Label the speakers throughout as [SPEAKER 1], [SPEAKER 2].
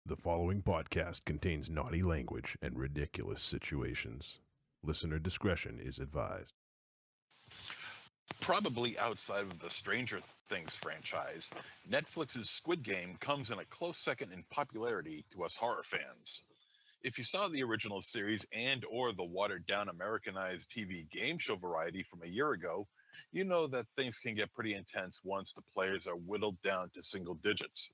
[SPEAKER 1] The following podcast contains naughty language and ridiculous situations. Listener discretion is advised.
[SPEAKER 2] Probably outside of the Stranger Things franchise, Netflix's Squid Game comes in a close second in popularity to us horror fans. If you saw the original series and or the watered-down Americanized TV game show variety from a year ago, you know that things can get pretty intense once the players are whittled down to single digits.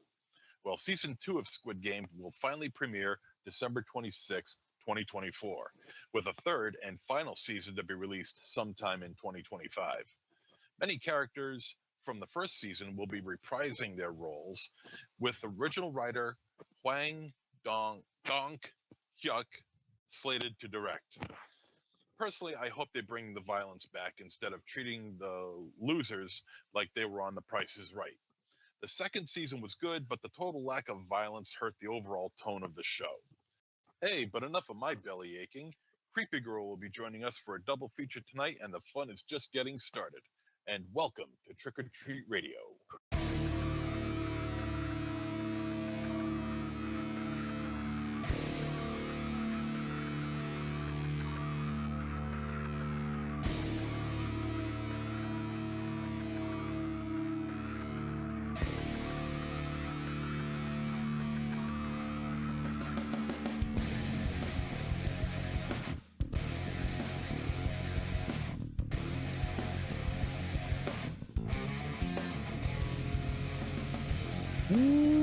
[SPEAKER 2] Well, Season 2 of Squid Game will finally premiere December 26, 2024, with a third and final season to be released sometime in 2025. Many characters from the first season will be reprising their roles, with original writer Hwang Dong-hyuk slated to direct. Personally, I hope they bring the violence back instead of treating the losers like they were on The Price is Right. The second season was good, but the total lack of violence hurt the overall tone of the show. Hey, but enough of my belly aching. Creepy Girl will be joining us for a double feature tonight, and the fun is just getting started. And welcome to Trick or Treat Radio.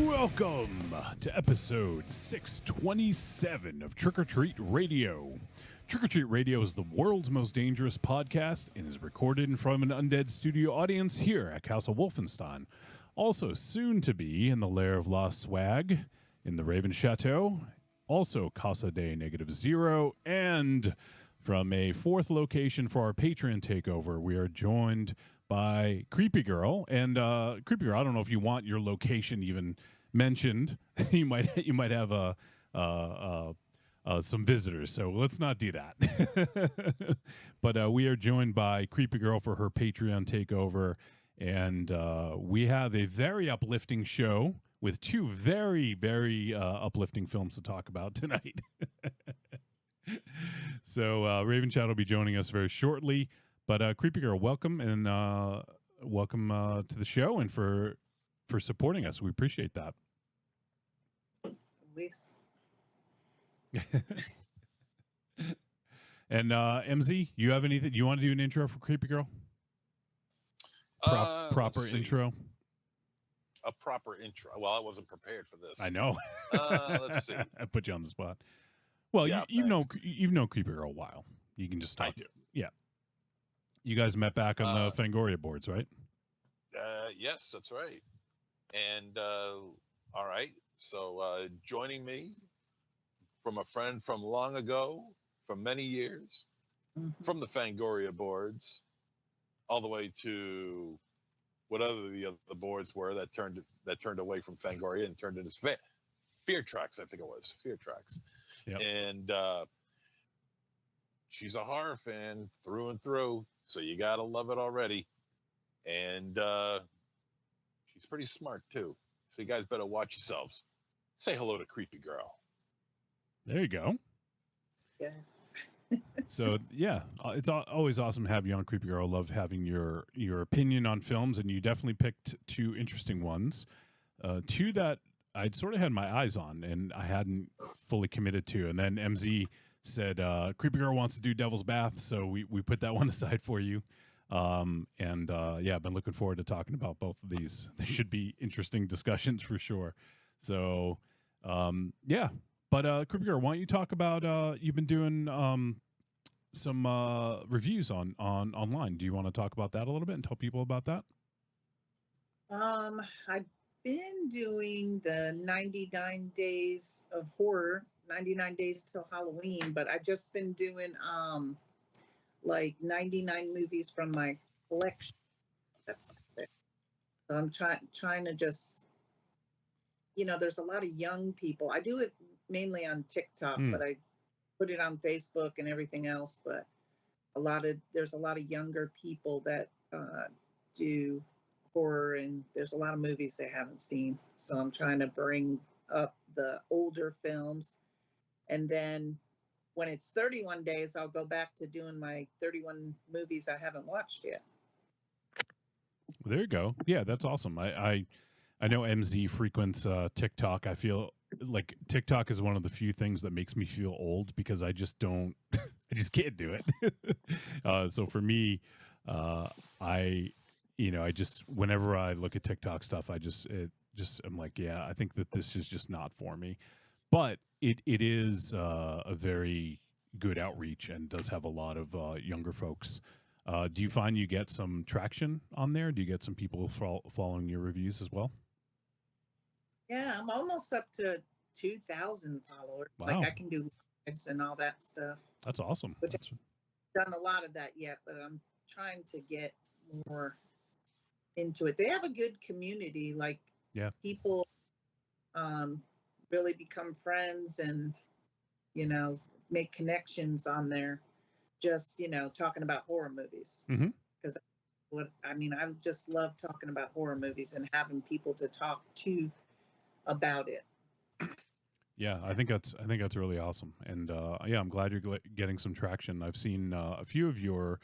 [SPEAKER 1] Welcome to episode 627 of Trick or Treat Radio. Trick or Treat Radio is the world's most dangerous podcast and is recorded in front of an undead studio audience here at Castle Wolfenstein. Also soon to be in the Lair of Lost Swag in the Raven Chateau, also Casa de -0, and from a fourth location for our Patreon takeover, we are joined by Creepy Girl. And Creepy Girl, I don't know if you want your location even mentioned. you might have some visitors, so let's not do that. But we are joined by Creepy Girl for her Patreon takeover, and we have a very uplifting show with two very, very uplifting films to talk about tonight. So Raven Chat will be joining us very shortly. But Creepy Girl, welcome, and welcome to the show, and for supporting us. We appreciate that.
[SPEAKER 3] Please.
[SPEAKER 1] And MZ, you have anything? You want to do an intro for Creepy Girl? Proper intro.
[SPEAKER 2] A proper intro. Well, I wasn't prepared for this.
[SPEAKER 1] I know.
[SPEAKER 2] Let's see.
[SPEAKER 1] I put you on the spot. Well,
[SPEAKER 2] Yeah,
[SPEAKER 1] you've known Creepy Girl a while. You can just talk.
[SPEAKER 2] I do.
[SPEAKER 1] Yeah. You guys met back on the Fangoria boards, right?
[SPEAKER 2] Yes, that's right. And all right. So joining me from a friend from long ago, from many years, from the Fangoria boards, all the way to whatever the other boards were that turned away from Fangoria and turned into Fear Tracks, I think it was. Fear Tracks. Yep. And she's a horror fan through and through, so you gotta love it already. And she's pretty smart too, so you guys better watch yourselves. Say hello to Creepy Girl.
[SPEAKER 1] There you go.
[SPEAKER 3] Yes.
[SPEAKER 1] So yeah, it's always awesome to have you on, Creepy Girl. Love having your opinion on films, and you definitely picked two interesting ones. Two that I'd sort of had my eyes on and I hadn't fully committed to, and then MZ said Creepy Girl wants to do Devil's Bath, so we put that one aside for you. Yeah, I've been looking forward to talking about both of these. They should be interesting discussions for sure. So yeah, but Creepy Girl, why don't you talk about you've been doing some reviews on online. Do you want to talk about that a little bit and tell people about that?
[SPEAKER 3] I've been doing the 99 days of horror, 99 days till Halloween, but I've just been doing like 99 movies from my collection. That's it. So I'm trying to just, there's a lot of young people. I do it mainly on TikTok, but I put it on Facebook and everything else. But there's a lot of younger people that do horror, and there's a lot of movies they haven't seen. So I'm trying to bring up the older films. And then when it's 31 days, I'll go back to doing my 31 movies I haven't watched yet.
[SPEAKER 1] There you go. Yeah, that's awesome. I know MZ frequents TikTok. I feel like TikTok is one of the few things that makes me feel old because I just don't, I just can't do it. So for me, I just whenever I look at TikTok stuff, I'm like, yeah, I think that this is just not for me. But it is a very good outreach and does have a lot of younger folks. Do you find you get some traction on there? Do you get some people following your reviews as well?
[SPEAKER 3] Yeah, I'm almost up to 2,000 followers.
[SPEAKER 1] Wow.
[SPEAKER 3] Like I can do lives and all that stuff.
[SPEAKER 1] That's awesome.
[SPEAKER 3] Which I've done a lot of that yet, but I'm trying to get more into it. They have a good community. Like people really become friends and, make connections on there. Just, talking about horror movies. Because I just love talking about horror movies and having people to talk to about it.
[SPEAKER 1] Yeah, I think that's really awesome, and I'm glad you're getting some traction. I've seen a few of your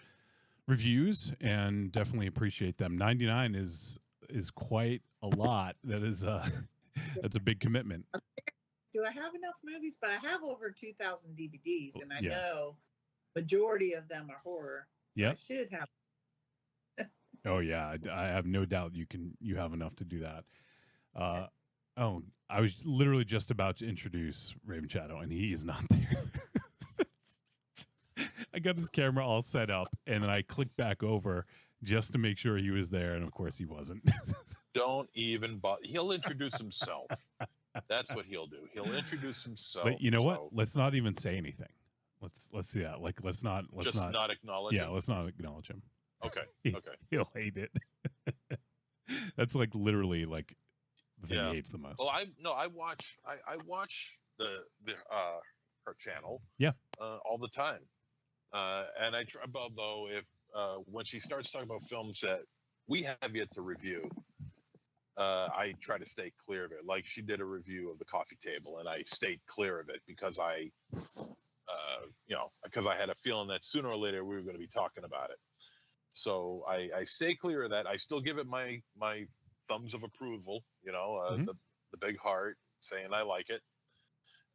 [SPEAKER 1] reviews and definitely appreciate them. 99 is quite a lot. That is that's a big commitment.
[SPEAKER 3] Do I have enough movies? But I have over 2,000 DVDs, and I know majority of them are horror. So I should have.
[SPEAKER 1] Oh yeah, I have no doubt you have enough to do that. Oh, I was literally just about to introduce Raven Shadow, and he is not there. I got his camera all set up, and then I clicked back over just to make sure he was there, and of course he wasn't.
[SPEAKER 2] Don't even bother. He'll introduce himself. That's what he'll do. He'll introduce himself.
[SPEAKER 1] But you know what? Let's not even say anything. Let's see that. Like let's not
[SPEAKER 2] acknowledge.
[SPEAKER 1] Yeah, let's not acknowledge him.
[SPEAKER 2] Okay.
[SPEAKER 1] He'll hate it. That's like literally like the thing he hates the most.
[SPEAKER 2] Well, I watch the her channel.
[SPEAKER 1] Yeah.
[SPEAKER 2] All the time. And I try, although if when she starts talking about films that we have yet to review, I try to stay clear of it. Like she did a review of The Coffee Table, and I stayed clear of it because because I had a feeling that sooner or later we were going to be talking about it. So I stay clear of that. I still give it my thumbs of approval, the big heart saying I like it.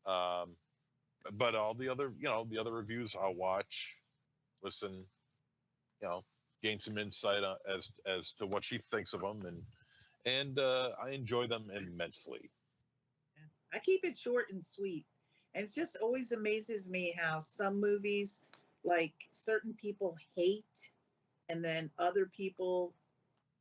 [SPEAKER 2] But all the other, the other reviews I'll watch, listen, gain some insight as to what she thinks of them, and I enjoy them immensely.
[SPEAKER 3] I keep it short and sweet, and it just always amazes me how some movies, like certain people hate, and then other people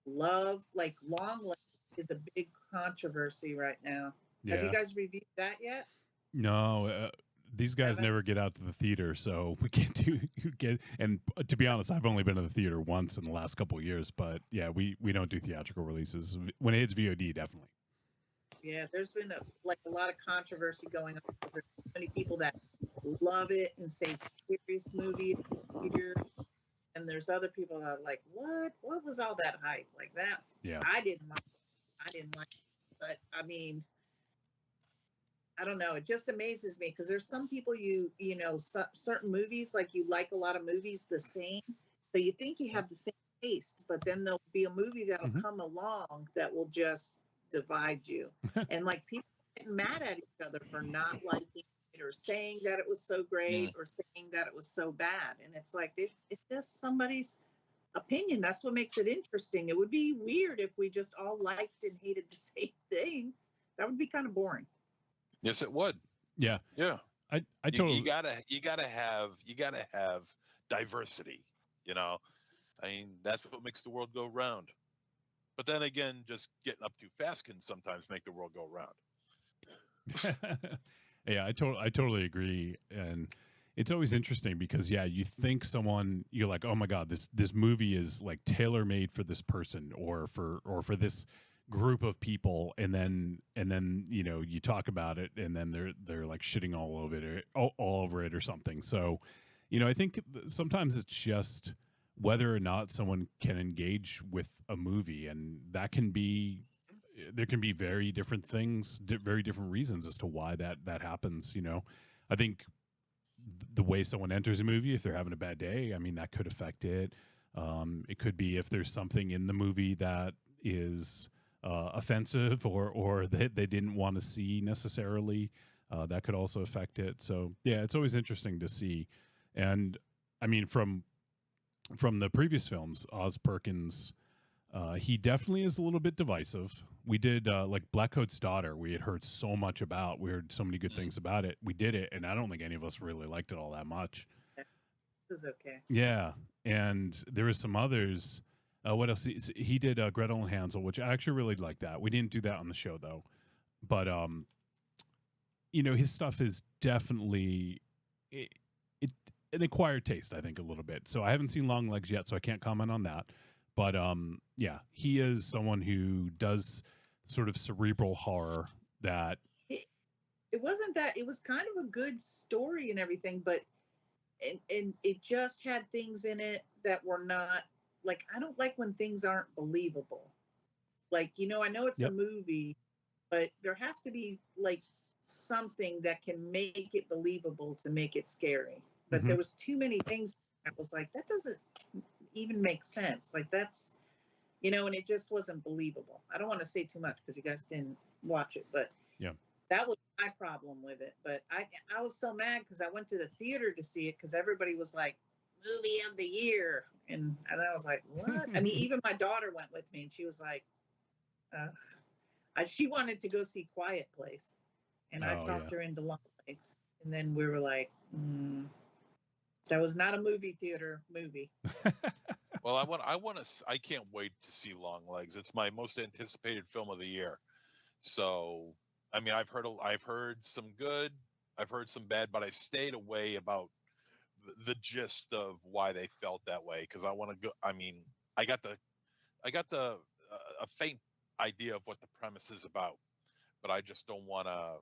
[SPEAKER 3] love. Like Long Legs is a big controversy right now. Yeah. Have you guys reviewed that yet?
[SPEAKER 1] No. These guys never get out to the theater, so we can't and to be honest, I've only been to the theater once in the last couple of years, but yeah, we don't do theatrical releases. When it hits VOD, definitely.
[SPEAKER 3] Yeah, there's been a lot of controversy going on. There's many people that love it and say serious movie theater, and there's other people that are like, what was all that hype like that?
[SPEAKER 1] Yeah,
[SPEAKER 3] I didn't like it, but I mean, I don't know. It just amazes me because there's some people certain movies, like you like a lot of movies the same. So you think you have the same taste, but then there'll be a movie that'll come along that will just divide you. And like people get mad at each other for not liking it or saying that it was so great or saying that it was so bad. And it's like, it's just somebody's opinion. That's what makes it interesting. It would be weird if we just all liked and hated the same thing. That would be kind of boring.
[SPEAKER 2] Yes, it would.
[SPEAKER 1] Yeah. I totally.
[SPEAKER 2] You gotta have diversity. I mean, that's what makes the world go round. But then again, just getting up too fast can sometimes make the world go round.
[SPEAKER 1] Yeah, I totally agree, and it's always interesting because you think you're like, oh my god, this movie is like tailor made for this person or for this group of people, and then you talk about it, and then they're like shitting all over it or something. So I think sometimes it's just whether or not someone can engage with a movie, and that can be there can be very different things, very different reasons as to why that happens. You know, I think the way someone enters a movie, if they're having a bad day, I mean, that could affect it. It could be if there's something in the movie that is offensive or that they didn't want to see necessarily. That could also affect it. So yeah, it's always interesting to see. And I mean, from the previous films, Oz Perkins, he definitely is a little bit divisive. We did like Black Coat's Daughter. We had heard so much about. We heard so many good things about it. We did it, and I don't think any of us really liked it all that much.
[SPEAKER 3] It was okay.
[SPEAKER 1] Yeah, and there were some others. What else? He did Gretel and Hansel, which I actually really liked. That we didn't do that on the show though. But you know, his stuff is definitely an acquired taste, I think, a little bit. So I haven't seen Long Legs yet, so I can't comment on that. But yeah, he is someone who does sort of cerebral horror that.
[SPEAKER 3] It wasn't that. It was kind of a good story and everything, but and it just had things in it that were not, like, I don't like when things aren't believable. Like, you know, I know it's a movie, but there has to be like something that can make it believable to make it scary. But there was too many things that was like, that doesn't even make sense. Like, that's, you know, and it just wasn't believable. I don't want to say too much because you guys didn't watch it, but
[SPEAKER 1] yeah,
[SPEAKER 3] that was my problem with it. But I was so mad because I went to the theater to see it because everybody was like, movie of the year. And I was like, what? I mean, even my daughter went with me and she was like, she wanted to go see Quiet Place. And I talked her into Long Legs. And then we were like, that was not a movie theater movie.
[SPEAKER 2] Well, I can't wait to see Long Legs. It's my most anticipated film of the year. So, I mean, I've heard some good, I've heard some bad, but I stayed away about the gist of why they felt that way. Cause I want to go, I mean, I got a faint idea of what the premise is about, but I just don't want to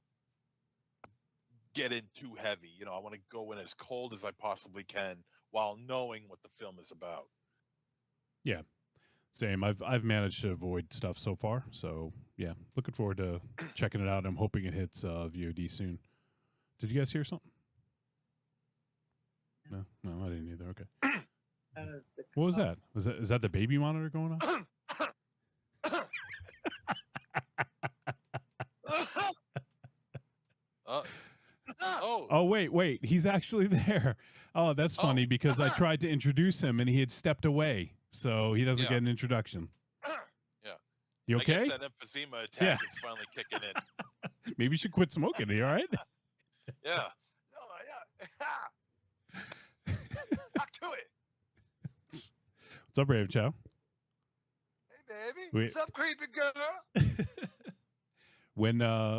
[SPEAKER 2] get in too heavy. You know, I want to go in as cold as I possibly can while knowing what the film is about.
[SPEAKER 1] Yeah, same. I've managed to avoid stuff so far. So yeah, looking forward to checking it out. I'm hoping it hits VOD soon. Did you guys hear something? No, I didn't either. Okay. What was that? Is that the baby monitor going on? Oh, wait. He's actually there. Oh, that's funny because I tried to introduce him and he had stepped away. So he doesn't get an introduction.
[SPEAKER 2] Yeah.
[SPEAKER 1] You okay?
[SPEAKER 2] I guess that emphysema attack is finally kicking in.
[SPEAKER 1] Maybe you should quit smoking. Are you all right?
[SPEAKER 2] Yeah.
[SPEAKER 4] No, yeah. Back to it.
[SPEAKER 1] What's up, Brave Chow?
[SPEAKER 4] Hey, baby. What's up, creepy girl?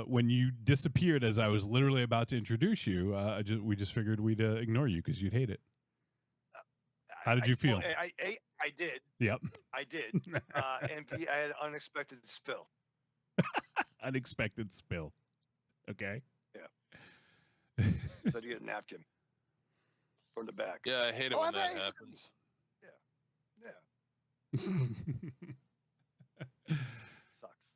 [SPEAKER 1] When you disappeared as I was literally about to introduce you, we just figured we'd ignore you because you'd hate it. How did you feel?
[SPEAKER 4] Well, I did.
[SPEAKER 1] Yep.
[SPEAKER 4] I did. And I had an unexpected spill.
[SPEAKER 1] Unexpected spill. Okay.
[SPEAKER 4] Yeah. So you get a napkin from the back.
[SPEAKER 2] Yeah, I hate it when that happens.
[SPEAKER 4] Yeah. Sucks.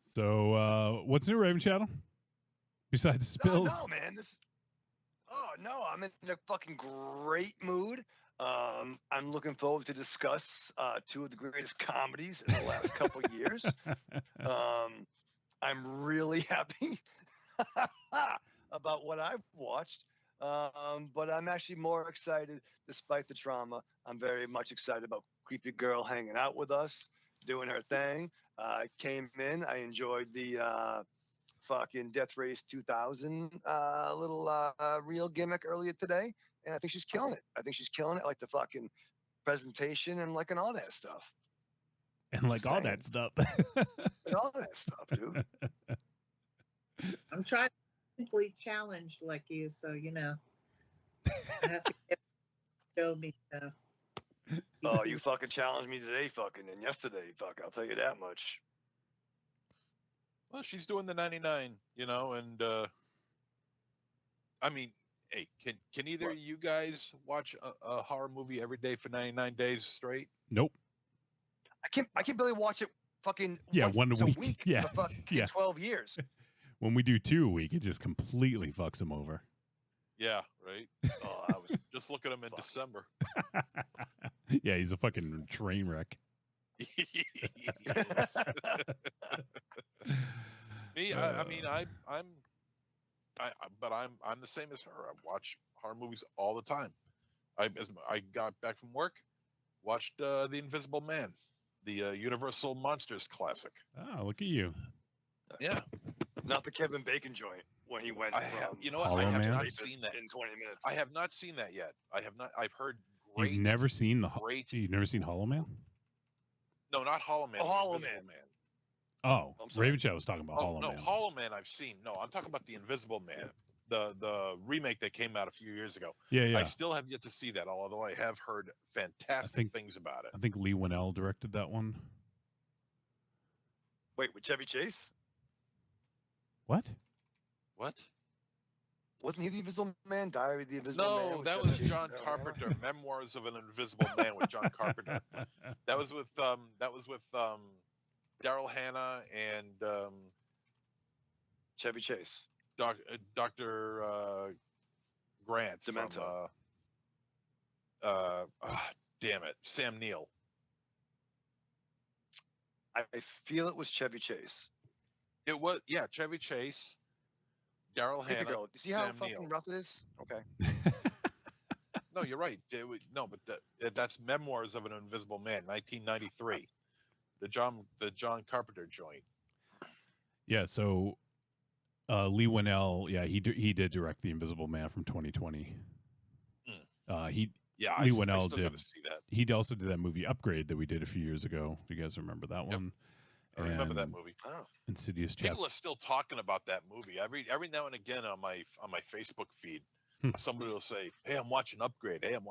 [SPEAKER 1] So, what's new, Raven Shadow? Besides spills?
[SPEAKER 4] No, man. I'm in a fucking great mood. I'm looking forward to discuss two of the greatest comedies in the last couple of years. I'm really happy about what I've watched. But I'm actually more excited, despite the trauma. I'm very much excited about Creepy Girl hanging out with us, doing her thing. I came in. I enjoyed the fucking Death Race 2000 little reel gimmick earlier today. And I think she's killing it. I think she's killing it, like the fucking presentation and like and all that stuff.
[SPEAKER 1] And like all that stuff.
[SPEAKER 4] And all that stuff, dude.
[SPEAKER 3] I'm trying to simply challenged like you, so you know. I have to show me stuff.
[SPEAKER 4] Oh, you fucking challenged me today, fucking, and yesterday, fuck. I'll tell you that much.
[SPEAKER 2] Well, she's doing the 99, you know, and I mean, hey, can either of you guys watch a horror movie every day for 99 days straight?
[SPEAKER 1] Nope.
[SPEAKER 4] I can barely watch it fucking
[SPEAKER 1] Yeah,
[SPEAKER 4] once
[SPEAKER 1] one a
[SPEAKER 4] a
[SPEAKER 1] week.
[SPEAKER 4] week
[SPEAKER 1] Yeah,
[SPEAKER 4] for fucking
[SPEAKER 1] yeah.
[SPEAKER 4] 12 years.
[SPEAKER 1] When we do 2 a week, it just completely fucks him over.
[SPEAKER 2] Yeah, right.
[SPEAKER 4] Oh, I was
[SPEAKER 2] Just look at him in
[SPEAKER 4] Fuck.
[SPEAKER 2] December.
[SPEAKER 1] Yeah, he's a fucking train wreck.
[SPEAKER 2] Me, I mean, but I'm the same as her. I watch horror movies all the time. I got back from work, watched The Invisible Man, the Universal Monsters classic.
[SPEAKER 1] Oh, look at you.
[SPEAKER 2] Yeah,
[SPEAKER 4] not the Kevin Bacon joint when he went
[SPEAKER 2] I have.
[SPEAKER 4] from
[SPEAKER 2] You know what?
[SPEAKER 1] Hollow
[SPEAKER 2] I have
[SPEAKER 1] Man?
[SPEAKER 2] not
[SPEAKER 4] rapist
[SPEAKER 2] seen that.
[SPEAKER 4] in 20 minutes.
[SPEAKER 2] I have not seen that yet. I have not. I've heard great.
[SPEAKER 1] You've never seen
[SPEAKER 2] great.
[SPEAKER 1] You've never seen Hollow Man?
[SPEAKER 2] No, not Hollow Man.
[SPEAKER 4] Oh,
[SPEAKER 2] The
[SPEAKER 4] Hollow
[SPEAKER 2] Invisible
[SPEAKER 4] Man.
[SPEAKER 2] Man.
[SPEAKER 1] Oh,
[SPEAKER 4] I'm sorry.
[SPEAKER 1] Raven Chat was talking about
[SPEAKER 2] Oh
[SPEAKER 1] Hollow
[SPEAKER 2] no,
[SPEAKER 1] Man.
[SPEAKER 2] Hollow Man I've seen. No, I'm talking about The Invisible Man, the remake that came out a few years ago.
[SPEAKER 1] Yeah, yeah.
[SPEAKER 2] I still have yet to see that, although I have heard fantastic things about it.
[SPEAKER 1] I think Lee Winnell directed that one.
[SPEAKER 4] Wait, with Chevy Chase?
[SPEAKER 1] What?
[SPEAKER 2] What?
[SPEAKER 4] Wasn't he the Invisible Man? Diary of the Invisible Man?
[SPEAKER 2] No,
[SPEAKER 4] with
[SPEAKER 2] that
[SPEAKER 4] Chevy
[SPEAKER 2] was
[SPEAKER 4] Chase
[SPEAKER 2] John
[SPEAKER 4] and Daryl Hannah?
[SPEAKER 2] Carpenter. Memoirs of an Invisible Man with John Carpenter. That was with Daryl Hannah and
[SPEAKER 4] Chevy Chase.
[SPEAKER 2] Dr. Grant
[SPEAKER 4] Demento.
[SPEAKER 2] from damn it, Sam Neill.
[SPEAKER 4] I feel it was Chevy Chase.
[SPEAKER 2] It was Chevy Chase, Daryl
[SPEAKER 4] Creepy
[SPEAKER 2] Hannah,
[SPEAKER 4] girl. You see how
[SPEAKER 2] Sam
[SPEAKER 4] fucking
[SPEAKER 2] Neill.
[SPEAKER 4] rough it is? Okay.
[SPEAKER 2] No, you're right. But that's Memoirs of an Invisible Man, 1993. The John Carpenter joint.
[SPEAKER 1] Yeah, so Lee Winnell, yeah, he did direct The Invisible Man from 2020. Lee
[SPEAKER 2] I
[SPEAKER 1] Winnell
[SPEAKER 2] still got to see that.
[SPEAKER 1] He also did that movie Upgrade that we did a few years ago. If you guys remember that one.
[SPEAKER 2] I remember that movie.
[SPEAKER 4] Oh.
[SPEAKER 1] Insidious Chapter.
[SPEAKER 2] People are still talking about that movie. Every now and again on my Facebook feed, somebody will say, "Hey, I'm watching Upgrade." Hey, and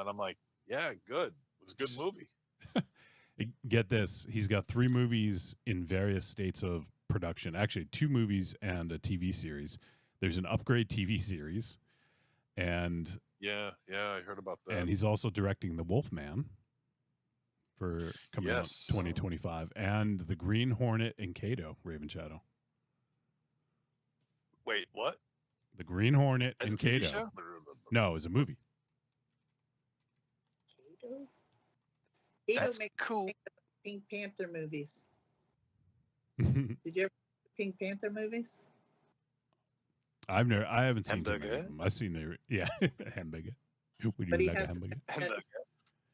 [SPEAKER 2] I'm like, "Yeah, good. It was a good movie."
[SPEAKER 1] Get this, he's got 3 movies in various states of production. Actually, 2 movies and a TV series. There's an Upgrade TV series, and
[SPEAKER 2] Yeah, I heard about that.
[SPEAKER 1] and he's also directing The Wolfman for coming out 2025, and The Green Hornet and Kato, Raven Shadow.
[SPEAKER 4] Wait, what?
[SPEAKER 1] The Green Hornet
[SPEAKER 4] As a
[SPEAKER 1] and
[SPEAKER 4] TV
[SPEAKER 1] Kato.
[SPEAKER 4] show?
[SPEAKER 1] No, it was a movie.
[SPEAKER 3] Kato
[SPEAKER 4] That's
[SPEAKER 3] makes
[SPEAKER 4] cool.
[SPEAKER 3] Pink Panther movies.
[SPEAKER 1] I've
[SPEAKER 3] Did you ever see the Pink Panther movies?
[SPEAKER 1] I haven't seen too many
[SPEAKER 4] Hamburger?
[SPEAKER 1] of them. I've seen the hamburger. We do
[SPEAKER 3] But he
[SPEAKER 1] like a
[SPEAKER 3] has
[SPEAKER 1] hamburger.
[SPEAKER 4] Hamburger.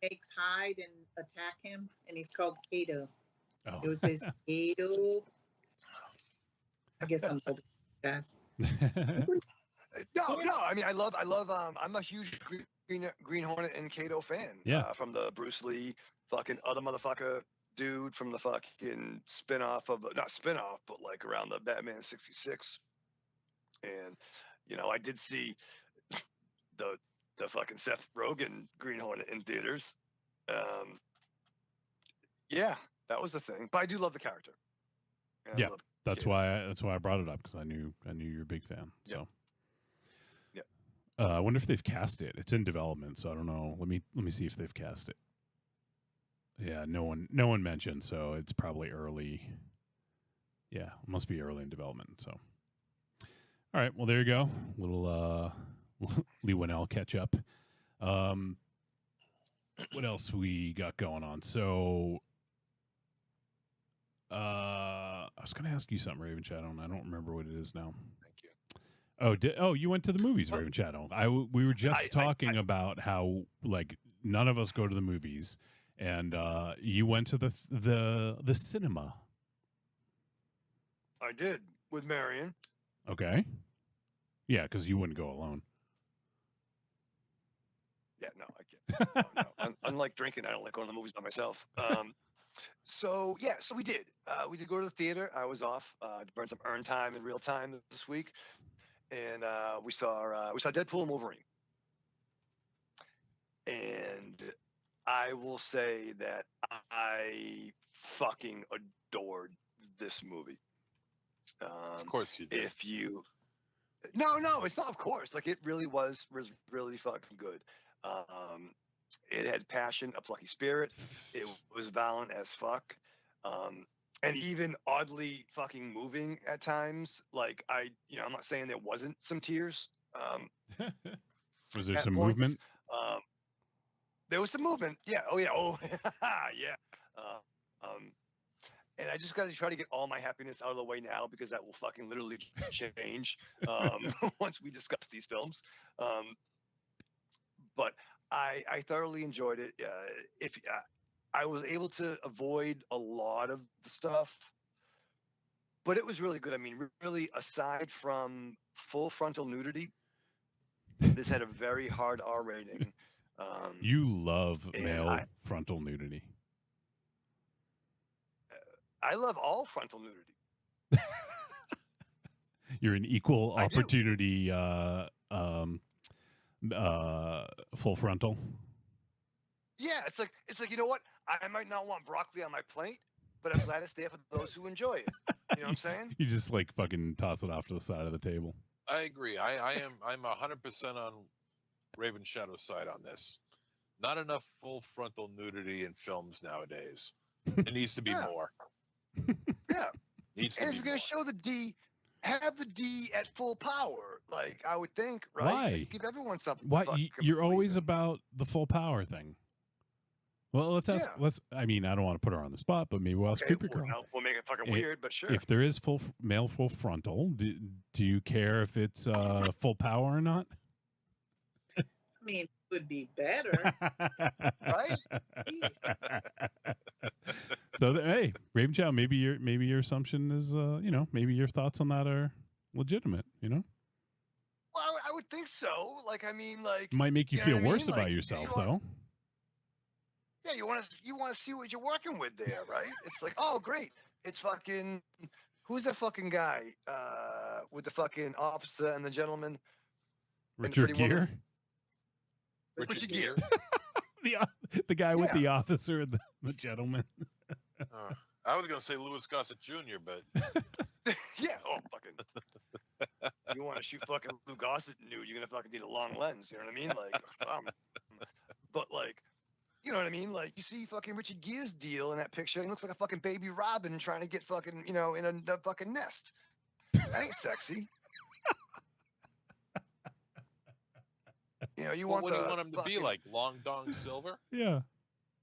[SPEAKER 3] Snakes hide and attack him, and he's called Kato.
[SPEAKER 1] Oh.
[SPEAKER 3] It was his Kato. I guess I'm old fast.
[SPEAKER 4] No. I mean, I love. I'm a huge Green Hornet and Kato fan.
[SPEAKER 1] Yeah.
[SPEAKER 4] From the Bruce Lee fucking other motherfucker dude from the fucking spinoff of not spinoff, but like around the Batman '66. And I did see the fucking Seth Rogen Green Hornet in theaters. Yeah, that was the thing. But I do love the character. And I
[SPEAKER 1] Yeah.
[SPEAKER 4] love
[SPEAKER 1] That's
[SPEAKER 4] Kato.
[SPEAKER 1] why I brought it up, because I knew you're a big fan.
[SPEAKER 4] Yeah.
[SPEAKER 1] So.
[SPEAKER 4] Yeah.
[SPEAKER 1] I wonder if they've cast it. It's in development, so I don't know. Let me see if they've cast it. Yeah, no one mentioned, so it's probably early. Yeah, it must be early in development. So, all right. Well, there you go. Little Lee Winnell catch up. What else we got going on? So, I was going to ask you something, Raven Shadow, and I don't remember what it is now.
[SPEAKER 4] Thank you.
[SPEAKER 1] Oh, you went to the movies, Raven Shadow. We were just talking about how like none of us go to the movies, and you went to the cinema.
[SPEAKER 4] I did with Marion.
[SPEAKER 1] Okay. Yeah, because you wouldn't go alone.
[SPEAKER 4] Yeah, no, I can't. No. Unlike drinking, I don't like going to the movies by myself. So we did. We did go to the theater. I was off to burn some earned time in real time this week, and we saw Deadpool and Wolverine. And I will say that I fucking adored this movie.
[SPEAKER 2] Of course you did.
[SPEAKER 4] No, it's not. Of course, like it really was really fucking good. It had passion, a plucky spirit. It was violent as fuck. and even oddly fucking moving at times. Like I'm not saying there wasn't some tears.
[SPEAKER 1] Was there
[SPEAKER 4] At
[SPEAKER 1] some
[SPEAKER 4] points.
[SPEAKER 1] movement?
[SPEAKER 4] There was some movement. Yeah. Oh yeah. Oh yeah. And I just got to try to get all my happiness out of the way now because that will fucking literally change once we discuss these films. But I thoroughly enjoyed it. If I was able to avoid a lot of the stuff, but it was really good. I mean, really, aside from full frontal nudity, this had a very hard R rating.
[SPEAKER 1] You love
[SPEAKER 4] and
[SPEAKER 1] male frontal nudity.
[SPEAKER 4] I love all frontal nudity.
[SPEAKER 1] You're an equal
[SPEAKER 4] I do.
[SPEAKER 1] opportunity full frontal.
[SPEAKER 4] Yeah, it's like you know what? I might not want broccoli on my plate, but I'm glad it's there for those who enjoy it. You know what I'm saying?
[SPEAKER 1] You just like fucking toss it off to the side of the table.
[SPEAKER 2] I agree. I'm 100% on Raven Shadow's side on this. Not enough full frontal nudity in films nowadays. It needs to be more.
[SPEAKER 4] Yeah.
[SPEAKER 2] Needs to
[SPEAKER 4] And
[SPEAKER 2] be
[SPEAKER 4] if you're gonna show the D, have the D at full power. Like I would think, right?
[SPEAKER 1] Why?
[SPEAKER 4] Give everyone something.
[SPEAKER 1] Why you're always about the full power thing? Well, let's ask.
[SPEAKER 4] Yeah.
[SPEAKER 1] I mean, I don't want to put her on the spot, but maybe we'll ask Creepy Girl.
[SPEAKER 4] We'll make it fucking weird, but sure.
[SPEAKER 1] If there is male full frontal, do you care if it's full power or not?
[SPEAKER 3] I mean, it would be better,
[SPEAKER 4] right?
[SPEAKER 1] So, hey, Raven Chow, maybe your assumption is, maybe your thoughts on that are legitimate.
[SPEAKER 4] Well, I would think so. Like, I mean, like,
[SPEAKER 1] might make you feel worse
[SPEAKER 4] like,
[SPEAKER 1] about yourself, though.
[SPEAKER 4] Yeah, you want to see what you're working with there, right? It's like, oh, great. It's fucking who's the fucking guy with the fucking officer and the gentleman?
[SPEAKER 1] Richard Gere.
[SPEAKER 4] Richard Gere.
[SPEAKER 1] the guy with the officer and the gentleman.
[SPEAKER 2] I was gonna say Louis Gossett Jr., but
[SPEAKER 4] yeah. Oh, fucking. You want to shoot fucking Lou Gossett nude? You're gonna fucking need a long lens. You know what I mean? Like, but like. You know what I mean? Like, you see fucking Richard Gere's deal in that picture. He looks like a fucking baby robin trying to get fucking, in a fucking nest. That ain't sexy. You want
[SPEAKER 2] what do you want him to
[SPEAKER 4] fucking,
[SPEAKER 2] be like? Long Dong Silver?
[SPEAKER 1] Yeah.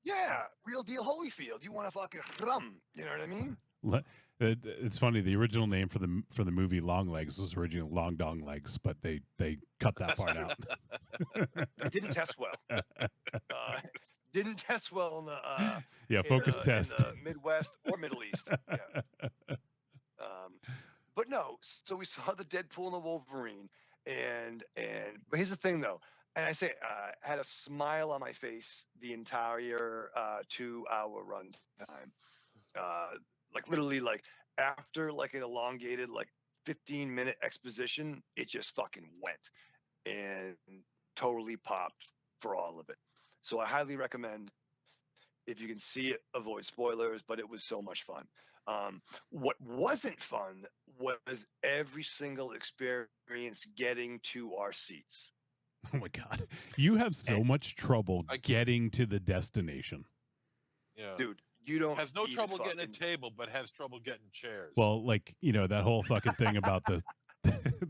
[SPEAKER 4] Yeah, real deal Holyfield. You want to fucking rum. You know what I mean?
[SPEAKER 1] It's funny. The original name for the movie Long Legs was originally Long Dong Legs, but they cut that part out.
[SPEAKER 4] It didn't test well. Didn't test well in the
[SPEAKER 1] focus test
[SPEAKER 4] in the Midwest or Middle East. Yeah. But no, so we saw the Deadpool and the Wolverine, and but here's the thing though, and I say had a smile on my face the entire 2-hour run time. Like literally, like after like an elongated like 15-minute exposition, it just fucking went and totally popped for all of it. So I highly recommend, if you can see it, avoid spoilers, but it was so much fun. What wasn't fun was every single experience getting to our seats.
[SPEAKER 1] Oh my God. You have so much trouble getting to the destination.
[SPEAKER 2] Yeah.
[SPEAKER 4] Dude, you don't
[SPEAKER 2] has no trouble getting a table, but has trouble getting chairs.
[SPEAKER 1] Well, like, that whole fucking thing about the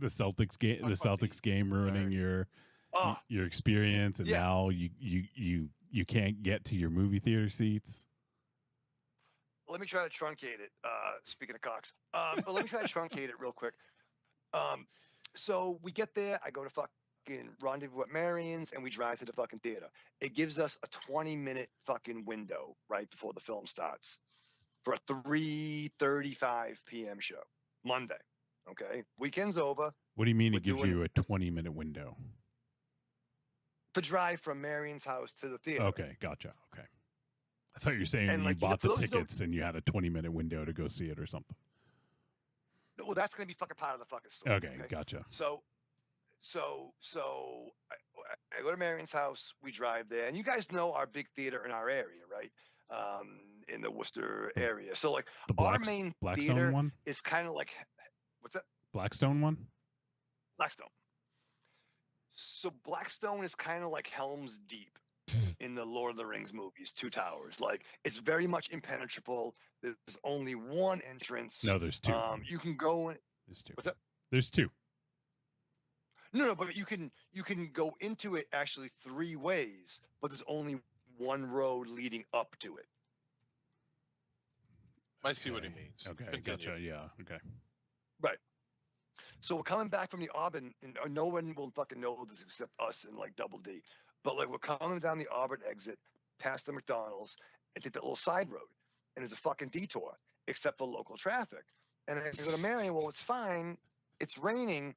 [SPEAKER 1] Celtics game ruining your experience, and now you can't get to your movie theater seats.
[SPEAKER 4] Let me try to truncate it. Speaking of cocks, but let me try to truncate it real quick. So we get there. I go to fucking Rendezvous at Marion's, and we drive to the fucking theater. It gives us a 20-minute fucking window right before the film starts for a 3:35 p.m. show Monday. Okay, weekend's over.
[SPEAKER 1] What do you mean it gives you a 20-minute window?
[SPEAKER 4] To drive from Marion's house to the theater.
[SPEAKER 1] Okay, gotcha. Okay. I thought you were saying you bought the tickets and you had a 20-minute window to go see it or something.
[SPEAKER 4] Well, that's going to be fucking part of the fucking story.
[SPEAKER 1] Okay, gotcha.
[SPEAKER 4] So I go to Marion's house. We drive there. And you guys know our big theater in our area, right? In the Worcester area. So, like, our main theater
[SPEAKER 1] one?
[SPEAKER 4] is kind of like, what's that?
[SPEAKER 1] Blackstone one?
[SPEAKER 4] Blackstone. So Blackstone is kind of like Helm's Deep. in the Lord of the Rings movies, Two Towers. Like, it's very much impenetrable. There's only one entrance.
[SPEAKER 1] No, there's two.
[SPEAKER 4] You can go in.
[SPEAKER 1] There's two.
[SPEAKER 4] What's that?
[SPEAKER 1] There's two.
[SPEAKER 4] No, but you can go into it actually three ways, but there's only one road leading up to it.
[SPEAKER 2] I see what he means.
[SPEAKER 1] Okay,
[SPEAKER 2] Continue.
[SPEAKER 1] gotcha. Yeah, okay.
[SPEAKER 4] Right. So we're coming back from the Auburn, and no one will fucking know this except us and like Double D. But like, we're coming down the Auburn exit, past the McDonald's, and take that little side road, and there's a fucking detour, except for local traffic. And I go to Marion, well, it's fine. It's raining.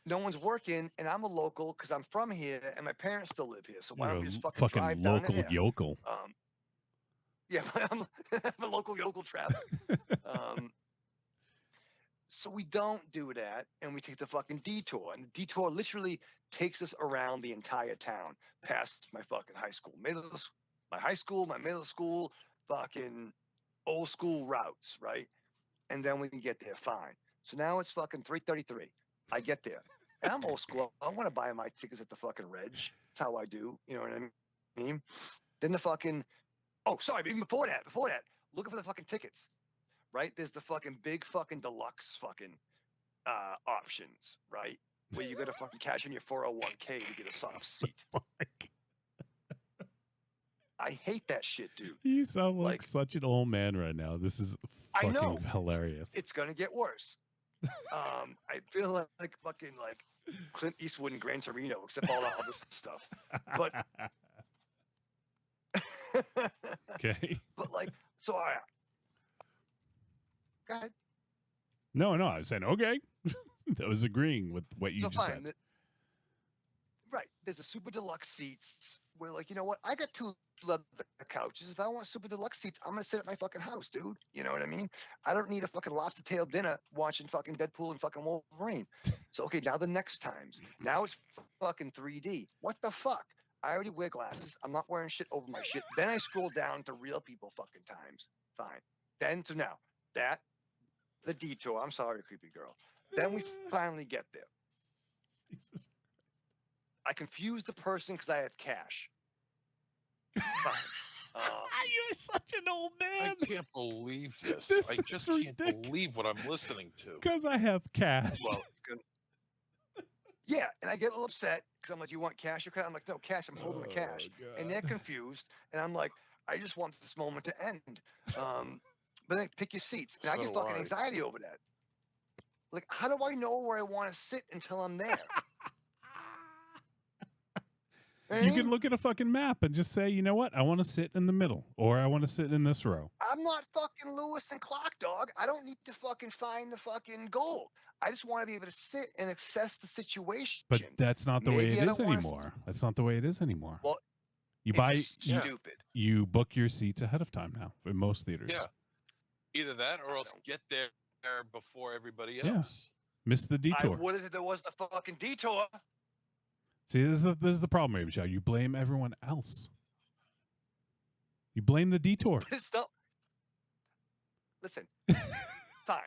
[SPEAKER 4] No one's working, and I'm a local because I'm from here, and my parents still live here. So why don't we just fucking drive down
[SPEAKER 1] local
[SPEAKER 4] there?
[SPEAKER 1] yokel.
[SPEAKER 4] Yeah, I'm a local yokel traffic. So we don't do that, and we take the fucking detour. And the detour literally takes us around the entire town, past my fucking high school, my middle school, fucking old school routes, right? And then we can get there fine. So now it's fucking 3:33. I get there, and I'm old school. I want to buy my tickets at the fucking Reg. That's how I do. You know what I mean? Then the fucking, oh, sorry, even before that, looking for the fucking tickets, right? There's the fucking big fucking deluxe fucking options, right? Where you got to fucking cash in your 401k to get a soft seat. I hate that shit, dude.
[SPEAKER 1] You sound like such an old man right now. This is fucking
[SPEAKER 4] I know.
[SPEAKER 1] hilarious.
[SPEAKER 4] It's gonna get worse. I feel like fucking like Clint Eastwood and Gran Torino, except all that other stuff. But
[SPEAKER 1] okay.
[SPEAKER 4] But like, so I go ahead.
[SPEAKER 1] No, I was saying okay. I was agreeing with what you just said.
[SPEAKER 4] Right. There's the super deluxe seats where, like, you know what? I got two leather couches. If I want super deluxe seats, I'm gonna sit at my fucking house, dude. You know what I mean? I don't need a fucking lobster tail dinner watching fucking Deadpool and fucking Wolverine. So okay, now the next times. Now it's fucking 3D. What the fuck? I already wear glasses. I'm not wearing shit over my shit. Then I scroll down to real people fucking times. Fine. Then to now. That, the detour. I'm sorry, creepy girl. Then we finally get there.
[SPEAKER 1] Jesus.
[SPEAKER 4] I confused the person because I had cash.
[SPEAKER 1] You're such an old man.
[SPEAKER 2] I can't believe this.
[SPEAKER 1] This
[SPEAKER 2] I just can't believe what I'm listening to.
[SPEAKER 1] Because I have cash.
[SPEAKER 4] Well, it's good. Yeah, and I get a little upset because I'm like, "You want cash or credit?" I'm like, "No, cash. I'm holding the cash."
[SPEAKER 1] God.
[SPEAKER 4] And they're confused, and I'm like, "I just want this moment to end." But then pick your seats, and I get fucking anxiety over that. Like, how do I know where I want to sit until I'm there?
[SPEAKER 1] You can look at a fucking map and just say, you know what? I want to sit in the middle, or I want to sit in this row.
[SPEAKER 4] I'm not fucking Lewis and Clark, dog. I don't need to fucking find the fucking goal. I just want to be able to sit and assess the situation.
[SPEAKER 1] But that's not the way it is anymore. That's not the way it is anymore.
[SPEAKER 4] Well,
[SPEAKER 1] stupid. You book your seats ahead of time now in most theaters.
[SPEAKER 2] Yeah. Either that or else get there before everybody else.
[SPEAKER 1] Miss the detour.
[SPEAKER 4] I would if there was the fucking detour.
[SPEAKER 1] See, this is the problem, Ray Michelle. You blame everyone else. You blame the detour.
[SPEAKER 4] Still, listen, fine.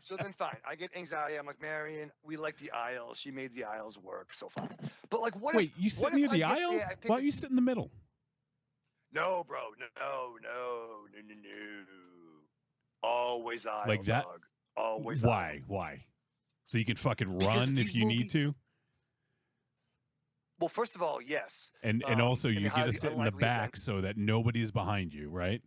[SPEAKER 4] So then fine. I get anxiety. I'm like, Marion, we like the aisles. She made the aisles work, so fine. But like, what
[SPEAKER 1] Wait, you sit near the aisle? Why don't you sit in the middle?
[SPEAKER 4] No, bro. No. Always aisle,
[SPEAKER 1] like that?
[SPEAKER 4] dog. Always
[SPEAKER 1] Why? Why? So you can fucking run if you need to?
[SPEAKER 4] Well, first of all, yes.
[SPEAKER 1] And also you get to sit in the back so that nobody's behind you, right?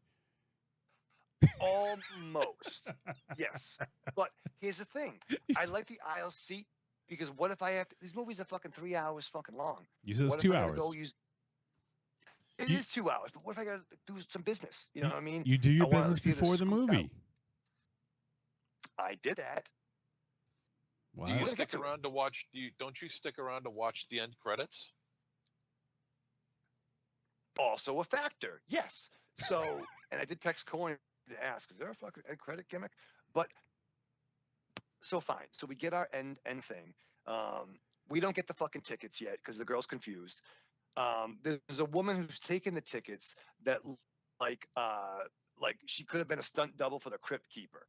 [SPEAKER 4] Almost. Yes. But here's the thing. I like the aisle seat because what if I have to, these movies are fucking 3 hours fucking long.
[SPEAKER 1] You said it's 2 hours.
[SPEAKER 4] It is 2 hours, but what if I got to do some business? You know what I mean?
[SPEAKER 1] You do your business before the movie.
[SPEAKER 4] I did that.
[SPEAKER 2] Wow. Do you stick around to watch? Don't you stick around to watch the end credits?
[SPEAKER 4] Also a factor, yes. So, and I did text Coin to ask, is there a fucking end credit gimmick? But so fine. So we get our end thing. We don't get the fucking tickets yet because the girl's confused. There's a woman who's taken the tickets that like she could have been a stunt double for the Crypt Keeper.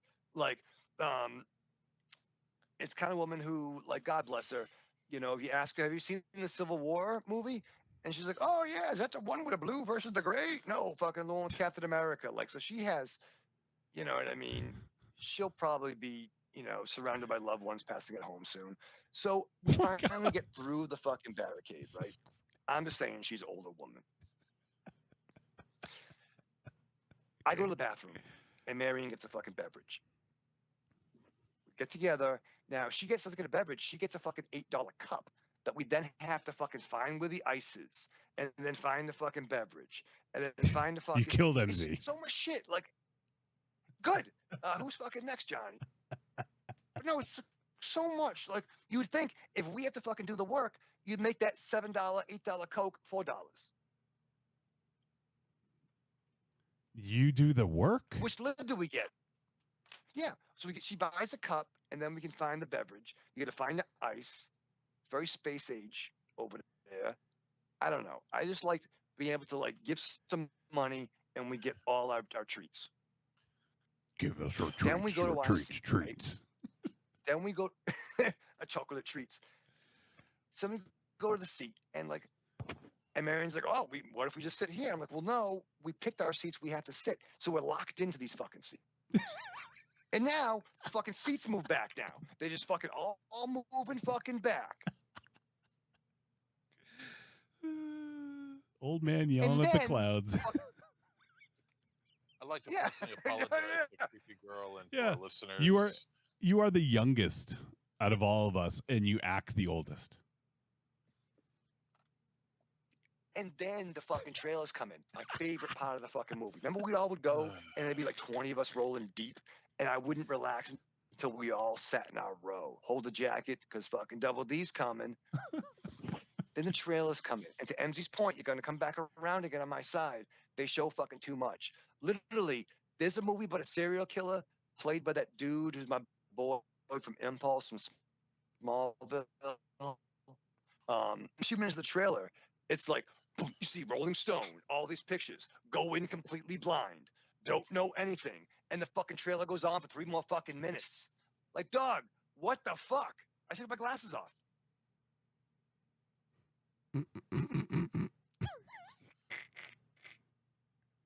[SPEAKER 4] It's kind of woman who, like, God bless her, you know, if you ask her, have you seen the Civil War movie? And she's like, oh, yeah, is that the one with the blue versus the gray? No, fucking the one with Captain America. Like, so she has, you know what I mean? She'll probably be, you know, surrounded by loved ones passing at home soon. So we
[SPEAKER 1] Oh,
[SPEAKER 4] finally
[SPEAKER 1] God.
[SPEAKER 4] get through the fucking barricade, right?
[SPEAKER 1] Jesus
[SPEAKER 4] I'm just saying she's an older woman. I go to the bathroom, and Marion gets a fucking beverage. We get together. Now, she doesn't get a beverage. She gets a fucking $8 cup that we then have to fucking find where the ice is, and then find the fucking beverage, and then find the fucking.
[SPEAKER 1] You killed
[SPEAKER 4] It's
[SPEAKER 1] MZ.
[SPEAKER 4] so much shit. Like, good. Who's fucking next, Johnny? But no, it's so much. Like, you would think if we had to fucking do the work, you'd make that $7, $8 Coke $4.
[SPEAKER 1] You do the work?
[SPEAKER 4] Which lid do we get? Yeah. So she buys a cup, and then we can find the beverage. You got to find the ice. It's very space age over there. I don't know. I just liked being able to like give some money, and we get all our treats.
[SPEAKER 1] Give us your treats.
[SPEAKER 4] Then we go to our seat, right?
[SPEAKER 1] treats.
[SPEAKER 4] Then we go a chocolate treats. So we go to the seat, and like, and Marion's like, oh, what if we just sit here? I'm like, well, no, we picked our seats. We have to sit. So we're locked into these fucking seats. And now the fucking seats move back now. They just fucking all moving fucking back.
[SPEAKER 1] Old man yelling at the clouds.
[SPEAKER 2] I'd like to
[SPEAKER 4] Yeah.
[SPEAKER 2] personally apologize to Creepy Girl and to
[SPEAKER 1] Yeah.
[SPEAKER 2] our listeners.
[SPEAKER 1] You are the youngest out of all of us, and you act the oldest.
[SPEAKER 4] And then the fucking trailers come in. My favorite part of the fucking movie. Remember we all would go, and there'd be like 20 of us rolling deep, and I wouldn't relax until we all sat in our row. Hold the jacket, because fucking Double D's coming. Then the trailers come in. And to MZ's point, you're going to come back around again on my side. They show fucking too much. Literally, there's a movie about a serial killer played by that dude who's my boy from Impulse from Smallville. Few minutes of the trailer, it's like, boom, you see Rolling Stone, all these pictures, go in completely blind, don't know anything. And the fucking trailer goes on for 3 more fucking minutes. Like, dog, what the fuck? I took my glasses off.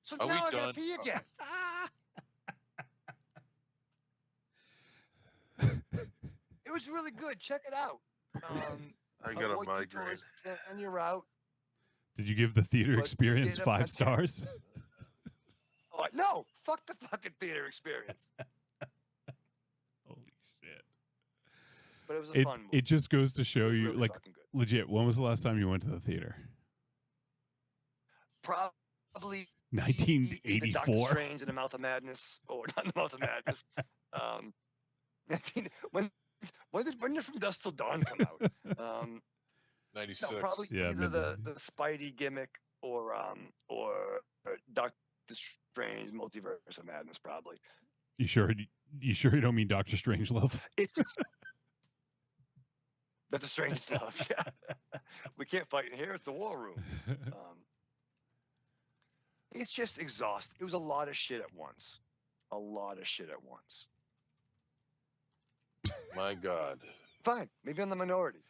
[SPEAKER 4] So
[SPEAKER 2] Are we
[SPEAKER 4] now I
[SPEAKER 2] done?
[SPEAKER 4] gotta pee again. It was really good. Check it out.
[SPEAKER 2] I got a
[SPEAKER 4] avoid
[SPEAKER 2] migraine.
[SPEAKER 4] detours, and you're out.
[SPEAKER 1] Did you give the theater
[SPEAKER 4] But
[SPEAKER 1] experience
[SPEAKER 4] get up
[SPEAKER 1] 5
[SPEAKER 4] at 10.
[SPEAKER 1] stars?
[SPEAKER 4] Oh, no, fuck the fucking theater experience.
[SPEAKER 1] Holy shit.
[SPEAKER 4] But it was a fun movie.
[SPEAKER 1] It just goes to show
[SPEAKER 4] It was
[SPEAKER 1] you,
[SPEAKER 4] really
[SPEAKER 1] like,
[SPEAKER 4] fucking good.
[SPEAKER 1] legit, when was the last time you went to the theater?
[SPEAKER 4] Probably either Doctor
[SPEAKER 1] 1984?
[SPEAKER 4] Strange in the Mouth of Madness, or not in the Mouth of Madness. When did From Dusk Till Dawn come out?
[SPEAKER 2] 96.
[SPEAKER 4] No, probably
[SPEAKER 1] Yeah,
[SPEAKER 4] either the
[SPEAKER 1] mid-90s.
[SPEAKER 4] Spidey gimmick or Doctor Strange Multiverse of Madness. Probably.
[SPEAKER 1] You sure you don't mean Doctor Strangelove?
[SPEAKER 4] It's that's a strange stuff. Yeah, we can't fight in here. It's the war room. It's just exhausting. It was a lot of shit at once. A lot of shit at once.
[SPEAKER 2] My God.
[SPEAKER 4] Fine. Maybe I'm the minority.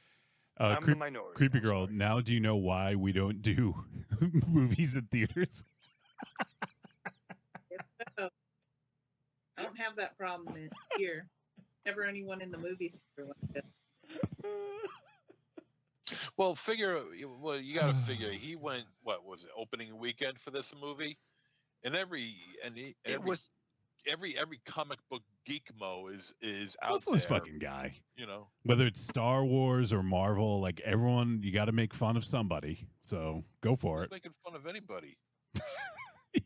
[SPEAKER 4] I'm the minority.
[SPEAKER 1] Creepy
[SPEAKER 4] I'm
[SPEAKER 1] Girl,
[SPEAKER 4] sorry.
[SPEAKER 1] now do you know why we don't do movies in theaters?
[SPEAKER 3] I don't have that problem here. Never anyone in the movie theater like that.
[SPEAKER 2] Well, you got to figure he went. What was it? Opening weekend for this movie, and every comic book geekmo is out
[SPEAKER 1] What's
[SPEAKER 2] there.
[SPEAKER 1] this fucking guy?
[SPEAKER 2] You know,
[SPEAKER 1] Whether it's Star Wars or Marvel, like everyone, you got to make fun of somebody. So go for
[SPEAKER 2] who's
[SPEAKER 1] it.
[SPEAKER 2] making fun of anybody?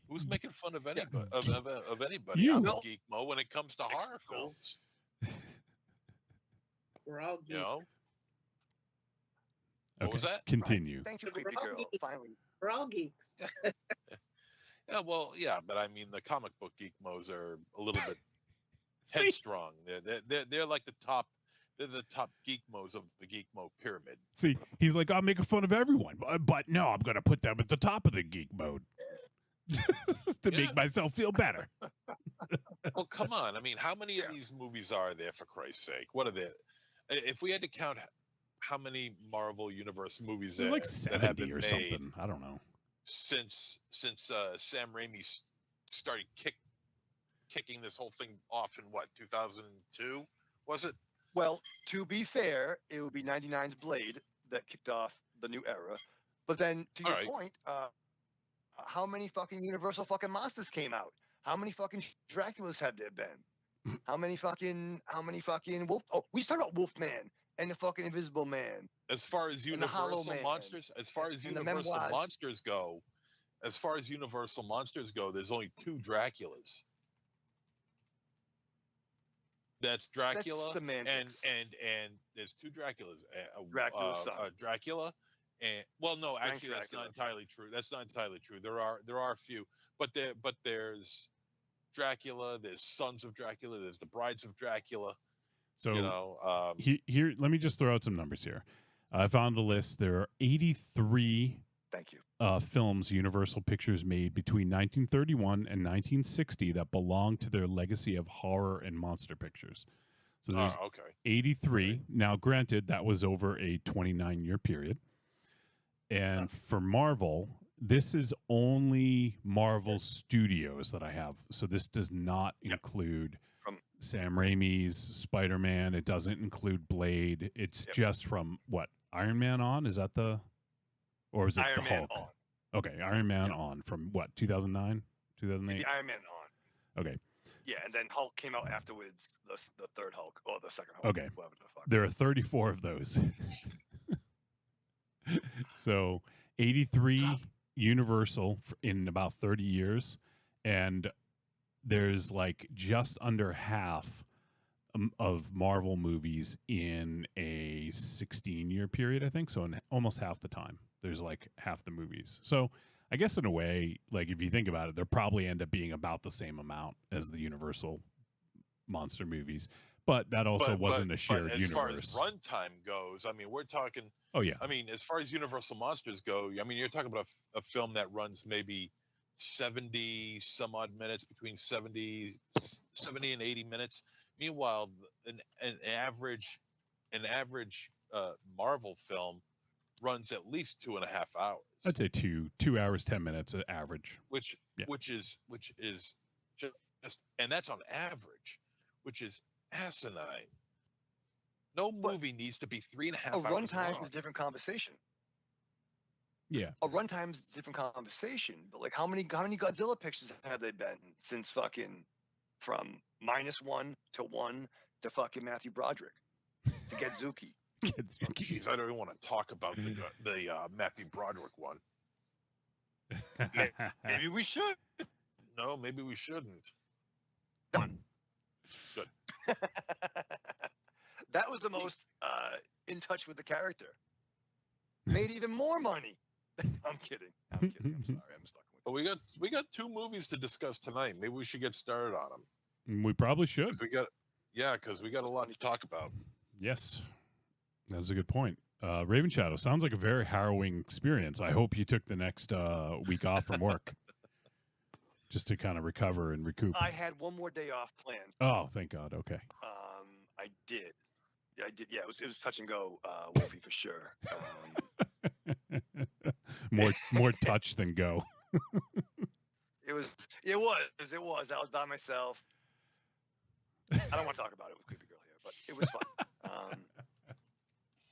[SPEAKER 2] Who's making fun of anybody? Of anybody?
[SPEAKER 1] You.
[SPEAKER 2] I'm a geekmo when it comes to horror films.
[SPEAKER 3] We're all geeks.
[SPEAKER 2] You know. What was that?
[SPEAKER 1] Continue.
[SPEAKER 4] Right. Thank you,
[SPEAKER 3] We're
[SPEAKER 4] Creepy
[SPEAKER 3] all
[SPEAKER 4] Girl.
[SPEAKER 3] geeks.
[SPEAKER 4] Finally.
[SPEAKER 3] We're all geeks.
[SPEAKER 2] Yeah, well, yeah, but I mean, the comic book geekmos are a little bit
[SPEAKER 1] See?
[SPEAKER 2] headstrong. They're like the top. They're the top geekmos of the geekmo pyramid.
[SPEAKER 1] See, he's like, I'm making fun of everyone, but no, I'm going to put them at the top of the geek mode to make myself feel better.
[SPEAKER 2] Well, come on. I mean, how many of these movies are there, for Christ's sake? What are there? If we had to count how many Marvel Universe movies
[SPEAKER 1] It was like
[SPEAKER 2] that have
[SPEAKER 1] 70
[SPEAKER 2] been
[SPEAKER 1] or
[SPEAKER 2] made
[SPEAKER 1] something. I don't know.
[SPEAKER 2] since Sam Raimi started kicking this whole thing off in what, 2002 was it?
[SPEAKER 4] Well, to be fair, it would be 99's Blade that kicked off the new era. But then, to your point, how many fucking Universal fucking monsters came out? How many fucking Draculas have there been? How many fucking Wolf? Oh, we started about Wolfman and the fucking Invisible Man.
[SPEAKER 2] As far as Universal monsters, as far as Universal monsters go, there's only 2 Draculas. That's Dracula
[SPEAKER 4] that's
[SPEAKER 2] and there's 2 Draculas. Dracula and no, actually that's not entirely true. That's not entirely true. There are a few, but there's Dracula, there's Sons of Dracula, there's the Brides of Dracula.
[SPEAKER 1] So here, let me just throw out some numbers here. I found the list. There are 83 films Universal Pictures made between 1931 and 1960 that belong to their legacy of horror and monster pictures. So there's 83. Right. Now, granted, that was over a 29-year period. And for Marvel, this is only Marvel Studios that I have. So this does not include Sam Raimi's Spider-Man. It doesn't include Blade. It's just from what? Iron Man on? Is that the... Or is it
[SPEAKER 4] Iron
[SPEAKER 1] the
[SPEAKER 4] Man
[SPEAKER 1] Hulk?
[SPEAKER 4] on.
[SPEAKER 1] Okay, Iron Man on from what, 2009? 2008?
[SPEAKER 4] The Iron Man on.
[SPEAKER 1] Okay.
[SPEAKER 4] Yeah, and then Hulk came out afterwards, the third Hulk, or the second Hulk.
[SPEAKER 1] Okay. There are 34 of those. So 83 Universal in about 30 years. And there's like just under half of Marvel movies in a 16-year period, I think. So in almost half the time, there's like half the movies. So I guess in a way, like if you think about it, they'll probably end up being about the same amount as the Universal monster movies. But that also wasn't a shared universe.
[SPEAKER 2] As far as runtime goes, I mean, we're talking...
[SPEAKER 1] Oh, yeah.
[SPEAKER 2] I mean, as far as Universal Monsters go, I mean, you're talking about a film that runs maybe 70 some odd minutes, between 70 and 80 minutes. Meanwhile, an average Marvel film runs at least 2.5 hours.
[SPEAKER 1] I'd say 2 hours 10 minutes average.
[SPEAKER 2] Which is just, and that's on average, which is asinine. No movie needs to be 3.5 hours.
[SPEAKER 4] A runtime is a different conversation.
[SPEAKER 1] Yeah.
[SPEAKER 4] A runtime is a different conversation. But like, how many Godzilla pictures have they been since fucking from -1 to 1 to fucking Matthew Broderick to Gedzuki?
[SPEAKER 2] Jeez, I don't even want to talk about the Matthew Broderick one.
[SPEAKER 4] Maybe we should.
[SPEAKER 2] No, maybe we shouldn't.
[SPEAKER 4] Done.
[SPEAKER 2] Good.
[SPEAKER 4] That was the most in touch with the character. Made even more money. I'm kidding. I'm sorry. I'm stuck with.
[SPEAKER 2] But we got 2 movies to discuss tonight. Maybe we should get started on them.
[SPEAKER 1] We probably should.
[SPEAKER 2] Because we got a lot to talk about.
[SPEAKER 1] Yes, that was a good point. Raven Shadow sounds like a very harrowing experience. I hope you took the next week off from work just to kind of recover and recoup.
[SPEAKER 4] I had one more day off planned.
[SPEAKER 1] Oh, thank God. Okay.
[SPEAKER 4] I did. Yeah, it was touch and go, Wolfie, for sure.
[SPEAKER 1] More touch than go.
[SPEAKER 4] It was. I was by myself. I don't want to talk about it with Creepy Girl here, but it was fun.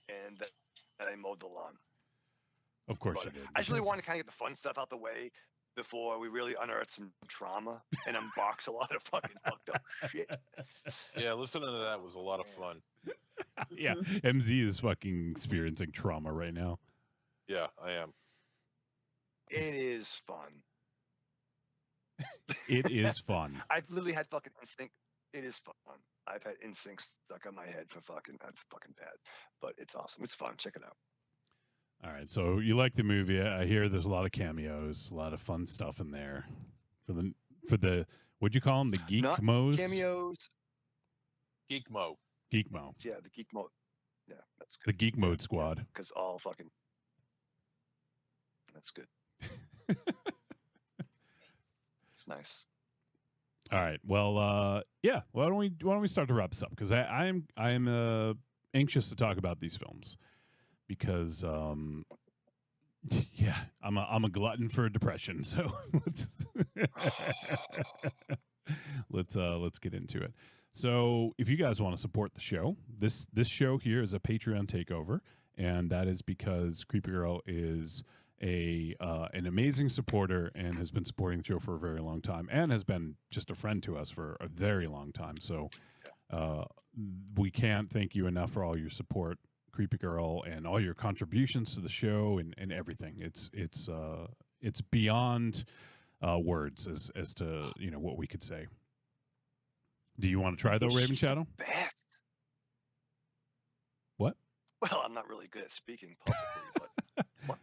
[SPEAKER 4] And then I mowed the lawn.
[SPEAKER 1] Of course you did.
[SPEAKER 4] I just really wanted to kind of get the fun stuff out the way before we really unearth some trauma and unbox a lot of fucking fucked up shit.
[SPEAKER 2] Yeah, listening to that was a lot of fun.
[SPEAKER 1] Yeah, MZ is fucking experiencing trauma right now.
[SPEAKER 2] Yeah, I am.
[SPEAKER 4] It is fun.
[SPEAKER 1] It is fun.
[SPEAKER 4] I've literally had fucking instinct. It is fun. I've had instinct stuck on my head for fucking, that's fucking bad. But it's awesome. It's fun. Check it out.
[SPEAKER 1] All right. So you like the movie. I hear there's a lot of cameos, a lot of fun stuff in there. For the what'd you call them? The Geek Mo's?
[SPEAKER 4] Cameos.
[SPEAKER 2] Geek Mo.
[SPEAKER 1] Geek Mo.
[SPEAKER 4] Yeah, the Geek Mode. Yeah, that's good.
[SPEAKER 1] The Geek Mode Squad.
[SPEAKER 4] Because all fucking. That's good. It's nice.
[SPEAKER 1] All right. Well, yeah. Why don't we start to wrap this up? Because I am anxious to talk about these films. because yeah, I'm a glutton for depression. So let's get into it. So if you guys want to support the show, this show here is a Patreon takeover, and that is because Creepy Girl is an amazing supporter and has been supporting the show for a very long time and has been just a friend to us for a very long time. So we can't thank you enough for all your support, Creepy Girl, and all your contributions to the show and everything. It's beyond words as to what we could say. Do you want to try though, Raven Shadow?
[SPEAKER 4] Best.
[SPEAKER 1] What?
[SPEAKER 4] Well, I'm not really good at speaking publicly, but what?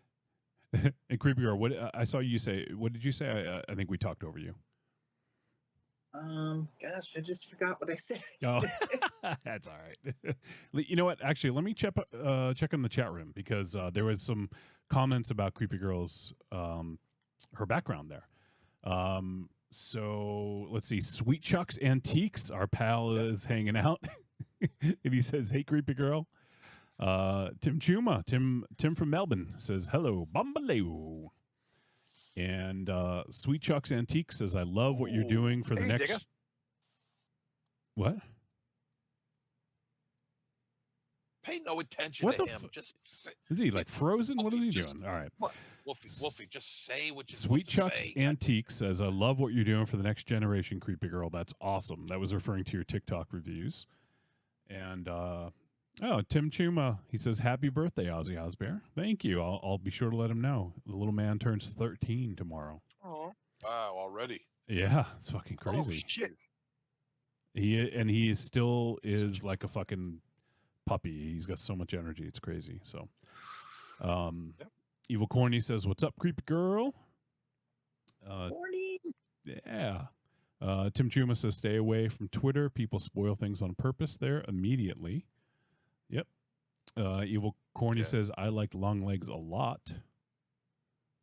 [SPEAKER 1] And Creepy Girl, what I saw you say? What did you say? I think we talked over you.
[SPEAKER 3] Gosh, I just forgot what I said.
[SPEAKER 1] Oh, that's all right. You know what? Actually, let me check in the chat room because there was some comments about Creepy Girl's her background there. So let's see. Sweet Chuck's Antiques, our pal is hanging out, and he says, "Hey, Creepy Girl." Tim Chuma, Tim from Melbourne says, "Hello, Bumbaloo." And Sweet Chuck's Antique says, "I love what you're doing for the next."
[SPEAKER 4] Digger.
[SPEAKER 1] What?
[SPEAKER 2] Pay no attention
[SPEAKER 1] What
[SPEAKER 2] to
[SPEAKER 1] the
[SPEAKER 2] him. Just
[SPEAKER 1] Is he like frozen? What is he
[SPEAKER 2] Just-
[SPEAKER 1] doing? All right.
[SPEAKER 2] what? Wolfie, just say what you're
[SPEAKER 1] Sweet
[SPEAKER 2] supposed
[SPEAKER 1] Chuck's
[SPEAKER 2] to say.
[SPEAKER 1] Antique says, "I love what you're doing for the next generation, Creepy Girl. That's awesome." That was referring to your TikTok reviews. And Tim Chuma, he says, "Happy birthday, Ozzy Osbourne." Thank you. I'll be sure to let him know. The little man turns 13 tomorrow.
[SPEAKER 4] Oh,
[SPEAKER 2] Wow, already.
[SPEAKER 1] Yeah, it's fucking crazy.
[SPEAKER 4] Oh, shit.
[SPEAKER 1] He still is like a fucking puppy. He's got so much energy. It's crazy. So,
[SPEAKER 4] Yep.
[SPEAKER 1] Evil Corny says, "What's up, Creepy Girl?"
[SPEAKER 3] Morning.
[SPEAKER 1] Yeah. Tim Chuma says, "Stay away from Twitter. People spoil things on purpose there immediately." Yep. Evil Corny says, "I liked long legs a lot."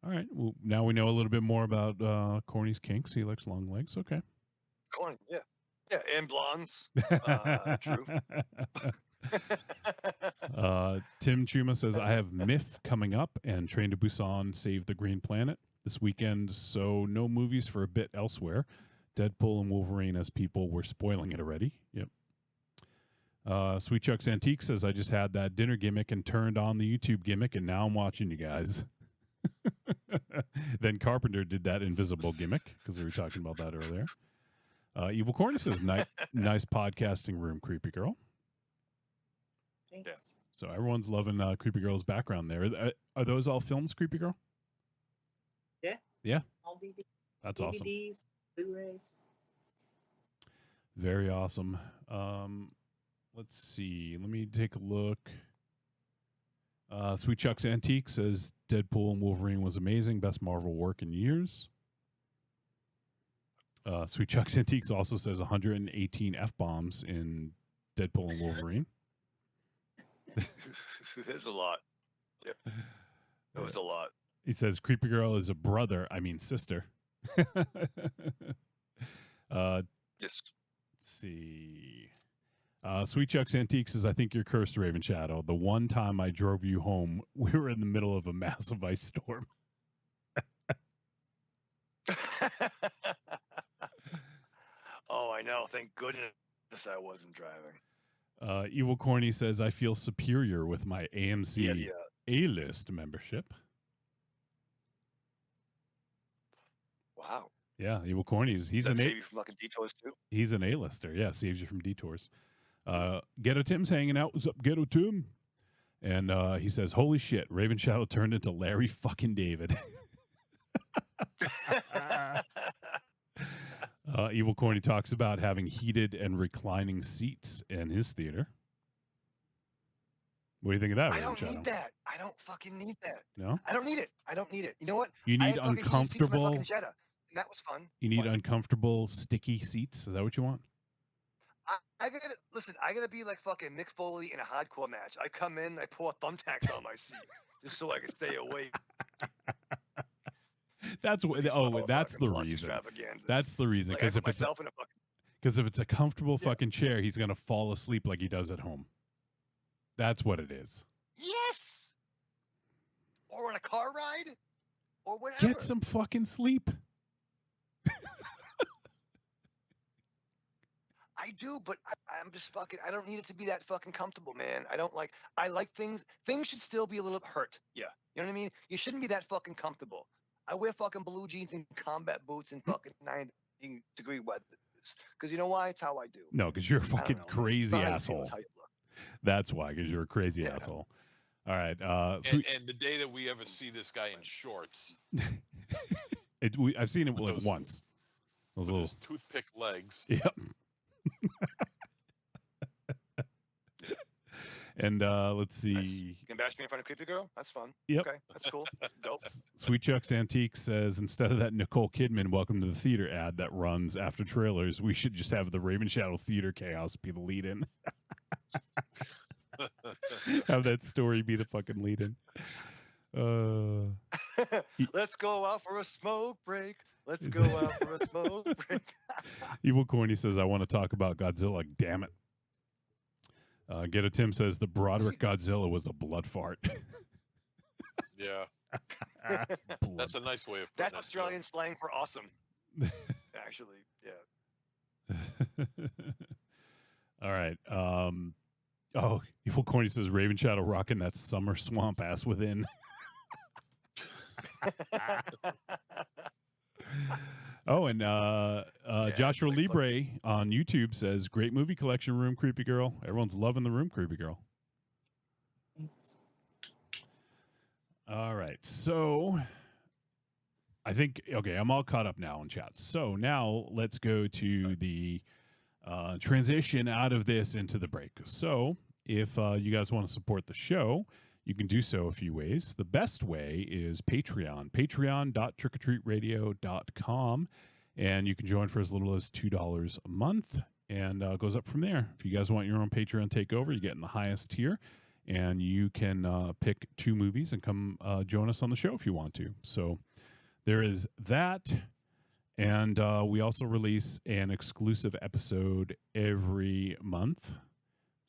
[SPEAKER 1] All right. Well, now we know a little bit more about Corny's kinks. He likes long legs. Okay.
[SPEAKER 4] Corny, yeah. Yeah, and blondes. True.
[SPEAKER 1] Tim Chuma says, "I have Myth coming up and Train to Busan Save the Green Planet this weekend, so no movies for a bit elsewhere. Deadpool and Wolverine, as people were spoiling it already." Yep. Sweet Chuck's Antique says, "I just had that dinner gimmick and turned on the YouTube gimmick, and now I'm watching you guys." Then Carpenter did that invisible gimmick because we were talking about that earlier. Evil Corny says, nice podcasting room, Creepy Girl."
[SPEAKER 3] Thanks.
[SPEAKER 1] So everyone's loving Creepy Girl's background there. Are those all films, Creepy Girl?
[SPEAKER 3] Yeah.
[SPEAKER 1] Yeah.
[SPEAKER 3] All DVDs,
[SPEAKER 1] That's awesome.
[SPEAKER 3] Blu-rays.
[SPEAKER 1] Very awesome. Let's see. Let me take a look. Sweet Chuck's Antique says, "Deadpool and Wolverine was amazing. Best Marvel work in years." Sweet Chuck's Antiques also says 118 F-bombs in Deadpool and Wolverine.
[SPEAKER 4] There's a lot. Yep. It was a lot.
[SPEAKER 1] He says, "Creepy Girl is a sister."
[SPEAKER 4] Yes.
[SPEAKER 1] Let's see. Sweet Chuck's Antique says, "I think you're cursed, Raven Shadow. The one time I drove you home, we were in the middle of a massive ice storm."
[SPEAKER 4] Oh, I know. Thank goodness I wasn't driving.
[SPEAKER 1] Evil Corny says, "I feel superior with my AMC
[SPEAKER 4] Yeah.
[SPEAKER 1] A-list membership."
[SPEAKER 4] Wow.
[SPEAKER 1] Yeah, Evil Corny's he's
[SPEAKER 4] Does
[SPEAKER 1] an
[SPEAKER 4] that save you from fucking detours too?
[SPEAKER 1] he's an A-lister. Yeah, saves you from detours. Ghetto Tim's hanging out. "What's up, Ghetto Tim?" And he says, "Holy shit, Raven Shadow turned into Larry fucking David." Evil Corny talks about having heated and reclining seats in his theater. What do you think of that,
[SPEAKER 4] I
[SPEAKER 1] Raven
[SPEAKER 4] don't
[SPEAKER 1] Shadow?
[SPEAKER 4] need that. I don't fucking need that.
[SPEAKER 1] No?
[SPEAKER 4] I don't need it. I don't need it. You know what?
[SPEAKER 1] You
[SPEAKER 4] I
[SPEAKER 1] need
[SPEAKER 4] had fucking heated seats in my
[SPEAKER 1] uncomfortable
[SPEAKER 4] fucking Jetta, and that was fun.
[SPEAKER 1] you need
[SPEAKER 4] What?
[SPEAKER 1] uncomfortable, sticky seats? Is that what you want?
[SPEAKER 4] I gotta listen. I gotta be like fucking Mick Foley in a hardcore match. I come in, I pour thumbtacks on my seat just so I can stay awake.
[SPEAKER 1] That's what.
[SPEAKER 4] These
[SPEAKER 1] That's the
[SPEAKER 4] motherfucking plus
[SPEAKER 1] reason.
[SPEAKER 4] extravaganzas.
[SPEAKER 1] That's the reason.
[SPEAKER 4] Like, I
[SPEAKER 1] Because
[SPEAKER 4] put myself in a fucking
[SPEAKER 1] if it's a comfortable
[SPEAKER 4] Yeah.
[SPEAKER 1] fucking chair, he's gonna fall asleep like he does at home. That's what it is.
[SPEAKER 4] yes. or on a car ride or whatever.
[SPEAKER 1] Get some fucking sleep.
[SPEAKER 4] I do, but I'm just fucking, I don't need it to be that fucking comfortable, man. I like things should still be a little hurt. Yeah. You know what I mean? You shouldn't be that fucking comfortable. I wear fucking blue jeans and combat boots in fucking 90-degree weather. Because you know why? It's how I do.
[SPEAKER 1] No, because you're a fucking crazy asshole.
[SPEAKER 4] It's how you look.
[SPEAKER 1] That's why, because you're a crazy asshole. All right.
[SPEAKER 2] And the day that we ever see this guy in shorts,
[SPEAKER 1] I've seen it like once. Those
[SPEAKER 2] with
[SPEAKER 1] little
[SPEAKER 2] his toothpick legs.
[SPEAKER 1] Yep. And let's see.
[SPEAKER 4] Nice. You can bash me in front of Creepy Girl? That's fun.
[SPEAKER 1] Yep.
[SPEAKER 4] Okay, that's cool. That's dope.
[SPEAKER 1] Sweet Chuck's Antique says, instead of that Nicole Kidman Welcome to the Theater ad that runs after trailers, we should just have the Raven Shadow Theater Chaos be the lead-in. Have that story be the fucking lead-in.
[SPEAKER 4] Let's go out for a smoke break. Let's go out for a smoke break.
[SPEAKER 1] Evil Corny says, I want to talk about Godzilla. Damn it. Get a Tim says, the Broderick Godzilla was a blood fart.
[SPEAKER 2] Yeah. That's a nice way of putting
[SPEAKER 4] That's
[SPEAKER 2] it.
[SPEAKER 4] Australian slang for awesome. Actually, yeah.
[SPEAKER 1] All right. Evil Corny says, Raven Shadow rocking that summer swamp ass within. Oh, and Joshua Libre on YouTube says, great movie collection room, Creepy Girl. Everyone's loving the room, Creepy Girl.
[SPEAKER 3] Thanks.
[SPEAKER 1] All right. So I think, okay, I'm all caught up now in chat. So now let's go to the transition out of this into the break. So if you guys want to support the show, you can do so a few ways. The best way is Patreon, patreon.trickortreatradio.com. And you can join for as little as $2 a month, and it goes up from there. If you guys want your own Patreon takeover, you get in the highest tier, and you can pick 2 movies and come join us on the show if you want to. So there is that. And we also release an exclusive episode every month,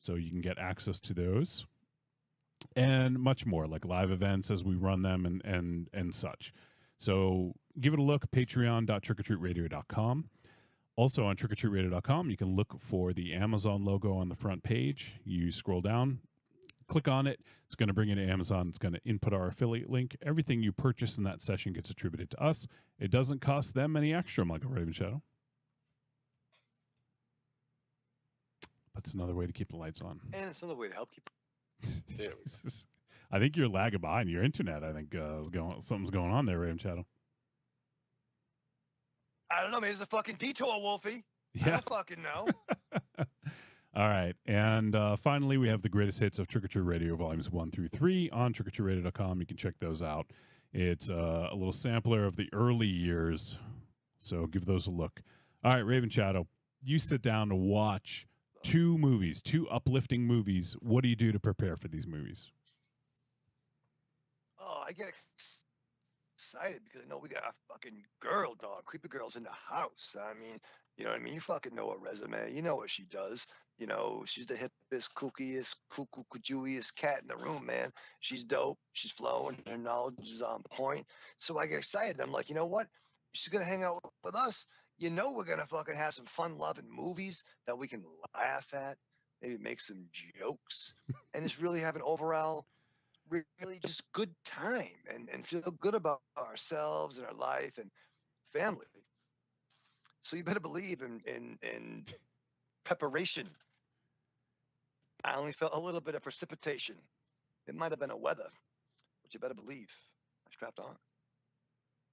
[SPEAKER 1] so you can get access to those. And much more, like live events as we run them and such. So give it a look, patreon.trickortreatradio.com. Also on trickortreatradio.com, you can look for the Amazon logo on the front page. You scroll down, click on it. It's going to bring you to Amazon. It's going to input our affiliate link. Everything you purchase in that session gets attributed to us. It doesn't cost them any extra, Michael Raven Shadow. That's another way to keep the lights on.
[SPEAKER 4] And it's another way to help keep.
[SPEAKER 1] I think you're lagging behind your internet. I think something's going on there, Raven Shadow.
[SPEAKER 4] I don't know. Maybe it's a fucking detour, Wolfie.
[SPEAKER 1] Yeah.
[SPEAKER 4] I don't fucking know.
[SPEAKER 1] All right. And finally, we have the greatest hits of Trick or Treat Radio volumes 1 through 3 on trickortreatradio.com. You can check those out. It's a little sampler of the early years. So give those a look. All right, Raven Shadow, you sit down to watch 2 movies, 2 uplifting movies. What do you do to prepare for these movies?
[SPEAKER 4] Oh, I get excited because I know we got a fucking girl, dog. Creepy Girl's in the house. I mean, you know what I mean? You fucking know her resume. You know what she does. You know, she's the hippest, kookiest, cuckoo-cuckoo-iest cat in the room, man. She's dope. She's flowing. Her knowledge is on point. So I get excited. I'm like, you know what? She's going to hang out with us. You know we're going to fucking have some fun-loving movies that we can laugh at, maybe make some jokes, and just really have an overall really just good time and feel good about ourselves and our life and family. So you better believe in preparation. I only felt a little bit of precipitation. It might have been a weather, but you better believe I strapped on.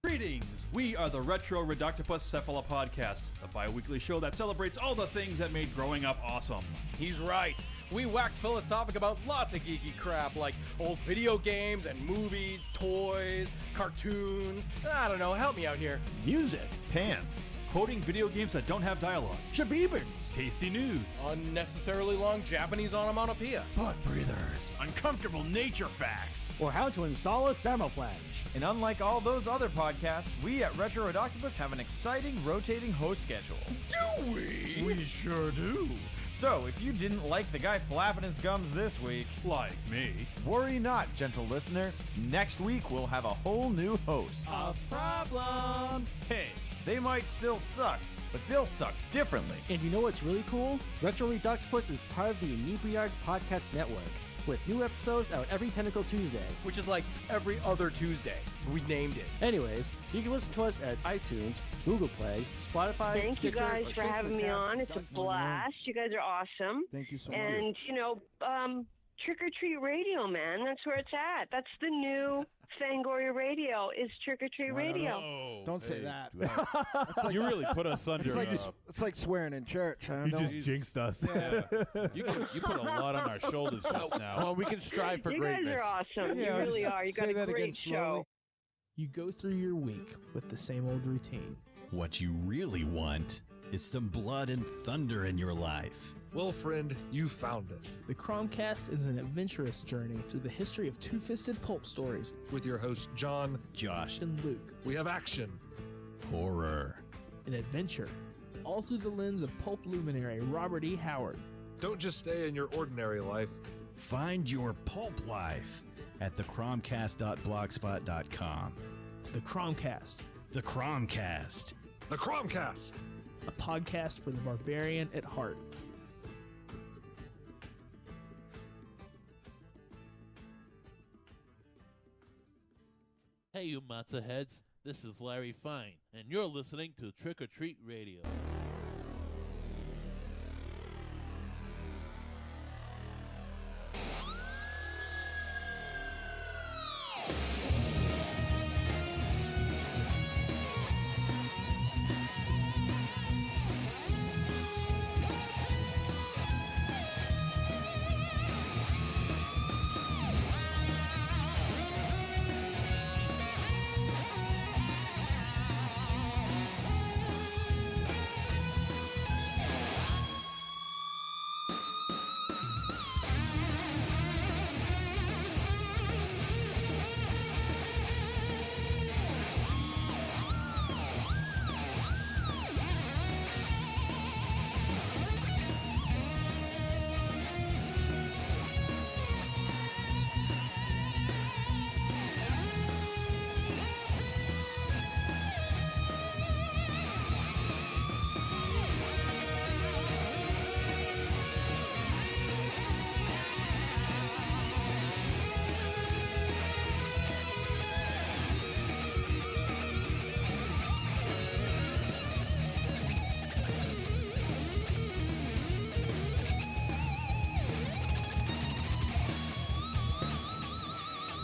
[SPEAKER 5] Greetings! We are the Retro Reductopus Cephala Podcast, the bi-weekly show that celebrates all the things that made growing up awesome.
[SPEAKER 6] He's right. We wax philosophic about lots of geeky crap like old video games and movies, toys, cartoons. I don't know, help me out here.
[SPEAKER 7] Music, pants,
[SPEAKER 5] Quoting video games that don't have dialogues,
[SPEAKER 7] shabibans,
[SPEAKER 5] tasty news,
[SPEAKER 6] Unnecessarily long Japanese onomatopoeia.
[SPEAKER 7] butt breathers,
[SPEAKER 6] Uncomfortable nature facts.
[SPEAKER 7] or how to install a thermoflange.
[SPEAKER 8] And unlike all those other podcasts, we at Retro Redoctopus have an exciting rotating host schedule.
[SPEAKER 6] Do we?
[SPEAKER 7] We sure do.
[SPEAKER 8] So, if you didn't like the guy flapping his gums this week,
[SPEAKER 1] Like me.
[SPEAKER 8] worry not, gentle listener. Next week, we'll have a whole new host.
[SPEAKER 7] Of problems.
[SPEAKER 8] Hey, they might still suck, but they'll suck differently.
[SPEAKER 7] And you know what's really cool? Retro Reductopus is part of the Inebriard Podcast Network, with new episodes out every Tentacle Tuesday.
[SPEAKER 6] Which is like every other Tuesday. We named it.
[SPEAKER 7] Anyways, you can listen to us at iTunes, Google Play, Spotify,
[SPEAKER 9] Thank you
[SPEAKER 7] Stitcher,
[SPEAKER 9] guys
[SPEAKER 7] or
[SPEAKER 9] for having me
[SPEAKER 7] simply tap
[SPEAKER 9] on. It's a blast. You guys are awesome.
[SPEAKER 10] Thank you so much.
[SPEAKER 9] And, Trick or Treat Radio, man. That's where it's at. That's the new Fangoria Radio is Trick or Treat Radio.
[SPEAKER 10] Don't say that.
[SPEAKER 11] That's like, you really put us under.
[SPEAKER 10] It's like swearing in church. I
[SPEAKER 1] You
[SPEAKER 10] don't
[SPEAKER 1] just jinxed us.
[SPEAKER 11] Yeah. you put a lot on our shoulders just now.
[SPEAKER 12] Well, we can strive for
[SPEAKER 9] You
[SPEAKER 12] greatness.
[SPEAKER 9] guys are awesome.
[SPEAKER 10] Yeah,
[SPEAKER 9] you really
[SPEAKER 10] just
[SPEAKER 9] are. You
[SPEAKER 10] say
[SPEAKER 9] got a
[SPEAKER 10] that again
[SPEAKER 9] great
[SPEAKER 10] slowly.
[SPEAKER 9] show.
[SPEAKER 13] You go through your week with the same old routine.
[SPEAKER 14] What you really want is some blood and thunder in your life.
[SPEAKER 12] Well, friend, you found it.
[SPEAKER 13] The Cromcast is an adventurous journey through the history of two-fisted pulp stories
[SPEAKER 12] With your host, John,
[SPEAKER 14] Josh,
[SPEAKER 13] and Luke.
[SPEAKER 12] we have action,
[SPEAKER 14] horror,
[SPEAKER 13] An adventure, all through the lens of pulp luminary Robert E. Howard.
[SPEAKER 12] Don't just stay in your ordinary life.
[SPEAKER 14] find your pulp life at thecromcast.blogspot.com.
[SPEAKER 13] The Cromcast,
[SPEAKER 14] The Cromcast.
[SPEAKER 12] The Cromcast!
[SPEAKER 13] a podcast for the barbarian at heart.
[SPEAKER 15] Hey, you matzo heads. This is Larry Fine, and you're listening to Trick or Treat Radio.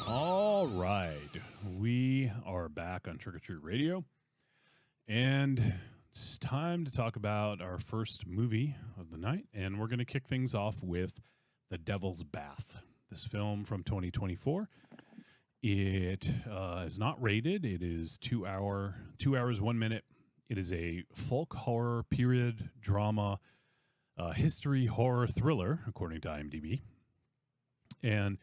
[SPEAKER 1] All right. We are back on Trick or Treat Radio. And it's time to talk about our first movie of the night. And we're going to kick things off with The Devil's Bath, this film from 2024. It is not rated. It is 2 hours, 1 minute. It is a folk horror, period drama, history horror thriller, according to IMDb. And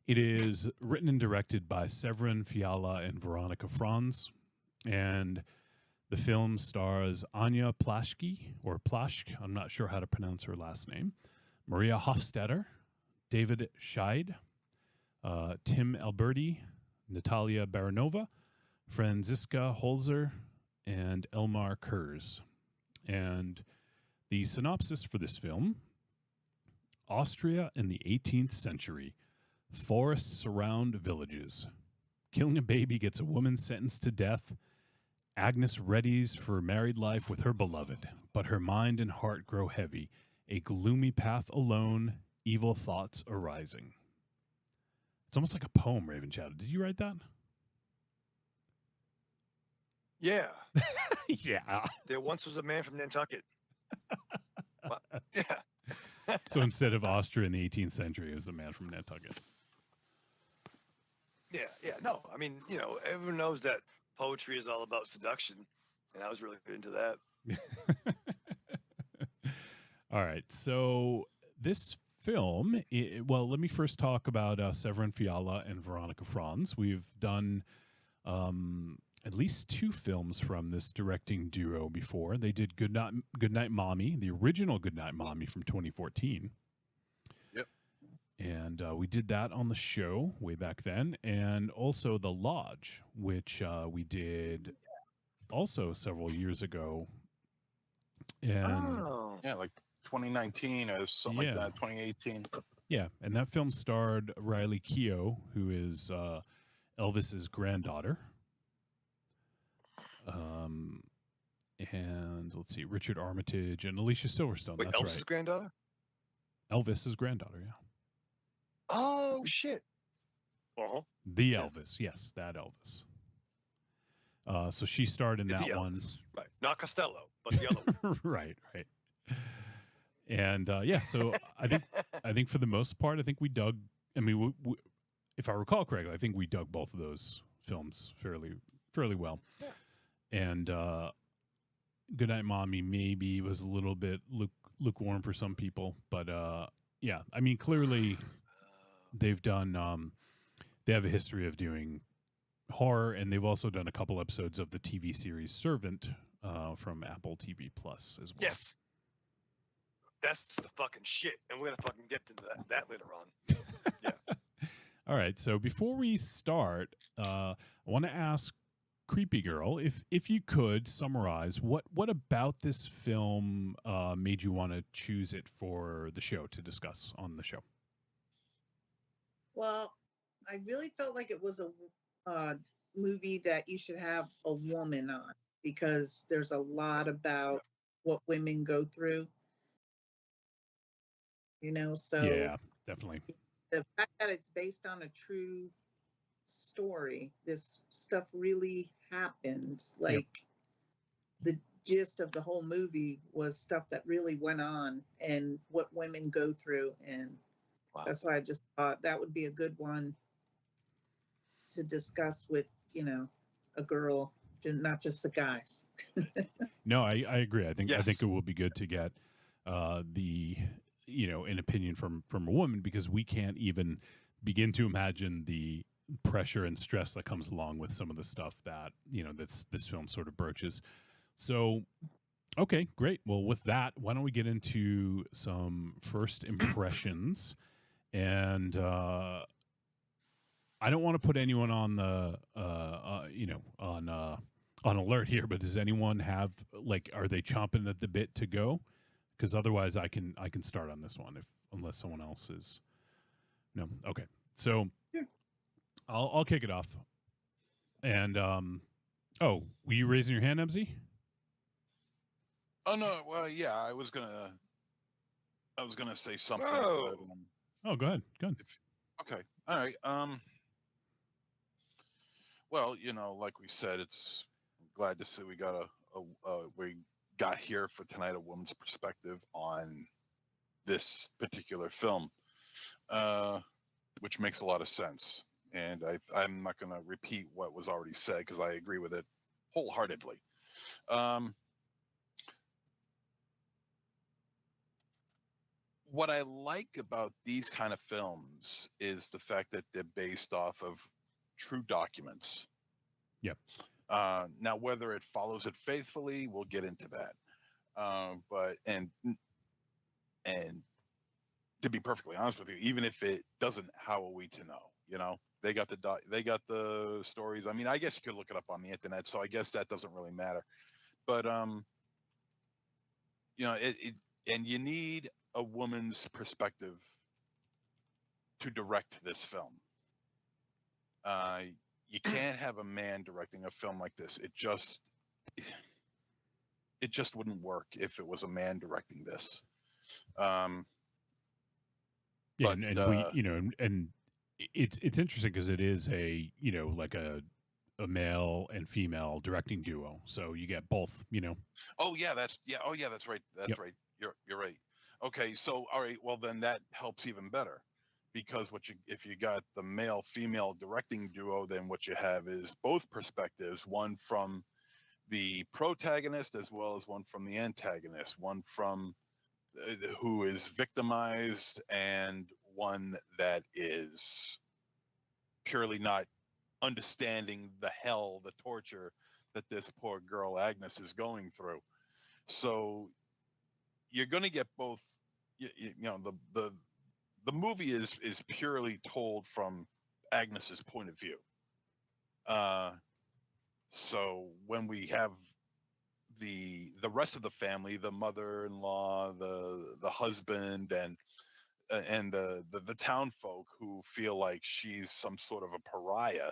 [SPEAKER 1] it is written and directed by Severin Fiala and Veronica Franz. And the film stars Anya Plaschke, or Plaschk, I'm not sure how to pronounce her last name, Maria Hofstetter, David Scheid, Tim Alberti, Natalia Baranova, Franziska Holzer, and Elmar Kurz. And the synopsis for this film: Austria in the 18th century. Forests surround villages. Killing a baby gets a woman sentenced to death. Agnes readies for married life with her beloved, but her mind and heart grow heavy. A gloomy path alone, evil thoughts arising. It's almost like a poem, Raven Shadow. Did you write that?
[SPEAKER 4] Yeah.
[SPEAKER 1] Yeah.
[SPEAKER 4] There once was a man from Nantucket. What? Yeah.
[SPEAKER 1] So instead of Austria in the 18th century, it was a man from Nantucket.
[SPEAKER 4] Yeah. No, I mean, everyone knows that poetry is all about seduction, and I was really into that.
[SPEAKER 1] All right. So this film, well, let me first talk about Severin Fiala and Veronica Franz. We've done at least 2 films from this directing duo before. They did Goodnight Mommy, the original Goodnight Mommy from 2014.
[SPEAKER 2] Yep.
[SPEAKER 1] And we did that on the show way back then. And also The Lodge, which we did also several years ago. And
[SPEAKER 2] yeah, like 2019 or something like that, 2018.
[SPEAKER 1] Yeah, and that film starred Riley Keough, who is Elvis's granddaughter. And let's see, Richard Armitage and Alicia Silverstone.
[SPEAKER 4] Wait,
[SPEAKER 1] That's
[SPEAKER 4] Elvis's
[SPEAKER 1] right.
[SPEAKER 4] granddaughter?
[SPEAKER 1] Elvis's granddaughter, yeah.
[SPEAKER 4] Oh, shit. Uh-huh.
[SPEAKER 1] The Elvis, yes, that Elvis. So she starred in that one.
[SPEAKER 4] Right. Not Costello, but the other one.
[SPEAKER 1] Right. And so I think for the most part, I think we dug. I mean, if I recall correctly, I think we dug both of those films fairly well.
[SPEAKER 4] Yeah.
[SPEAKER 1] And Goodnight Mommy maybe was a little bit lukewarm for some people, but yeah, I mean, clearly they've done. They have a history of doing horror, and they've also done a couple episodes of the TV series Servant from Apple TV Plus as well.
[SPEAKER 4] Yes. That's the fucking shit, and we're gonna fucking get to that later on. Yeah.
[SPEAKER 1] All right. So before we start, I want to ask Creepy Girl if you could summarize what about this film made you want to choose it for the show to discuss on the show.
[SPEAKER 3] Well, I really felt like it was a movie that you should have a woman on, because there's a lot about what women go through. So
[SPEAKER 1] yeah, definitely.
[SPEAKER 3] The fact that it's based on a true story, this stuff really happened. Like the gist of the whole movie was stuff that really went on and what women go through. And that's why I just thought that would be a good one to discuss with, a girl, not just the guys.
[SPEAKER 1] No, I agree. I think it will be good to get an opinion from a woman, because we can't even begin to imagine the pressure and stress that comes along with some of the stuff that this film sort of broaches. So, okay, great. Well, with that, why don't we get into some first impressions? And I don't want to put anyone on the on alert here, but does anyone have, are they chomping at the bit to go? Because otherwise I can start on this one unless someone else is. No. Okay. So I'll kick it off. And were you raising your hand, MZ?
[SPEAKER 2] Oh no, well yeah, I was gonna say something.
[SPEAKER 4] Whoa.
[SPEAKER 1] But, go ahead.
[SPEAKER 2] Okay. All right. Well, like we said, it's glad to see we got we got here for tonight a woman's perspective on this particular film, which makes a lot of sense. And I'm not going to repeat what was already said because I agree with it wholeheartedly. What I like about these kind of films is the fact that they're based off of true documents.
[SPEAKER 1] Yep.
[SPEAKER 2] Now, whether it follows it faithfully, we'll get into that. But to be perfectly honest with you, even if it doesn't, how are we to know? They got the stories. I mean, I guess you could look it up on the internet, so I guess that doesn't really matter. But and you need a woman's perspective to direct this film. You can't have a man directing a film like this. It just wouldn't work if it was a man directing this.
[SPEAKER 1] Yeah, and it's interesting because it is a a male and female directing duo, so you get both.
[SPEAKER 2] Oh yeah, that's right. That's right. You're right. Okay, so all right, well then that helps even better. Because if you got the male-female directing duo, then what you have is both perspectives, one from the protagonist as well as one from the antagonist, one from who is victimized and one that is purely not understanding the hell, the torture that this poor girl Agnes is going through. So you're going to get both. You know, the movie is purely told from Agnes's point of view. So when we have the rest of the family, the mother-in-law, the husband, and the town folk who feel like she's some sort of a pariah,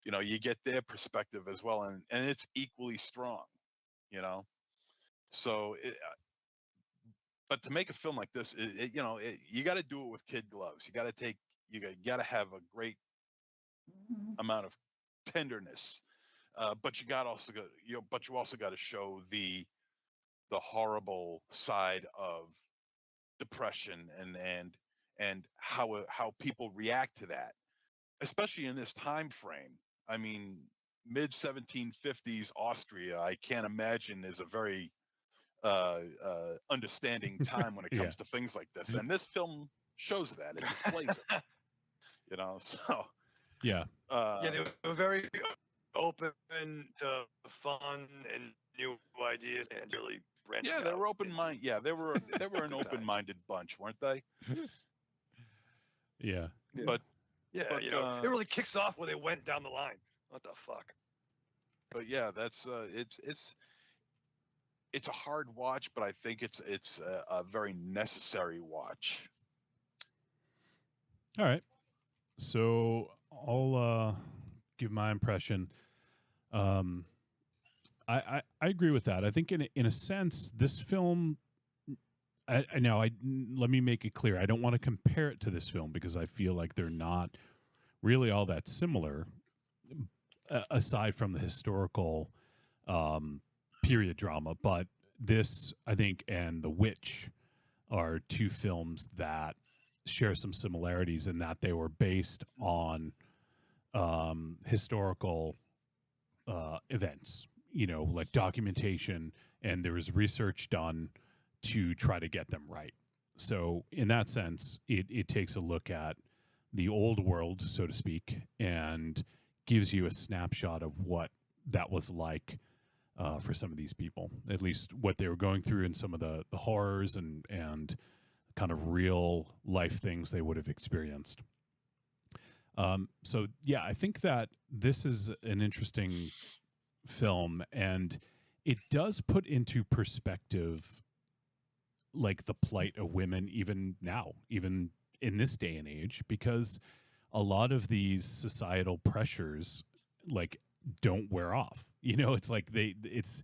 [SPEAKER 2] you know, you get their perspective as well, and it's equally strong, you know. So but to make a film like this, you know, you got to do it with kid gloves. You got to have a great amount of tenderness, but you also got to show the horrible side of depression and how people react to that, especially in this time frame. I mean, mid 1750s Austria, I can't imagine is a very understanding time when it comes to things like this, and this film shows that. It displays it. You know, so
[SPEAKER 1] yeah,
[SPEAKER 4] they were very open to fun and new ideas and really branching
[SPEAKER 2] yeah, they
[SPEAKER 4] out
[SPEAKER 2] were open-minded. Yeah, they were an open-minded bunch, weren't they?
[SPEAKER 1] Yeah.
[SPEAKER 2] But
[SPEAKER 4] you know, it really kicks off when they went down the line. What the fuck?
[SPEAKER 2] But yeah, that's it's a hard watch, but I think it's a very necessary watch.
[SPEAKER 1] All right. So I'll give my impression. I agree with that. I think in a sense, this film. I know. Let me make it clear. I don't want to compare it to this film because I feel like they're not really all that similar, aside from the historical period drama. But this, I think, and The Witch are two films that share some similarities in that they were based on historical events, you know, like documentation, and there was research done to try to get them right. So in that sense, it takes a look at the old world, so to speak, and gives you a snapshot of what that was like for some of these people, at least what they were going through and some of the horrors and kind of real life things they would have experienced. So yeah, I think that this is an interesting film, and it does put into perspective like the plight of women even now, even in this day and age, because a lot of these societal pressures like don't wear off. You know, it's like it's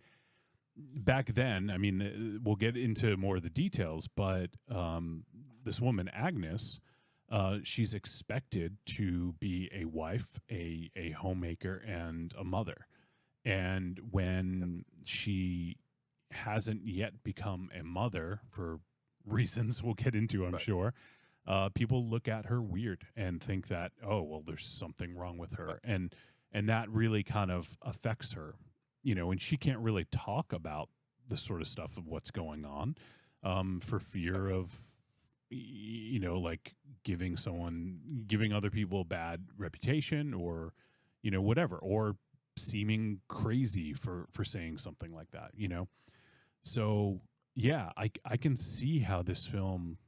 [SPEAKER 1] back then. I mean, we'll get into more of the details, but this woman, Agnes, she's expected to be a wife, a homemaker, and a mother. And when she hasn't yet become a mother for reasons we'll get into, I'm sure, people look at her weird and think that, oh, well, there's something wrong with her. And that really kind of affects her, you know, and she can't really talk about the sort of stuff of what's going on for fear of, you know, like giving other people a bad reputation or, you know, whatever, or seeming crazy for saying something like that, you know? So yeah, I can see how this film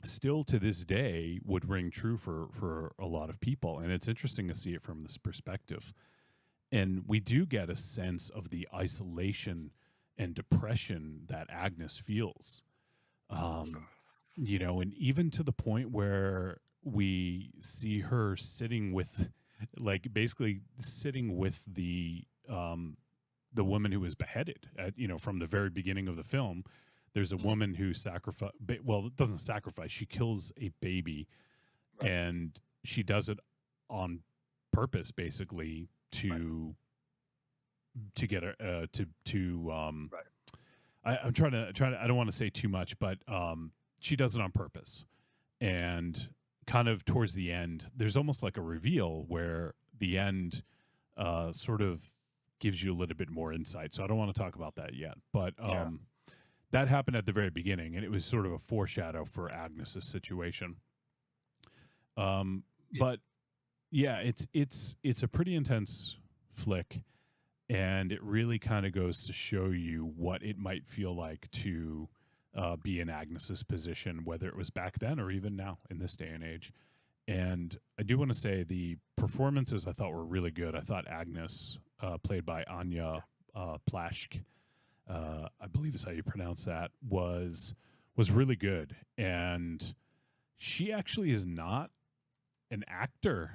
[SPEAKER 1] still to this day would ring true for a lot of people. And it's interesting to see it from this perspective. And we do get a sense of the isolation and depression that Agnes feels. You know, and even to the point where we see her sitting with, like, basically sitting with the woman who was beheaded at, you know, from the very beginning of the film. There's a woman who doesn't sacrifice. She kills a baby, and she does it on purpose, basically to get her I'm trying to. I don't want to say too much, but she does it on purpose, and kind of towards the end, there's almost like a reveal where the end sort of gives you a little bit more insight. So I don't want to talk about that yet, but that happened at the very beginning, and it was sort of a foreshadow for Agnes's situation. But Yeah, it's a pretty intense flick, and it really kind of goes to show you what it might feel like to be in Agnes's position, whether it was back then or even now in this day and age. And I do want to say the performances I thought were really good. I thought Agnes, played by Anya Plashk, I believe is how you pronounce that, was really good. And she actually is not an actor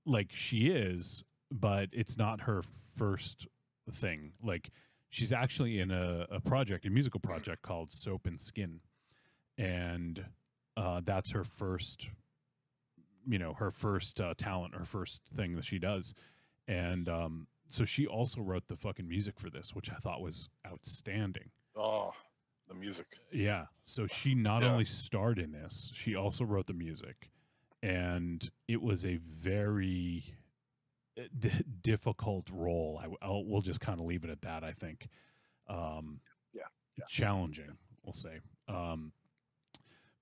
[SPEAKER 1] like she is, but it's not her first thing. Like she's actually in a project, a musical project called Soap and Skin, and that's her first, her first talent, her first thing that she does. And so she also wrote the fucking music for this, which I thought was outstanding.
[SPEAKER 2] Oh, the music.
[SPEAKER 1] Yeah. So she not only starred in this, she also wrote the music. And it was a very difficult role. We'll just kind of leave it at that, I think. Challenging, we'll say.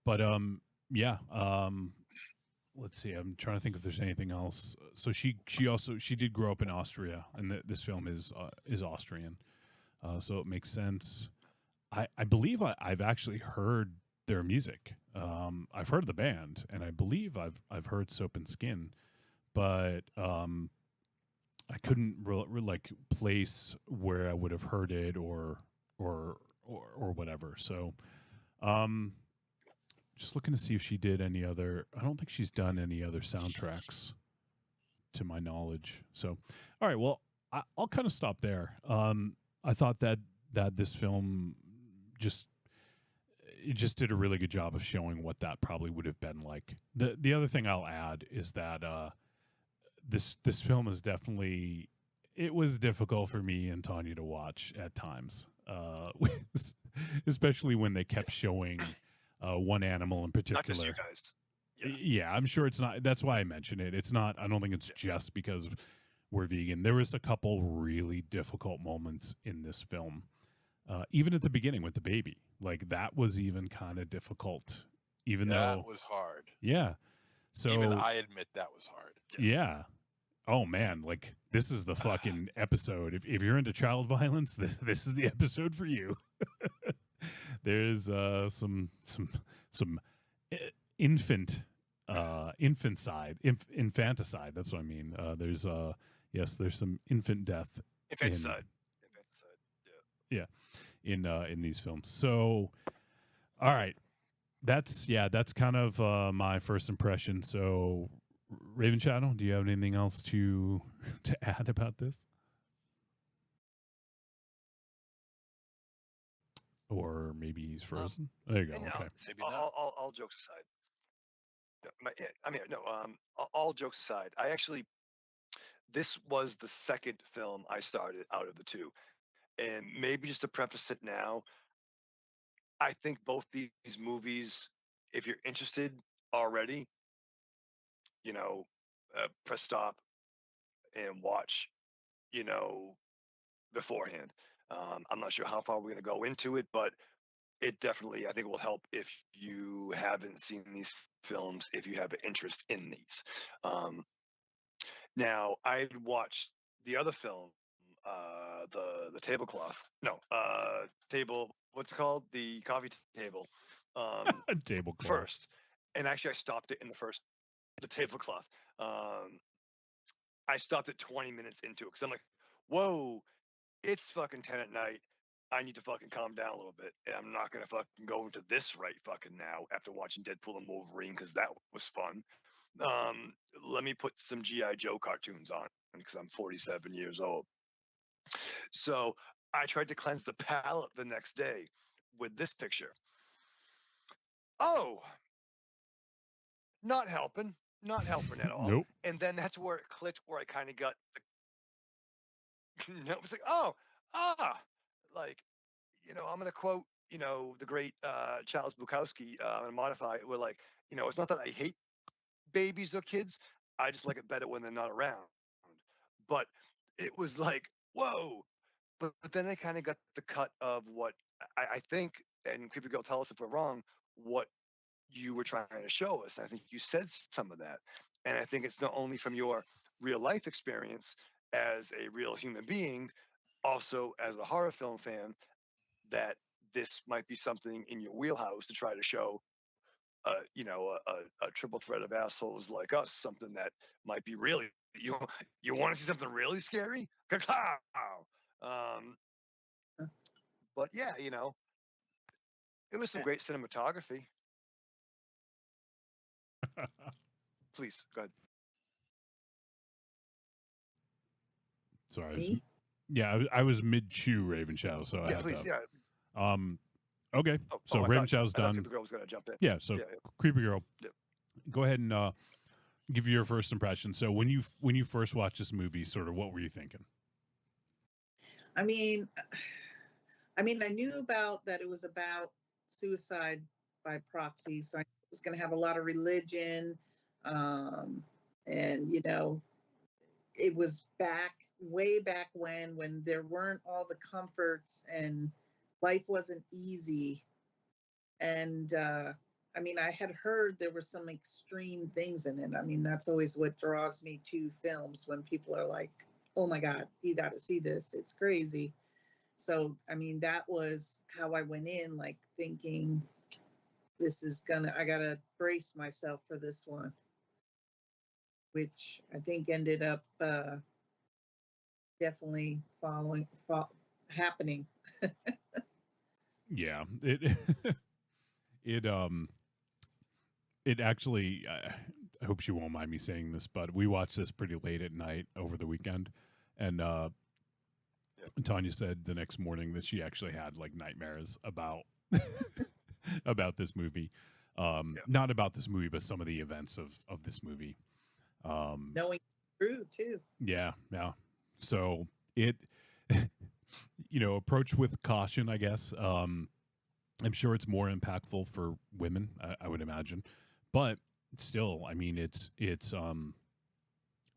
[SPEAKER 1] But let's see. I'm trying to think if there's anything else. So she did grow up in Austria, and this film is Austrian, so it makes sense. I believe I've actually heard their music. I've heard of the band, and I believe I've heard Soap and Skin, but I couldn't like place where I would have heard it or whatever. So, just looking to see if she did any other. I don't think she's done any other soundtracks, to my knowledge. So, all right. Well, I'll kind of stop there. I thought that this film just did a really good job of showing what that probably would have been like. The other thing I'll add is that this film is definitely, it was difficult for me and Tanya to watch at times, especially when they kept showing one animal in particular.
[SPEAKER 4] Not just you guys.
[SPEAKER 1] Yeah, I'm sure it's not. That's why I mention it. It's not. I don't think it's just because we're vegan. There was a couple really difficult moments in this film, even at the beginning with the baby. Like that was even kind of difficult. Even though
[SPEAKER 2] that was hard.
[SPEAKER 1] Yeah. So
[SPEAKER 2] even I admit that was hard.
[SPEAKER 1] Yeah. Oh man, like this is the fucking episode. If you're into child violence, this is the episode for you. There's some infanticide. That's what I mean. There's some infant death.
[SPEAKER 4] Infanticide.
[SPEAKER 1] Yeah, in these films. So, all right, that's kind of my first impression. So, Raven Shadow, do you have anything else to add about this? Or maybe he's frozen. There you go. Okay.
[SPEAKER 4] All jokes aside. All jokes aside, this was the second film I started out of the two. And maybe just to preface it now, I think both these movies, if you're interested already, press stop and watch, beforehand. I'm not sure how far we're going to go into it, but it definitely, I think, will help if you haven't seen these films, if you have an interest in these. Now, I watched the other film, the tablecloth. No, table. What's it called? The coffee table.
[SPEAKER 1] Tablecloth.
[SPEAKER 4] First, and actually, I stopped it in the tablecloth. I stopped it 20 minutes into it because I'm like, whoa, it's fucking 10 at night. I need to fucking calm down a little bit. And I'm not going to fucking go into this right fucking now after watching Deadpool and Wolverine because that was fun. Let me put some G.I. Joe cartoons on because I'm 47 years old. So I tried to cleanse the palate the next day with this picture. Oh, not helping at all.
[SPEAKER 1] Nope.
[SPEAKER 4] And then that's where it clicked, where I kind of got it was like, like, I'm going to quote, the great Charles Bukowski. I'm going to modify it. We're like, it's not that I hate babies or kids. I just like it better when they're not around. But it was like, whoa. But then I kind of got the cut of what I think, and Creepy Girl, tell us if we're wrong, what you were trying to show us. And I think you said some of that. And I think it's not only from your real life experience as a real human being, also as a horror film fan, that this might be something in your wheelhouse to try to show, a triple threat of assholes like us, something that might be really, you want to see something really scary? Um, but yeah, it was some great cinematography. Please, go ahead.
[SPEAKER 1] Sorry.
[SPEAKER 3] Me?
[SPEAKER 1] Yeah, I was mid chew Raven Shadow, so I
[SPEAKER 4] Yeah,
[SPEAKER 1] had
[SPEAKER 4] please,
[SPEAKER 1] to.
[SPEAKER 4] yeah.
[SPEAKER 1] Okay, so
[SPEAKER 4] I
[SPEAKER 1] Raven
[SPEAKER 4] thought
[SPEAKER 1] Shadow's done.
[SPEAKER 4] Creepy Girl was gonna jump in.
[SPEAKER 1] Yeah, so
[SPEAKER 4] Yeah.
[SPEAKER 1] Creepy Girl.
[SPEAKER 4] Yep.
[SPEAKER 1] Go ahead and give your first impression. So when you first watched this movie, sort of what were you thinking?
[SPEAKER 3] I mean, I knew about that it was about suicide by proxy, so I knew it was going to have a lot of religion, and it was way back when there weren't all the comforts and life wasn't easy, and I had heard there were some extreme things in it. That's always what draws me to films, when people are like, "Oh my God, you got to see this! It's crazy." So, that was how I went in, like thinking I gotta brace myself for this one, which I think ended up definitely happening.
[SPEAKER 1] Yeah, it it it actually. I hope she won't mind me saying this, but we watched this pretty late at night over the weekend, and Tanya said the next morning that she actually had like nightmares about about this movie. Not about this movie, but some of the events of this movie.
[SPEAKER 3] Knowing true too.
[SPEAKER 1] Yeah. So it, approach with caution, I guess. I'm sure it's more impactful for women, I would imagine, but still, it's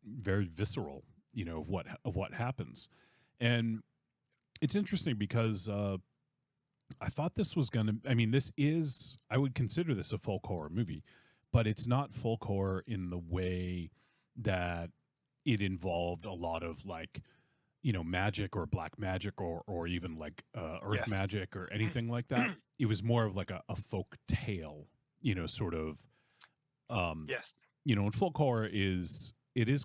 [SPEAKER 1] very visceral, of what happens. And it's interesting because I thought this was going to, I would consider this a folk horror movie, but it's not folk horror in the way that it involved a lot of like, magic or black magic or even like earth magic or anything like that. It was more of like a folk tale, sort of.
[SPEAKER 4] Yes.
[SPEAKER 1] And folk horror is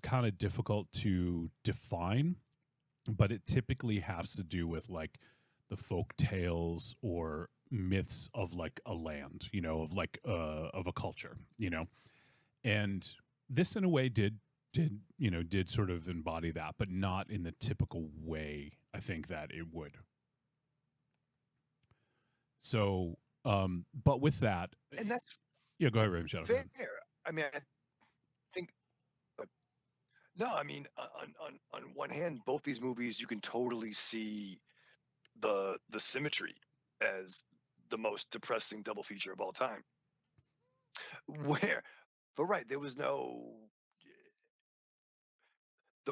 [SPEAKER 1] kind of difficult to define, but it typically has to do with like the folk tales or myths of like a land, of like of a culture, and this in a way did sort of embody that, but not in the typical way I think that it would. So, but with that,
[SPEAKER 4] And that's
[SPEAKER 1] go ahead, Raven Shadow.
[SPEAKER 4] fair. I think. No, on one hand, both these movies, you can totally see the symmetry as the most depressing double feature of all time. But right, there was no.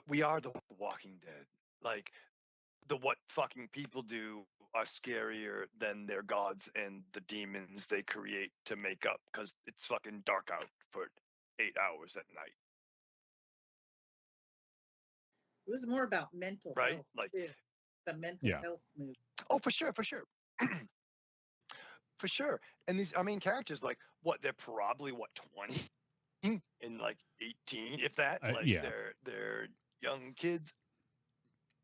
[SPEAKER 4] We are the Walking Dead. Like, the what fucking people do are scarier than their gods and the demons they create to make up, because it's fucking dark out for 8 hours at night.
[SPEAKER 3] It was more about mental
[SPEAKER 4] Right?
[SPEAKER 3] health,
[SPEAKER 4] Like,
[SPEAKER 3] too. The mental health movie.
[SPEAKER 4] Oh, for sure. For sure. And these, characters, like, they're probably 20 and like 18, if that. Like, they're young kids.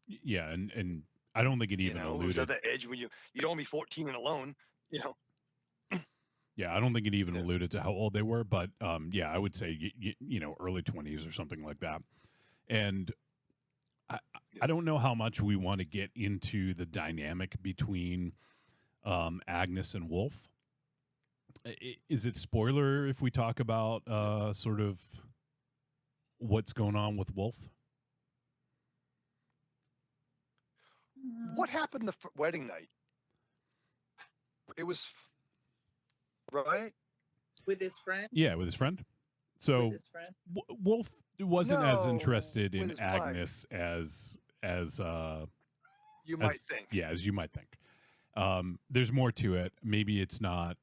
[SPEAKER 1] Yeah, and I don't think it even alluded.
[SPEAKER 4] It was at the edge when you'd only be 14 and alone,
[SPEAKER 1] Yeah, I don't think it even alluded to how old they were, but I would say early 20s or something like that. And I don't know how much we want to get into the dynamic between Agnes and Wolf. Is it spoiler if we talk about sort of what's going on with Wolf?
[SPEAKER 4] What happened the wedding night? It was right
[SPEAKER 3] with his friend.
[SPEAKER 1] Yeah, with his friend. So
[SPEAKER 3] with his friend.
[SPEAKER 1] Wolf wasn't as interested in Agnes as
[SPEAKER 4] you might think.
[SPEAKER 1] Yeah, as you might think. There's more to it. Maybe it's not.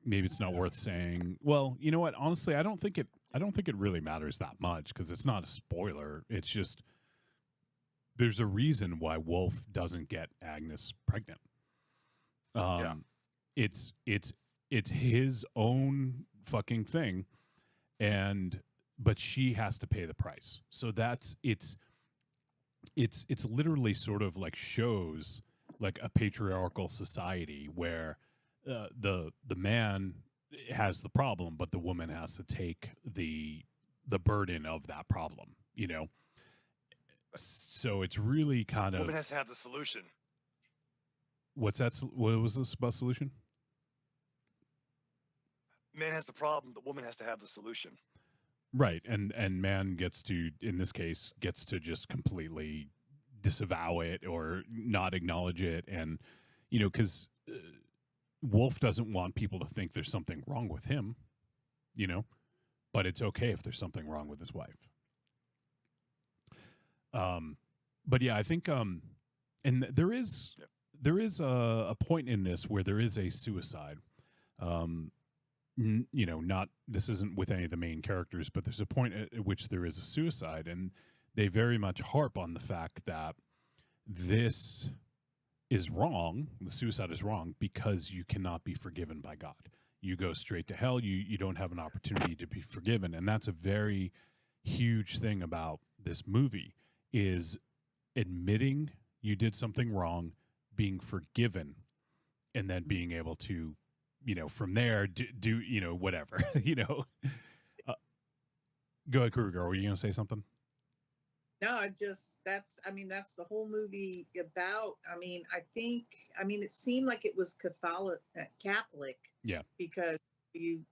[SPEAKER 1] maybe it's not worth saying. Well, you know what? Honestly, I don't think it really matters that much because it's not a spoiler. It's just there's a reason why Wolf doesn't get Agnes pregnant. It's his own fucking thing, but she has to pay the price. So it's literally sort of like shows like a patriarchal society where the man has the problem, but the woman has to take the burden of that problem. You know, so it's really kind of
[SPEAKER 4] Woman has to have the solution.
[SPEAKER 1] What's that? What was this about solution?
[SPEAKER 4] Man has the problem. The woman has to have the solution.
[SPEAKER 1] Right, and man gets to, in this case, gets to just completely disavow it or not acknowledge it, and you know, because Wolf doesn't want people to think there's something wrong with him, you know, but it's okay if there's something wrong with his wife. But yeah, I think and there is a point in this where there is a suicide. You know, not this isn't with any of the main characters, but there's a point at which there is a suicide, and they very much harp on the fact that this is wrong. The suicide is wrong because you cannot be forgiven by God. You go straight to hell. You don't have an opportunity to be forgiven, and that's a very huge thing about this movie is admitting you did something wrong, being forgiven, and then being able to, you know, from there do you know, whatever, you know. Go ahead, Kruger. Were you going to say something?
[SPEAKER 3] No, that's the whole movie about. It seemed like it was Catholic.
[SPEAKER 1] Yeah.
[SPEAKER 3] Because it's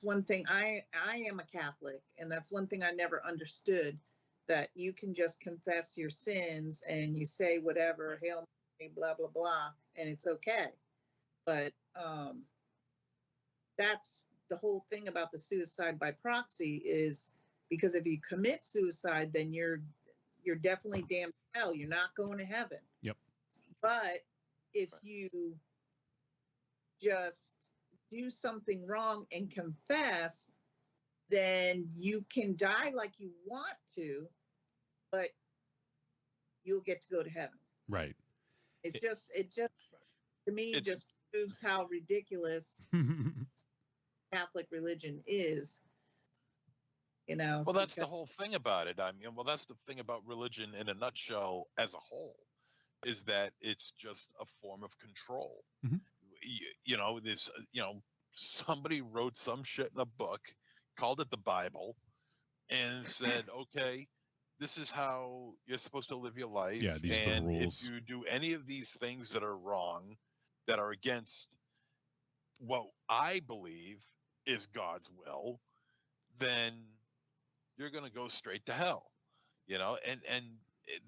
[SPEAKER 3] one thing. I am a Catholic, and that's one thing I never understood, that you can just confess your sins and you say whatever, Hail Mary, blah blah blah, and it's okay. But that's the whole thing about the suicide by proxy, is because if you commit suicide, then you're definitely damned to hell. You're not going to heaven.
[SPEAKER 1] Yep.
[SPEAKER 3] But if you just do something wrong and confess, then you can die like you want to, but you'll get to go to heaven.
[SPEAKER 1] Right.
[SPEAKER 3] It just to me just proves how ridiculous Catholic religion is. You know.
[SPEAKER 2] Well, that's the whole thing about it. I mean, well, that's the thing about religion in a nutshell as a whole, is that it's just a form of control.
[SPEAKER 1] Mm-hmm.
[SPEAKER 2] You know, this, you know, somebody wrote some shit in a book, called it the Bible, and said, okay, this is how you're supposed to live your life.
[SPEAKER 1] Yeah, these are the rules.
[SPEAKER 2] If you do any of these things that are wrong, that are against what I believe is God's will, then you're going to go straight to hell, you know, and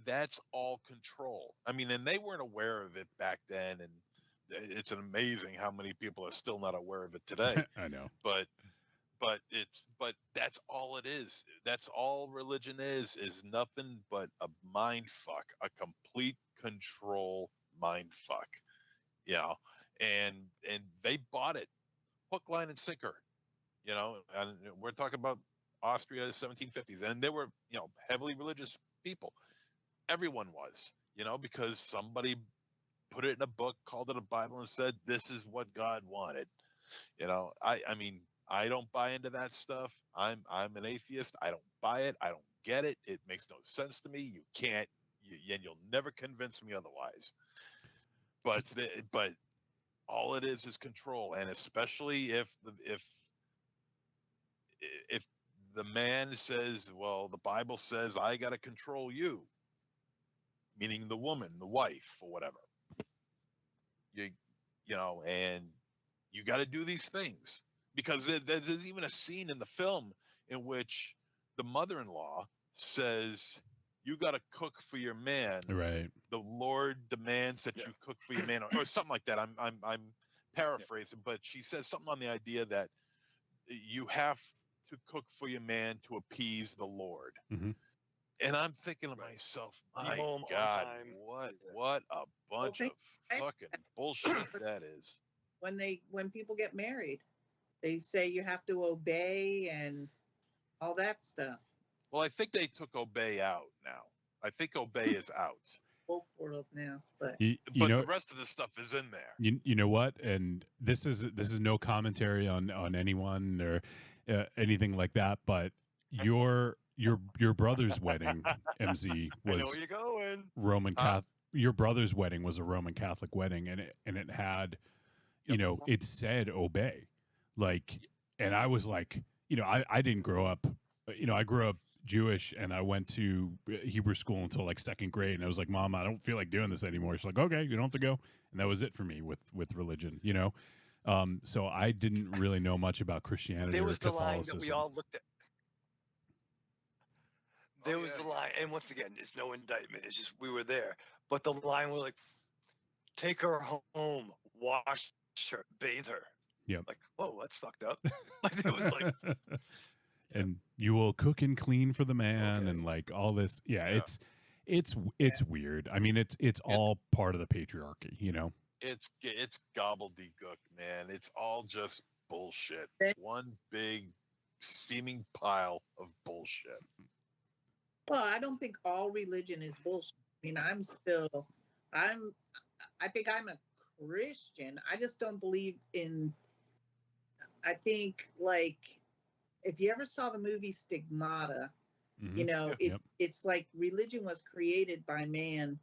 [SPEAKER 2] that's all control. I mean, and they weren't aware of it back then, and it's amazing how many people are still not aware of it today.
[SPEAKER 1] I know,
[SPEAKER 2] but that's all it is. That's all religion is nothing but a mind fuck, a complete control mind fuck, you know, and they bought it hook, line, and sinker, you know, and we're talking about Austria, 1750s, and they were, you know, heavily religious people. Everyone was, you know, because somebody put it in a book, called it a Bible, and said, this is what God wanted. You know, I mean, I don't buy into that stuff. I'm an atheist. I don't buy it. I don't get it. It makes no sense to me. You can't, and you'll never convince me otherwise. But all it is control, and especially if the man says, well, the Bible says I got to control you, meaning the woman, the wife, or whatever. You know, and you got to do these things, because there's even a scene in the film in which the mother-in-law says, you got to cook for your man.
[SPEAKER 1] Right.
[SPEAKER 2] The Lord demands that you cook for your man, or something like that. I'm paraphrasing, but she says something on the idea that you have to cook for your man to appease the Lord.
[SPEAKER 1] Mm-hmm.
[SPEAKER 2] And I'm thinking to myself, my
[SPEAKER 4] Be home on
[SPEAKER 2] God,
[SPEAKER 4] time.
[SPEAKER 2] what a bunch of fucking bullshit that is.
[SPEAKER 3] when people get married. They say you have to obey and all that stuff.
[SPEAKER 2] Well, I think they took obey out now. I think obey is out.
[SPEAKER 3] Folk world now, but
[SPEAKER 2] But the rest of the stuff is in there.
[SPEAKER 1] You know what? And this is no commentary on anyone or anything like that. But your brother's wedding, MZ,
[SPEAKER 4] I know
[SPEAKER 1] was
[SPEAKER 4] where you're going.
[SPEAKER 1] Roman Catholic. Your brother's wedding was a Roman Catholic wedding, and it had, it said obey, like, and I was like, I didn't grow up, I grew up Jewish, and I went to Hebrew school until like second grade, and I was like, Mom, I don't feel like doing this anymore. She's like, okay, you don't have to go, and that was it for me with religion, So I didn't really know much about Christianity
[SPEAKER 4] There
[SPEAKER 1] or
[SPEAKER 4] was the line
[SPEAKER 1] Catholicism.
[SPEAKER 4] that we all looked at. There was the line, and once again, it's no indictment. It's just we were there. But the line was like, take her home, wash her, bathe her.
[SPEAKER 1] Yep.
[SPEAKER 4] Like, whoa, that's fucked up. Like, it was like,
[SPEAKER 1] and you will cook and clean for the man, and like all this. Yeah. It's weird. I mean, it's all part of the patriarchy,
[SPEAKER 2] It's gobbledygook, man. It's all just bullshit. One big steaming pile of bullshit.
[SPEAKER 3] well, I don't think all religion is bullshit. I mean, I think I'm a Christian. I just don't believe in. I think, like, if you ever saw the movie Stigmata, it's like religion was created by man,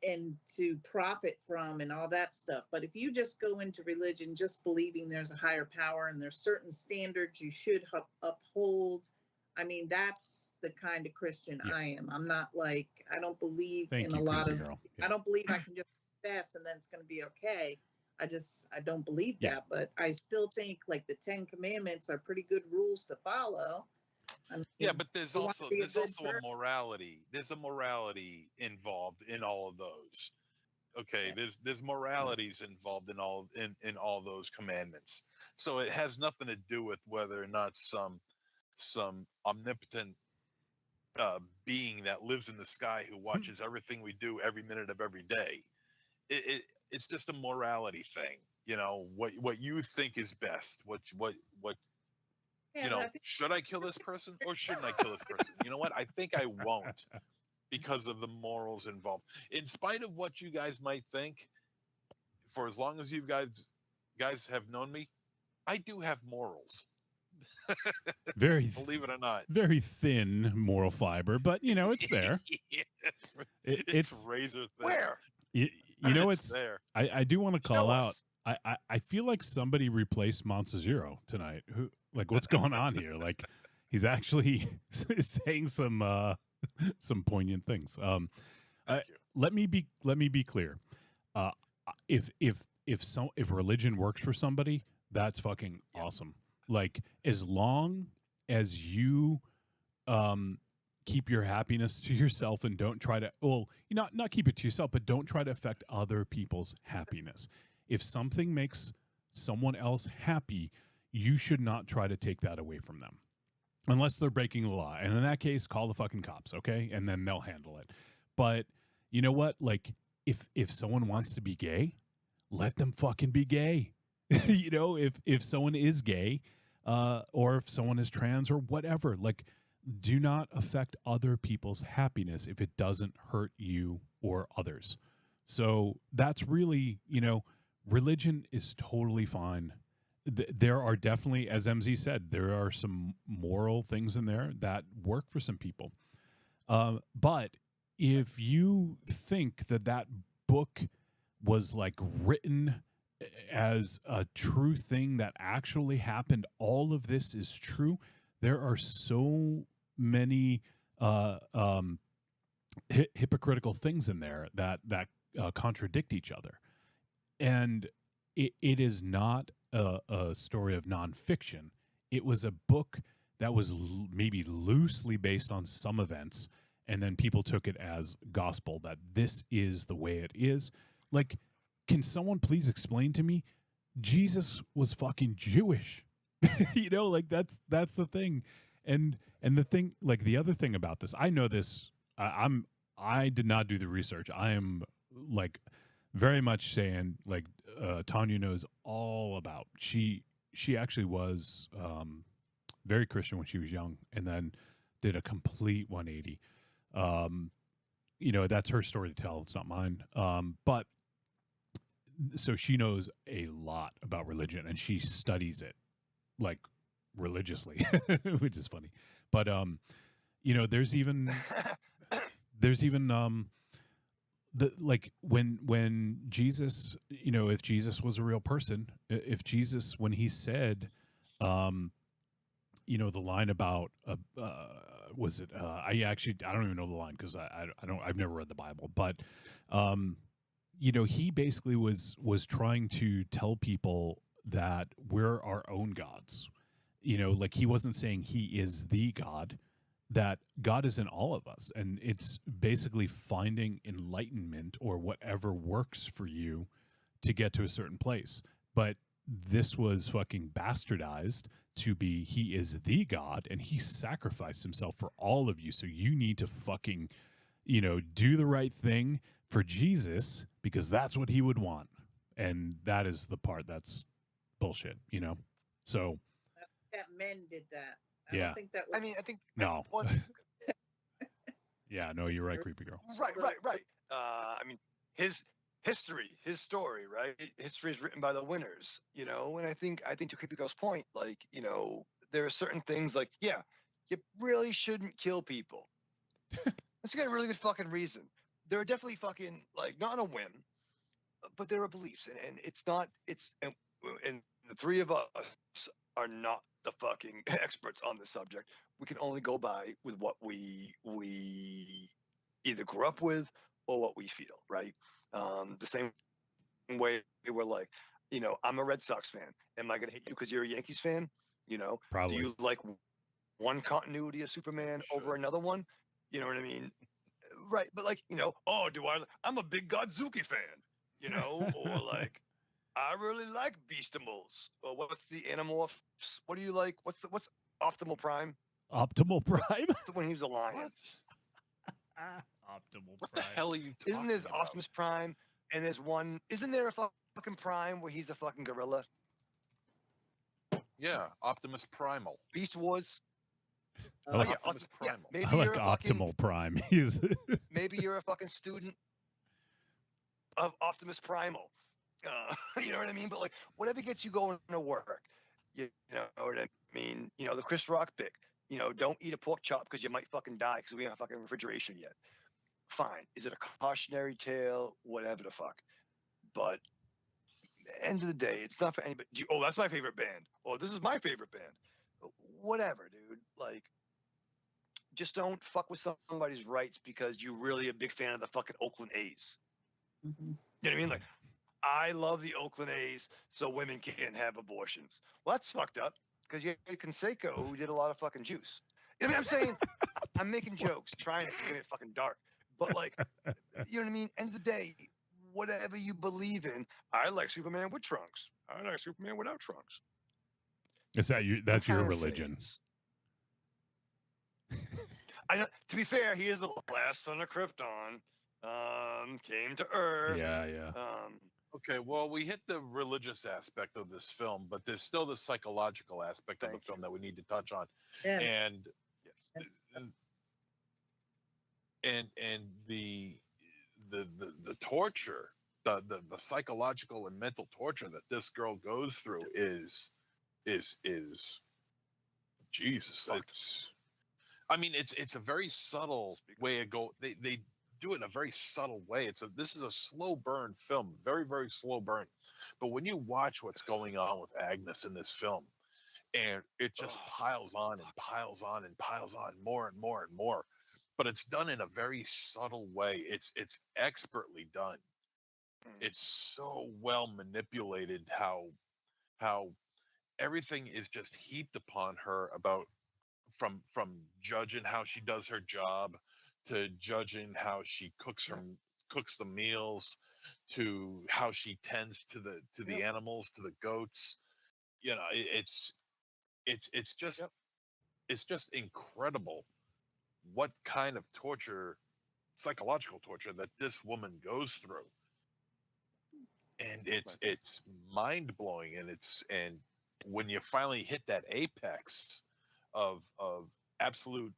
[SPEAKER 3] and to profit from and all that stuff. But if you just go into religion just believing there's a higher power and there's certain standards you should uphold, I mean, that's the kind of Christian I am. I'm not like, I don't believe I don't believe I can just confess and then it's going to be okay. I don't believe that, but I still think like the 10 Commandments are pretty good rules to follow. I mean,
[SPEAKER 2] but there's also a morality. There's a morality involved in all of those. Okay, there's moralities involved in all those commandments. So it has nothing to do with whether or not some omnipotent being that lives in the sky who watches everything we do every minute of every day. It's just a morality thing, what you think is best, what should I kill this person or shouldn't I kill this person? You know what? I think I won't, because of the morals involved. In spite of what you guys might think, for as long as you guys have known me, I do have morals.
[SPEAKER 1] Very
[SPEAKER 2] believe it or not,
[SPEAKER 1] very thin moral fiber, but it's there.
[SPEAKER 2] It's razor thin.
[SPEAKER 4] Where?
[SPEAKER 1] It's
[SPEAKER 2] there.
[SPEAKER 1] I do want to call out. I feel like somebody replaced Montezero tonight. What's going on here? Like, he's actually saying some poignant things. Let me be clear. If religion works for somebody, that's fucking awesome. Like, as long as you keep your happiness to yourself and don't try to, not keep it to yourself, but don't try to affect other people's happiness. If something makes someone else happy, you should not try to take that away from them, unless they're breaking the law. And in that case, call the fucking cops, okay? And then they'll handle it. But you know what? Like, if someone wants to be gay, let them fucking be gay. If someone is gay, or if someone is trans or whatever, like, do not affect other people's happiness if it doesn't hurt you or others. So that's really, religion is totally fine. There are definitely, as MZ said, there are some moral things in there that work for some people. But if you think that book was like written as a true thing that actually happened, all of this is true, there are so many hypocritical things in there that contradict each other. And it is not a story of nonfiction. It was a book that was maybe loosely based on some events, and then people took it as gospel, that this is the way it is. Like, can someone please explain to me? Jesus was fucking Jewish. Like, that's the thing. And the thing, like, the other thing about this, I know this, I did not do the research. I am like very much saying like Tanya knows all about. She actually was very Christian when she was young, and then did a complete 180. That's her story to tell. It's not mine. But so she knows a lot about religion, and she studies it like religiously, which is funny. But there's even the like when Jesus, if Jesus was a real person, if Jesus, when he said, the line about was it I don't even know the line because I've never read the Bible, but he basically was trying to tell people that we're our own gods. Like he wasn't saying he is the God, that God is in all of us. And it's basically finding enlightenment or whatever works for you to get to a certain place. But this was fucking bastardized to be he is the God and he sacrificed himself for all of you. So you need to fucking, do the right thing for Jesus because that's what he would want. And that is the part that's bullshit, So
[SPEAKER 3] that men did that. I
[SPEAKER 1] Yeah.
[SPEAKER 3] don't think that was.
[SPEAKER 4] I think
[SPEAKER 1] no.
[SPEAKER 4] well,
[SPEAKER 1] Yeah, no, you're right, creepy girl.
[SPEAKER 4] right. His history, his story, right? History is written by the winners, and I think to Creepy Girl's point, like, there are certain things like, yeah, you really shouldn't kill people. Let's get a really good fucking reason. There are definitely fucking, like, not on a whim, but there are beliefs, and and the three of us are not the fucking experts on the subject. We can only go by with what we either grew up with or what we feel, right? The same way we're like, I'm a Red Sox fan. Am I gonna hate you because you're a Yankees fan?
[SPEAKER 1] Probably.
[SPEAKER 4] Do you like one continuity of Superman over another one? You know what I mean? Right, but like, I'm a big Godzuki fan, or like, I really like Beastimals. Or what's the Animorphs? What do you like? What's Optimal Prime?
[SPEAKER 1] Optimal Prime?
[SPEAKER 4] When he was a lion.
[SPEAKER 1] Optimal
[SPEAKER 2] What the hell are you talking
[SPEAKER 4] Isn't there
[SPEAKER 2] about?
[SPEAKER 4] Optimus Prime? And there's one. Isn't there a fucking Prime where he's a fucking gorilla?
[SPEAKER 2] Yeah, Optimus Primal.
[SPEAKER 4] Beast Wars.
[SPEAKER 1] Oh,
[SPEAKER 4] yeah,
[SPEAKER 2] Optimus Primal.
[SPEAKER 4] Maybe
[SPEAKER 1] I like
[SPEAKER 4] you're a fucking,
[SPEAKER 1] Optimal Prime. He's
[SPEAKER 4] maybe you're a fucking student of Optimus Primal. You know what I mean? But like, whatever gets you going to work, you know what I mean? The Chris Rock pick. Don't eat a pork chop because you might fucking die because we don't have fucking refrigeration yet. Fine. Is it a cautionary tale? Whatever the fuck. But end of the day, it's not for anybody. Oh, that's my favorite band. Oh, this is my favorite band. Whatever, dude. Like, just don't fuck with somebody's rights because you're really a big fan of the fucking Oakland A's.
[SPEAKER 3] Mm-hmm.
[SPEAKER 4] You know what I mean? Like, I love the Oakland A's, so women can't have abortions. Well, that's fucked up because you had Canseco who did a lot of fucking juice. You know what I'm saying? I'm making jokes, trying to get it fucking dark. But like, you know what I mean? End of the day, whatever you believe in, I like Superman with trunks. I like Superman without trunks.
[SPEAKER 1] Is that you? That's your religion.
[SPEAKER 4] To be fair, he is the last son of Krypton. Came to Earth.
[SPEAKER 1] Yeah.
[SPEAKER 2] Okay, well, we hit the religious aspect of this film, but there's still the psychological aspect of the film that we need to touch on.
[SPEAKER 3] Yeah.
[SPEAKER 2] And and the torture, the psychological and mental torture that this girl goes through is Jesus. It's a very subtle way of go. They do it in a very subtle way. This is a slow burn film, very, very slow burn. But when you watch what's going on with Agnes in this film, and it just piles on and piles on and piles on more and more and more, but it's done in a very subtle way. It's expertly done. It's so well manipulated how everything is just heaped upon her about from judging how she does her job to judging how she cooks the meals to how she tends to the animals, to the goats. It's just incredible what kind of torture, psychological torture, that this woman goes through. and it's mind blowing, and when you finally hit that apex of absolute,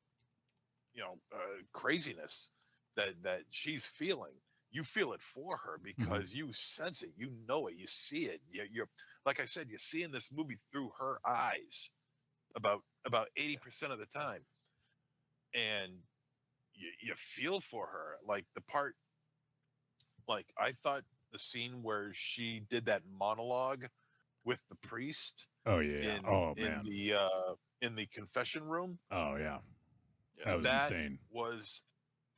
[SPEAKER 2] craziness that she's feeling, you feel it for her because you sense it, you know it, you see it. You're like I said, you see in this movie through her eyes about 80% of the time, and you feel for her. Like the part, like I thought the scene where she did that monologue with the priest.
[SPEAKER 1] Oh yeah.
[SPEAKER 2] In the confession room.
[SPEAKER 1] Oh yeah. That was insane.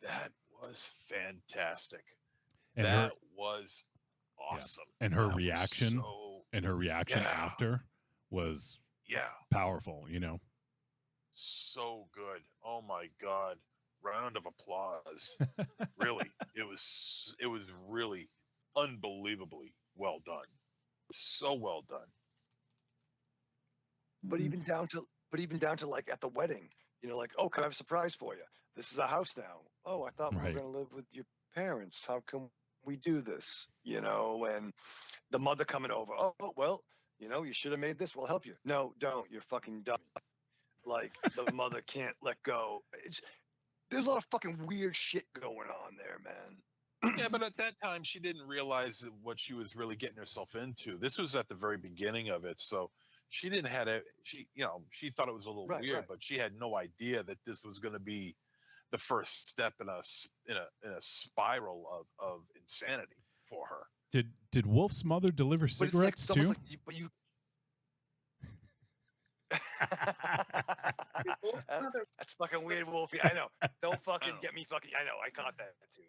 [SPEAKER 2] That was fantastic.
[SPEAKER 1] And
[SPEAKER 2] that was awesome.
[SPEAKER 1] And her
[SPEAKER 2] That
[SPEAKER 1] reaction
[SPEAKER 2] so,
[SPEAKER 1] after was
[SPEAKER 2] yeah,
[SPEAKER 1] powerful, you know.
[SPEAKER 2] So good. Oh my God. Round of applause. Really. It was really unbelievably well done. So well done.
[SPEAKER 4] But even down to like at the wedding, like, oh, can I have a surprise for you? This is a house now. Oh, I thought we were going to live with your parents. How come we do this? And the mother coming over. Oh, well, you should have made this. We'll help you. No, don't. You're fucking dumb. Like the mother can't let go. There's a lot of fucking weird shit going on there, man.
[SPEAKER 2] Yeah, but at that time, she didn't realize what she was really getting herself into. This was at the very beginning of it, so she didn't have it. She thought it was a little weird, but she had no idea that this was going to be the first step in a spiral of insanity for her.
[SPEAKER 1] Did Wolf's mother deliver cigarettes too?
[SPEAKER 4] That's fucking weird, Wolfie. I know. Don't fucking get me fucking. I know. I caught that too.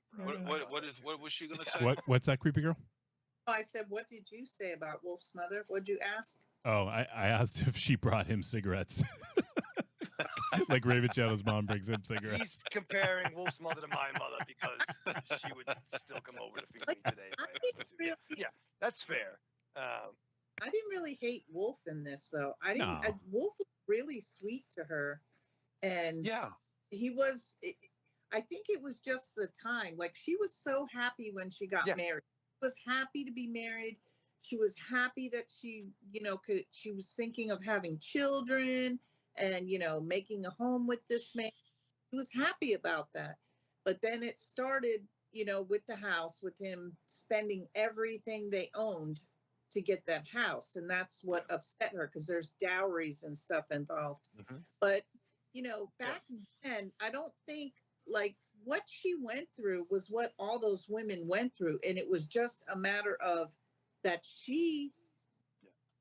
[SPEAKER 2] What was she gonna say?
[SPEAKER 1] What's that, creepy girl?
[SPEAKER 3] I said, what did you say about Wolf's mother? What'd you ask?
[SPEAKER 1] Oh, I asked if she brought him cigarettes. Like Raven Shadow's mom brings him cigarettes.
[SPEAKER 4] He's comparing Wolf's mother to my mother because she would still come over to feed me today. Yeah, that's fair.
[SPEAKER 3] I didn't really hate Wolf in this, though. Wolf was really sweet to her, and he was. I think it was just the time. Like she was so happy when she got married. She was happy to be married. She was happy that she, she was thinking of having children and making a home with this man. She was happy about that, but then it started, with the house, with him spending everything they owned to get that house, and that's what upset her because there's dowries and stuff involved. But back then, I don't think like what she went through was what all those women went through, and it was just a matter of that she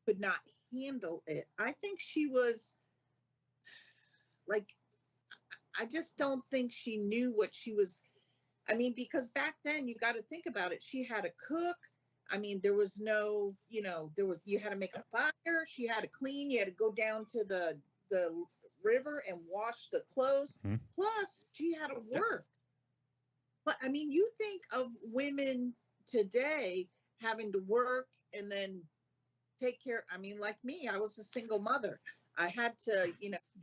[SPEAKER 3] could not handle it. I think she was like, I just don't think she knew what she was. I mean, because back then you got to think about it. She had to cook. I mean, there was no, you had to make a fire. She had to clean. You had to go down to the river and wash the clothes. Plus, she had to work. But I mean, you think of women today having to work and then take care. I mean, like me, I was a single mother. I had to,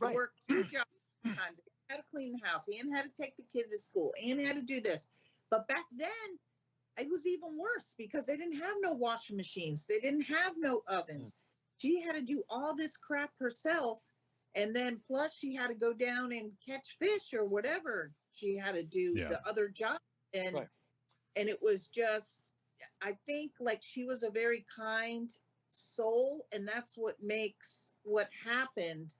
[SPEAKER 3] work 2 jobs sometimes. I had to clean the house and had to take the kids to school and had to do this. But back then, it was even worse because they didn't have no washing machines. They didn't have no ovens. She had to do all this crap herself. And then plus she had to go down and catch fish or whatever she had to do, the other job. And it was just, I think like she was a very kind soul, and that's what makes what happened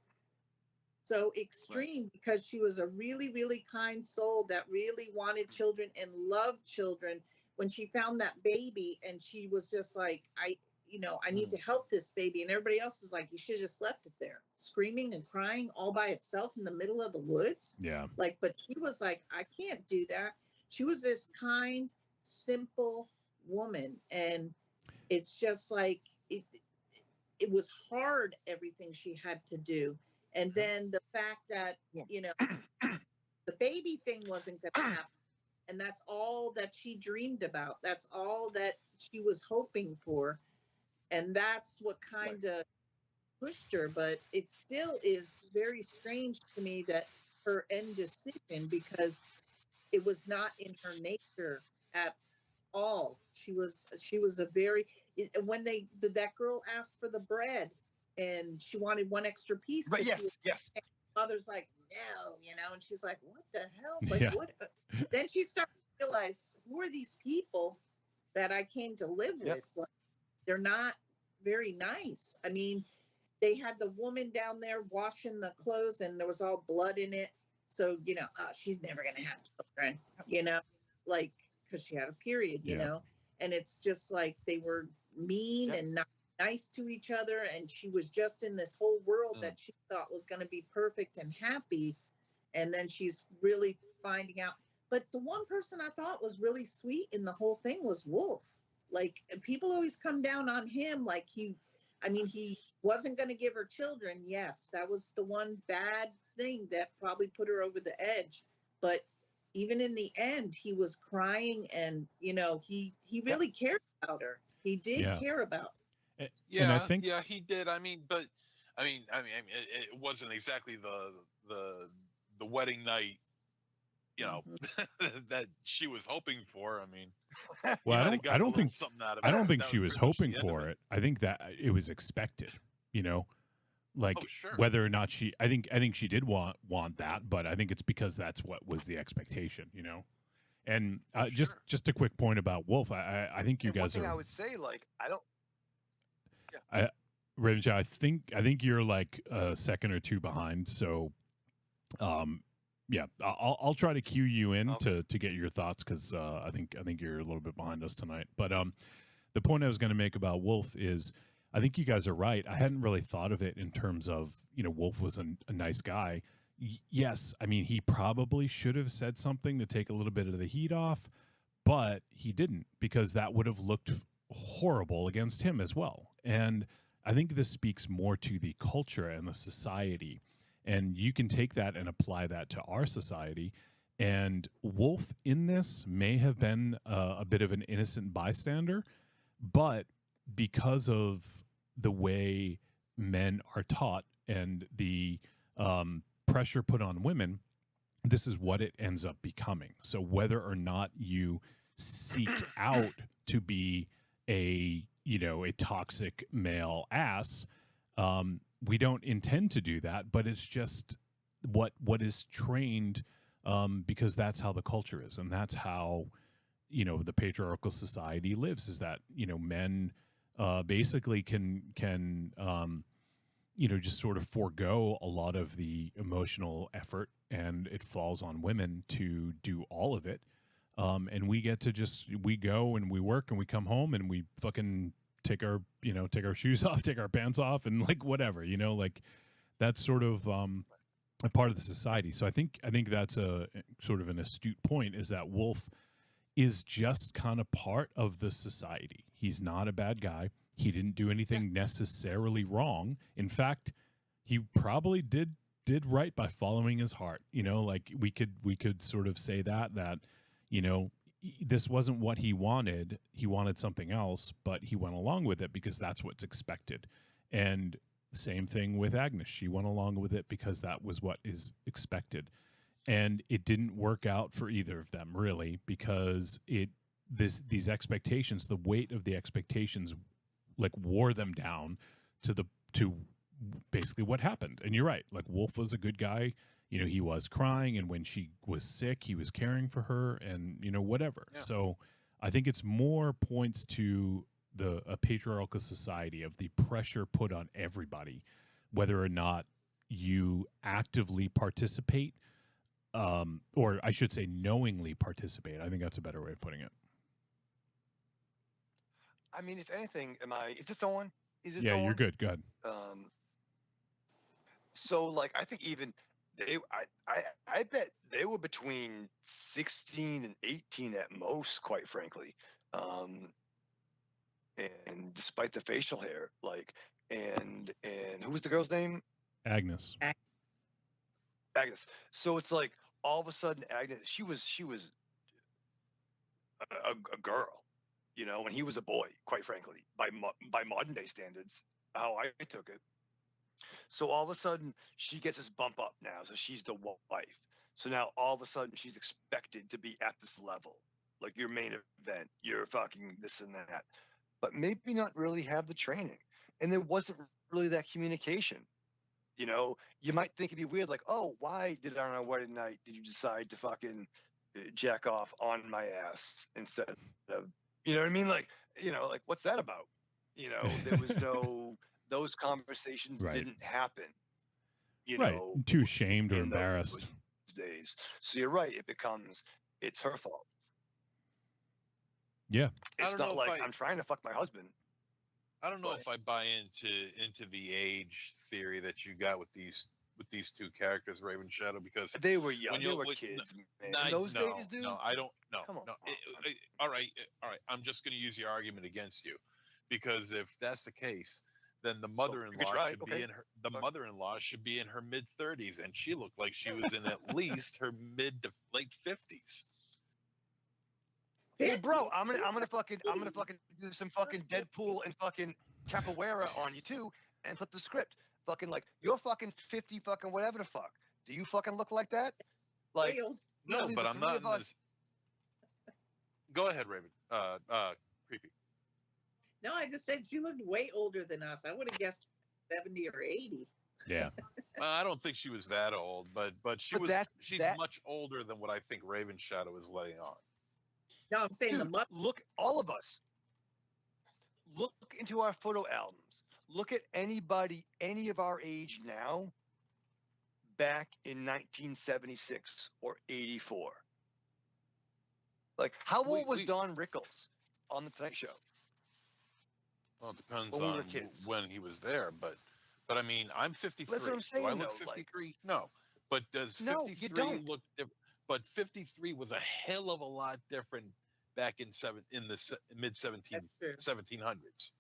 [SPEAKER 3] so extreme, because she was a really, really kind soul that really wanted children and loved children. When she found that baby and she was just like, I need to help this baby. And everybody else is like, you should have just left it there, screaming and crying all by itself in the middle of the woods.
[SPEAKER 1] Yeah.
[SPEAKER 3] Like, but she was like, I can't do that. She was this kind, simple woman. And it's just like, it was hard, everything she had to do. And then the fact that, the baby thing wasn't going to happen. And that's all that she dreamed about. That's all that she was hoping for. And that's what kind of pushed her. But it still is very strange to me that her end decision, because it was not in her nature at all. She was a very, when that girl asked for the bread and she wanted one extra piece.
[SPEAKER 4] Right.
[SPEAKER 3] 'cause she
[SPEAKER 4] Yes.
[SPEAKER 3] was,
[SPEAKER 4] Yes.
[SPEAKER 3] mother's like, no, and she's like, what the hell? Like,
[SPEAKER 1] Yeah.
[SPEAKER 3] what? Then she started to realize, who are these people that I came to live with? Like, they're not very nice. I mean, they had the woman down there washing the clothes and there was all blood in it. So, she's never going to have children, like, because she had a period, and it's just like they were mean and not nice to each other. And she was just in this whole world that she thought was going to be perfect and happy. And then she's really finding out. But the one person I thought was really sweet in the whole thing was Wolf. Like, people always come down on him. Like, he wasn't going to give her children. Yes, that was the one bad thing that probably put her over the edge. But even in the end, he was crying and, he really cared about her. He did care about her.
[SPEAKER 2] Yeah,
[SPEAKER 1] and I think
[SPEAKER 2] he did. I mean, it wasn't exactly the wedding night, that she was hoping for. I mean,
[SPEAKER 1] well, I don't think
[SPEAKER 2] something out of
[SPEAKER 1] I
[SPEAKER 2] it.
[SPEAKER 1] don't think
[SPEAKER 2] That
[SPEAKER 1] she
[SPEAKER 2] was
[SPEAKER 1] was
[SPEAKER 2] pretty much the
[SPEAKER 1] hoping
[SPEAKER 2] end of
[SPEAKER 1] for it. I think that it was expected. Like
[SPEAKER 2] sure.
[SPEAKER 1] whether or not I think she did want that, but I think it's because that's what was the expectation. And just a quick point about Wolf. I think you guys
[SPEAKER 4] one thing
[SPEAKER 1] are.
[SPEAKER 4] I would say, like, I don't.
[SPEAKER 1] Ravenshire, I think you're like a second or two behind. So, yeah, I'll try to cue you in to get your thoughts because I think you're a little bit behind us tonight. But the point I was going to make about Wolf is I think you guys are right. I hadn't really thought of it in terms of Wolf was a nice guy. Yes, I mean he probably should have said something to take a little bit of the heat off, but he didn't because that would have looked horrible against him as well. And I think this speaks more to the culture and the society. And you can take that and apply that to our society. And Wolf in this may have been a bit of an innocent bystander, but because of the way men are taught and the pressure put on women, this is what it ends up becoming. So whether or not you seek out to be a toxic male ass, we don't intend to do that, but it's just what is trained because that's how the culture is, and that's how the patriarchal society lives. Is that men basically can just sort of forego a lot of the emotional effort, and it falls on women to do all of it. And we get to we go and we work and we come home and we fucking take our shoes off, take our pants off, and like whatever, like that's sort of a part of the society. So I think that's a sort of an astute point, is that Wolf is just kind of part of the society. He's not a bad guy. He didn't do anything necessarily wrong. In fact, he probably did right by following his heart. Like we could sort of say that this wasn't what he wanted. He wanted something else, but he went along with it because that's what's expected. And same thing with Agnes. She went along with it because that was what is expected. And it didn't work out for either of them really, because these expectations, the weight of the expectations like wore them down to basically what happened. And you're right. Like Wolf was a good guy. He was crying, and when she was sick, he was caring for her, and whatever. Yeah. So I think it's more points to a patriarchal society of the pressure put on everybody, whether or not you actively participate, or I should say knowingly participate. I think that's a better way of putting it.
[SPEAKER 4] I mean, if anything, is this on?
[SPEAKER 1] Yeah, you're good. Go ahead.
[SPEAKER 4] So like, I think even I bet they were between 16 and 18 at most, quite frankly. And despite the facial hair, like, and who was the girl's name?
[SPEAKER 1] Agnes.
[SPEAKER 4] Agnes. So it's like all of a sudden, Agnes, she was a girl, when he was a boy, quite frankly, by modern day standards, how I took it. So all of a sudden she gets this bump up now. So she's the wife. So now all of a sudden she's expected to be at this level. like your main event, your fucking this and that, but maybe not really have the training. And there wasn't really that communication. You know, you might think it'd be weird, like, oh, why did on our wedding night did you decide to fucking jack off on my ass instead of, you know what I mean? Like, you know, like what's that about? You know, there was no, those conversations
[SPEAKER 1] Right.
[SPEAKER 4] didn't happen. You
[SPEAKER 1] Right.
[SPEAKER 4] know,
[SPEAKER 1] Too shamed or
[SPEAKER 4] in those
[SPEAKER 1] embarrassed.
[SPEAKER 4] days. So you're right. It becomes, it's her fault.
[SPEAKER 1] Yeah.
[SPEAKER 2] I
[SPEAKER 4] It's
[SPEAKER 2] don't know
[SPEAKER 4] not
[SPEAKER 2] if
[SPEAKER 4] like I'm trying to fuck my husband.
[SPEAKER 2] I don't know if I buy into the age theory that you got with these two characters, Raven Shadow, because
[SPEAKER 4] They were young.
[SPEAKER 2] when
[SPEAKER 4] They
[SPEAKER 2] you
[SPEAKER 4] were
[SPEAKER 2] when-
[SPEAKER 4] kids, man.
[SPEAKER 2] no,
[SPEAKER 4] In those
[SPEAKER 2] no,
[SPEAKER 4] days, dude.
[SPEAKER 2] no, I don't. No,
[SPEAKER 4] Come on.
[SPEAKER 2] no. All right. I'm just going to use your argument against you, because if that's the case, then the mother-in-law
[SPEAKER 4] try.
[SPEAKER 2] should
[SPEAKER 4] Okay.
[SPEAKER 2] be in her. The mother-in-law should be in her mid-30s, and she looked like she was in at least her mid to late 50s.
[SPEAKER 4] Hey, bro, I'm gonna fucking do some fucking Deadpool and fucking capoeira on you too, and flip the script. Fucking like you're fucking 50, fucking whatever the fuck. Do you fucking look like that? Like
[SPEAKER 3] Way old.
[SPEAKER 2] No,
[SPEAKER 4] literally
[SPEAKER 2] but
[SPEAKER 4] the
[SPEAKER 2] I'm
[SPEAKER 4] three
[SPEAKER 2] not.
[SPEAKER 4] of us.
[SPEAKER 2] Go ahead, Raven. Creepy.
[SPEAKER 3] No, I just said she looked way older than us. I would have guessed 70 or 80.
[SPEAKER 1] Yeah.
[SPEAKER 2] I don't think she was that old, but she
[SPEAKER 4] But
[SPEAKER 2] was. She's
[SPEAKER 4] that-
[SPEAKER 2] much older than what I think Raven Shadow is letting on.
[SPEAKER 3] No, I'm saying the
[SPEAKER 4] Dude,
[SPEAKER 3] mother.
[SPEAKER 4] look, all of us. Look into our photo albums. Look at anybody, any of our age now, back in 1976 or 84. Like, how old was Don Rickles on the Tonight Show?
[SPEAKER 2] Well, it depends
[SPEAKER 4] When we were
[SPEAKER 2] on
[SPEAKER 4] kids.
[SPEAKER 2] when he was there, but I mean, I'm 53.
[SPEAKER 4] That's what I'm saying,
[SPEAKER 2] Do I look
[SPEAKER 4] though, like-
[SPEAKER 2] 53? No, but does
[SPEAKER 4] No, you
[SPEAKER 2] 53
[SPEAKER 4] don't.
[SPEAKER 2] look different? But 53 was a hell of a lot different back in the mid 1700s.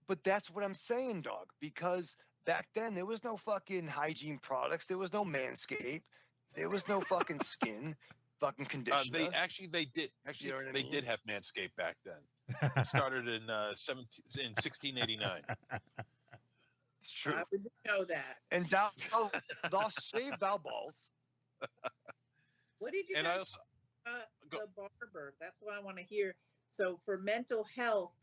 [SPEAKER 4] But that's what I'm saying, dog. Because back then there was no fucking hygiene products. There was no Manscaped. There was no fucking skin, fucking conditioner.
[SPEAKER 2] They did
[SPEAKER 4] You know what I
[SPEAKER 2] they
[SPEAKER 4] mean?
[SPEAKER 2] did have Manscaped back then. It started in 1689.
[SPEAKER 4] It's true.
[SPEAKER 3] I would know that.
[SPEAKER 4] And thou shave thou balls.
[SPEAKER 3] What did you
[SPEAKER 2] And
[SPEAKER 3] guys?
[SPEAKER 2] I also
[SPEAKER 3] The barber. That's what I want to hear. So for mental health,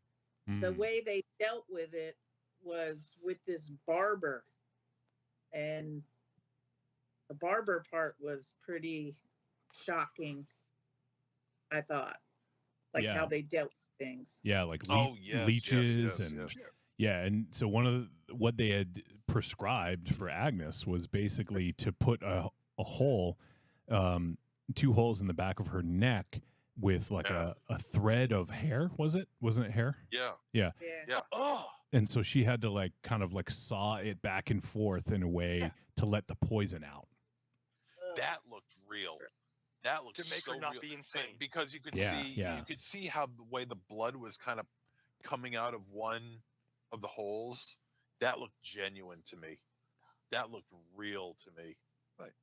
[SPEAKER 3] the
[SPEAKER 1] Mm.
[SPEAKER 3] way they dealt with it was with this barber, and the barber part was pretty shocking. I thought, like
[SPEAKER 1] Yeah.
[SPEAKER 3] how they dealt with things.
[SPEAKER 1] Yeah, like
[SPEAKER 2] Oh, yes,
[SPEAKER 1] leeches
[SPEAKER 2] yes,
[SPEAKER 1] and
[SPEAKER 2] yes.
[SPEAKER 1] yeah, and so one of what they had prescribed for Agnes was basically to put a hole, 2 holes in the back of her neck with like a thread of hair. Wasn't it hair?
[SPEAKER 2] Yeah.
[SPEAKER 1] Yeah.
[SPEAKER 2] Yeah.
[SPEAKER 4] Oh,
[SPEAKER 1] And so she had to like kind of like saw it back and forth in a way to let the poison out.
[SPEAKER 2] That looked real. That looked
[SPEAKER 4] to make
[SPEAKER 2] so
[SPEAKER 4] her not
[SPEAKER 2] real.
[SPEAKER 4] be insane.
[SPEAKER 2] Because you could
[SPEAKER 1] Yeah,
[SPEAKER 2] see
[SPEAKER 1] yeah.
[SPEAKER 2] you could see how the way the blood was kind of coming out of one of the holes. That looked genuine to me. That looked real to me.
[SPEAKER 4] Right.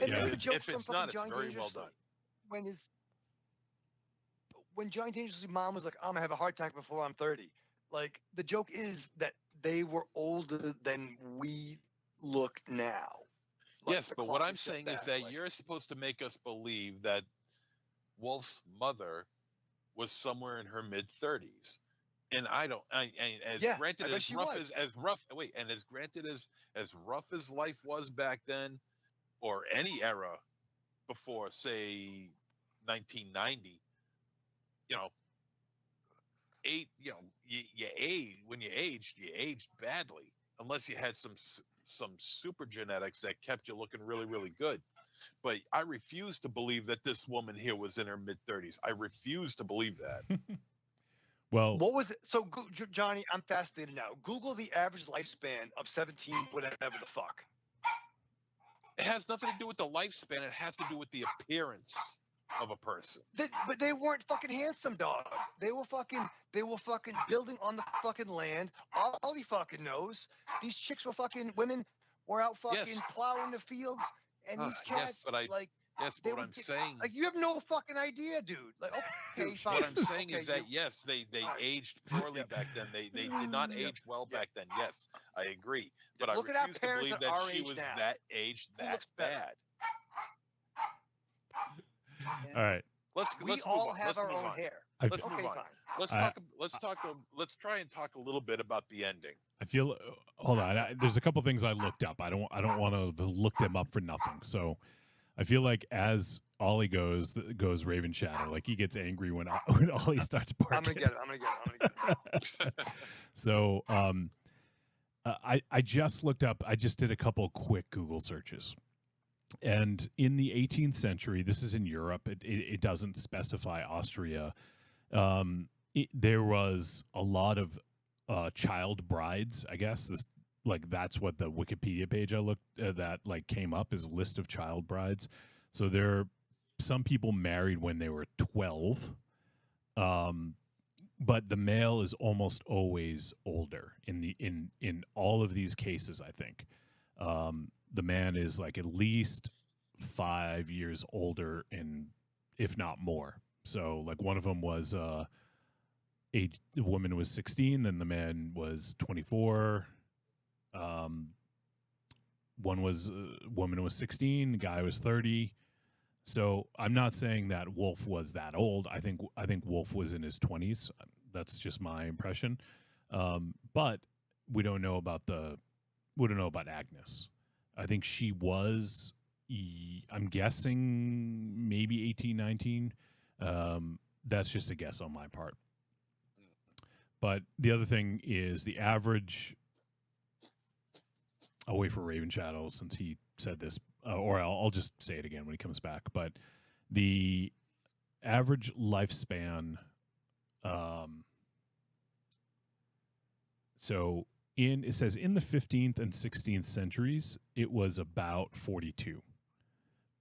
[SPEAKER 2] Yeah.
[SPEAKER 4] And the joke
[SPEAKER 2] If
[SPEAKER 4] from
[SPEAKER 2] it's
[SPEAKER 4] fucking
[SPEAKER 2] not, it's
[SPEAKER 4] Johnny
[SPEAKER 2] very well
[SPEAKER 4] Dangerously,
[SPEAKER 2] done.
[SPEAKER 4] when Johnny Dangerously mom was like, I'm gonna have a heart attack before I'm 30. Like the joke is that they were older than we look now. Like,
[SPEAKER 2] Yes,
[SPEAKER 4] the
[SPEAKER 2] but what
[SPEAKER 4] clock
[SPEAKER 2] I'm
[SPEAKER 4] is set
[SPEAKER 2] saying is
[SPEAKER 4] back,
[SPEAKER 2] that
[SPEAKER 4] like-
[SPEAKER 2] you're supposed to make us believe that Wolf's mother was somewhere in her mid 30s, and I don't. As
[SPEAKER 4] Yeah,
[SPEAKER 2] granted,
[SPEAKER 4] I bet
[SPEAKER 2] as
[SPEAKER 4] she
[SPEAKER 2] rough
[SPEAKER 4] was.
[SPEAKER 2] as rough. Wait, and as granted as rough as life was back then, or any era before, say, 1990. You know, you age when you aged badly, unless you had some super genetics that kept you looking really, really good. But I refuse to believe that this woman here was in her mid 30s. I refuse to believe that.
[SPEAKER 1] Well,
[SPEAKER 4] What was it? So, Johnny, I'm fascinated now. Google the average lifespan of 17, whatever the fuck.
[SPEAKER 2] It has nothing to do with the lifespan. It has to do with the appearance of a person.
[SPEAKER 4] But they weren't fucking handsome, dog. They were fucking building on the fucking land. All he fucking knows, these chicks were fucking women were out fucking
[SPEAKER 2] Yes.
[SPEAKER 4] plowing the fields, and these
[SPEAKER 2] Yes,
[SPEAKER 4] cats
[SPEAKER 2] but
[SPEAKER 4] they
[SPEAKER 2] what
[SPEAKER 4] would
[SPEAKER 2] I'm
[SPEAKER 4] get-
[SPEAKER 2] saying.
[SPEAKER 4] like you have no fucking idea, dude. Like okay, fine.
[SPEAKER 2] What I'm saying
[SPEAKER 4] Okay,
[SPEAKER 2] is that
[SPEAKER 4] you-
[SPEAKER 2] yes, they aged poorly back then. They did not age well back then. Yes, I agree. But
[SPEAKER 4] Look
[SPEAKER 2] I
[SPEAKER 4] at our
[SPEAKER 2] refuse to
[SPEAKER 4] parents
[SPEAKER 2] believe
[SPEAKER 4] at our
[SPEAKER 2] that she
[SPEAKER 4] age
[SPEAKER 2] was
[SPEAKER 4] now.
[SPEAKER 2] that aged
[SPEAKER 4] Who
[SPEAKER 2] that
[SPEAKER 4] looks better?
[SPEAKER 2] bad.
[SPEAKER 1] All right.
[SPEAKER 2] Let's
[SPEAKER 4] We
[SPEAKER 2] move
[SPEAKER 4] all
[SPEAKER 2] on.
[SPEAKER 4] have
[SPEAKER 2] Let's
[SPEAKER 4] our
[SPEAKER 2] move
[SPEAKER 4] own
[SPEAKER 2] on.
[SPEAKER 4] hair.
[SPEAKER 2] Let's
[SPEAKER 4] Okay,
[SPEAKER 2] move on.
[SPEAKER 4] fine.
[SPEAKER 2] Let's try and talk a little bit about the ending.
[SPEAKER 1] I feel. Hold on. There's a couple things I looked up. I don't want to look them up for nothing. So I feel like as Ollie goes Raven Shadow. Like he gets angry when Ollie starts barking.
[SPEAKER 4] I'm gonna get it.
[SPEAKER 1] So I just looked up. I just did a couple quick Google searches. And in the 18th century, this is in Europe. It doesn't specify Austria. There was a lot of child brides. I guess that's what the Wikipedia page I looked that came up is a list of child brides. So some people married when they were 12, but the male is almost always older in all of these cases. I think. The man is at least 5 years older, if not more. So one of them was the woman was 16, then the man was 24. Woman was 16, the guy was 30. So I'm not saying that Wolf was that old. I think Wolf was in his 20s. That's just my impression. But we don't know about Agnes. I think she was, I'm guessing maybe 18, 19. That's just a guess on my part. But the other thing is the average, I'll wait for Raven Shadow since he said this, or I'll just say it again when he comes back. But the average lifespan, it says in the 15th and 16th centuries, it was about 42.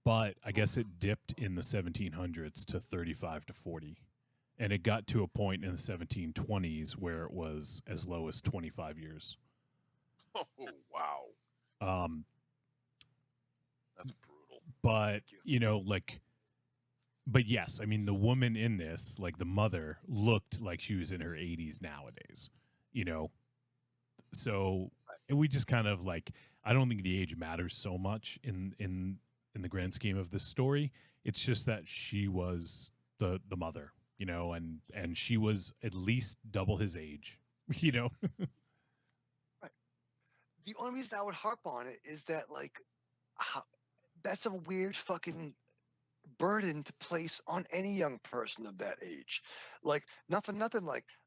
[SPEAKER 1] But I guess it dipped in the 1700s to 35 to 40. And it got to a point in the 1720s where it was as low as 25 years.
[SPEAKER 2] Oh, wow. That's brutal.
[SPEAKER 1] But, but yes, I mean, the woman in this, the mother, looked like she was in her 80s nowadays, So we just kind of I don't think the age matters so much in the grand scheme of this story. It's just that she was the mother, and she was at least double his age,
[SPEAKER 4] Right. The only reason I would harp on it is that that's a weird fucking burden to place on any young person of that age. Nothing.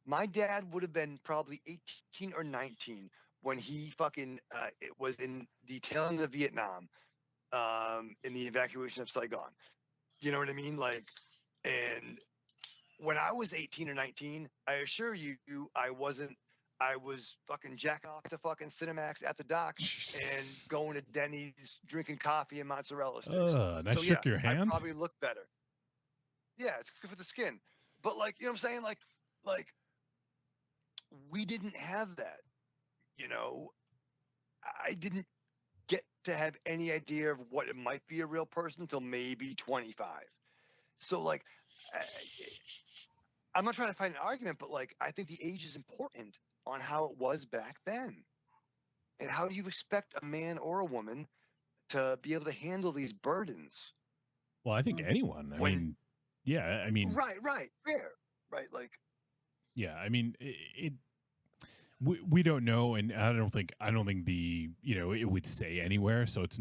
[SPEAKER 4] My dad would have been probably 18 or 19 when he fucking it was in the tail end of Vietnam, in the evacuation of Saigon. You know what I mean? And when I was 18 or 19, I assure you, I was fucking jacking off to fucking Cinemax at the dock and going to Denny's, drinking coffee and mozzarella sticks.
[SPEAKER 1] And I shook your hand?
[SPEAKER 4] I probably look better. Yeah, it's good for the skin. But you know what I'm saying? We didn't have that. I didn't get to have any idea of what it might be a real person until maybe 25. So I'm not trying to find an argument, but I think the age is important on how it was back then. And how do you expect a man or a woman to be able to handle these burdens?
[SPEAKER 1] Well, I think anyone. I mean,
[SPEAKER 4] Right. Fair. Right.
[SPEAKER 1] Yeah, I mean, we don't know, and I don't think the it would say anywhere, so it's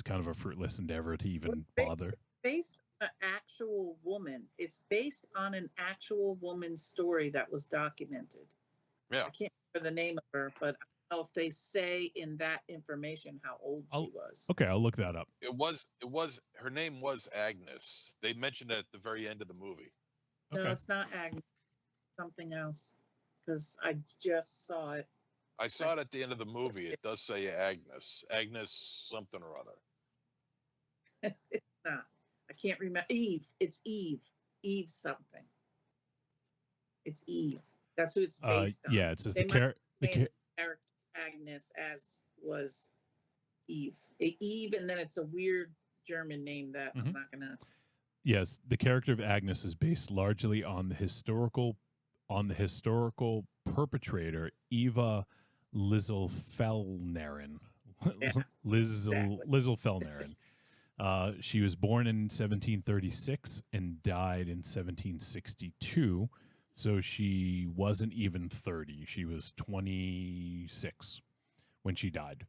[SPEAKER 1] kind of a fruitless endeavor to even bother.
[SPEAKER 3] Based on an actual woman. It's based on an actual woman's story that was documented.
[SPEAKER 2] Yeah.
[SPEAKER 3] I can't remember the name of her, but I don't know if they say in that information how old she was.
[SPEAKER 1] Okay, I'll look that up.
[SPEAKER 2] Her name was Agnes. They mentioned it at the very end of the movie.
[SPEAKER 3] No, it's not Agnes. Something else. Because I just saw it.
[SPEAKER 2] I saw it at the end of the movie. It does say Agnes. Agnes something or other.
[SPEAKER 3] It's not. I can't remember. Eve. It's Eve. Eve something. It's Eve. That's who it's based on.
[SPEAKER 1] Yeah, it says
[SPEAKER 3] they
[SPEAKER 1] the character
[SPEAKER 3] Agnes as was Eve. Eve, and then it's a weird German name that I'm not gonna.
[SPEAKER 1] Yes, the character of Agnes is based largely on the historical perpetrator Eva Lizzle-Fellnaren.
[SPEAKER 3] Yeah,
[SPEAKER 1] Lizzle-Fellnaren. She was born in 1736 and died in 1762. So she wasn't even 30. She was 26 when she died.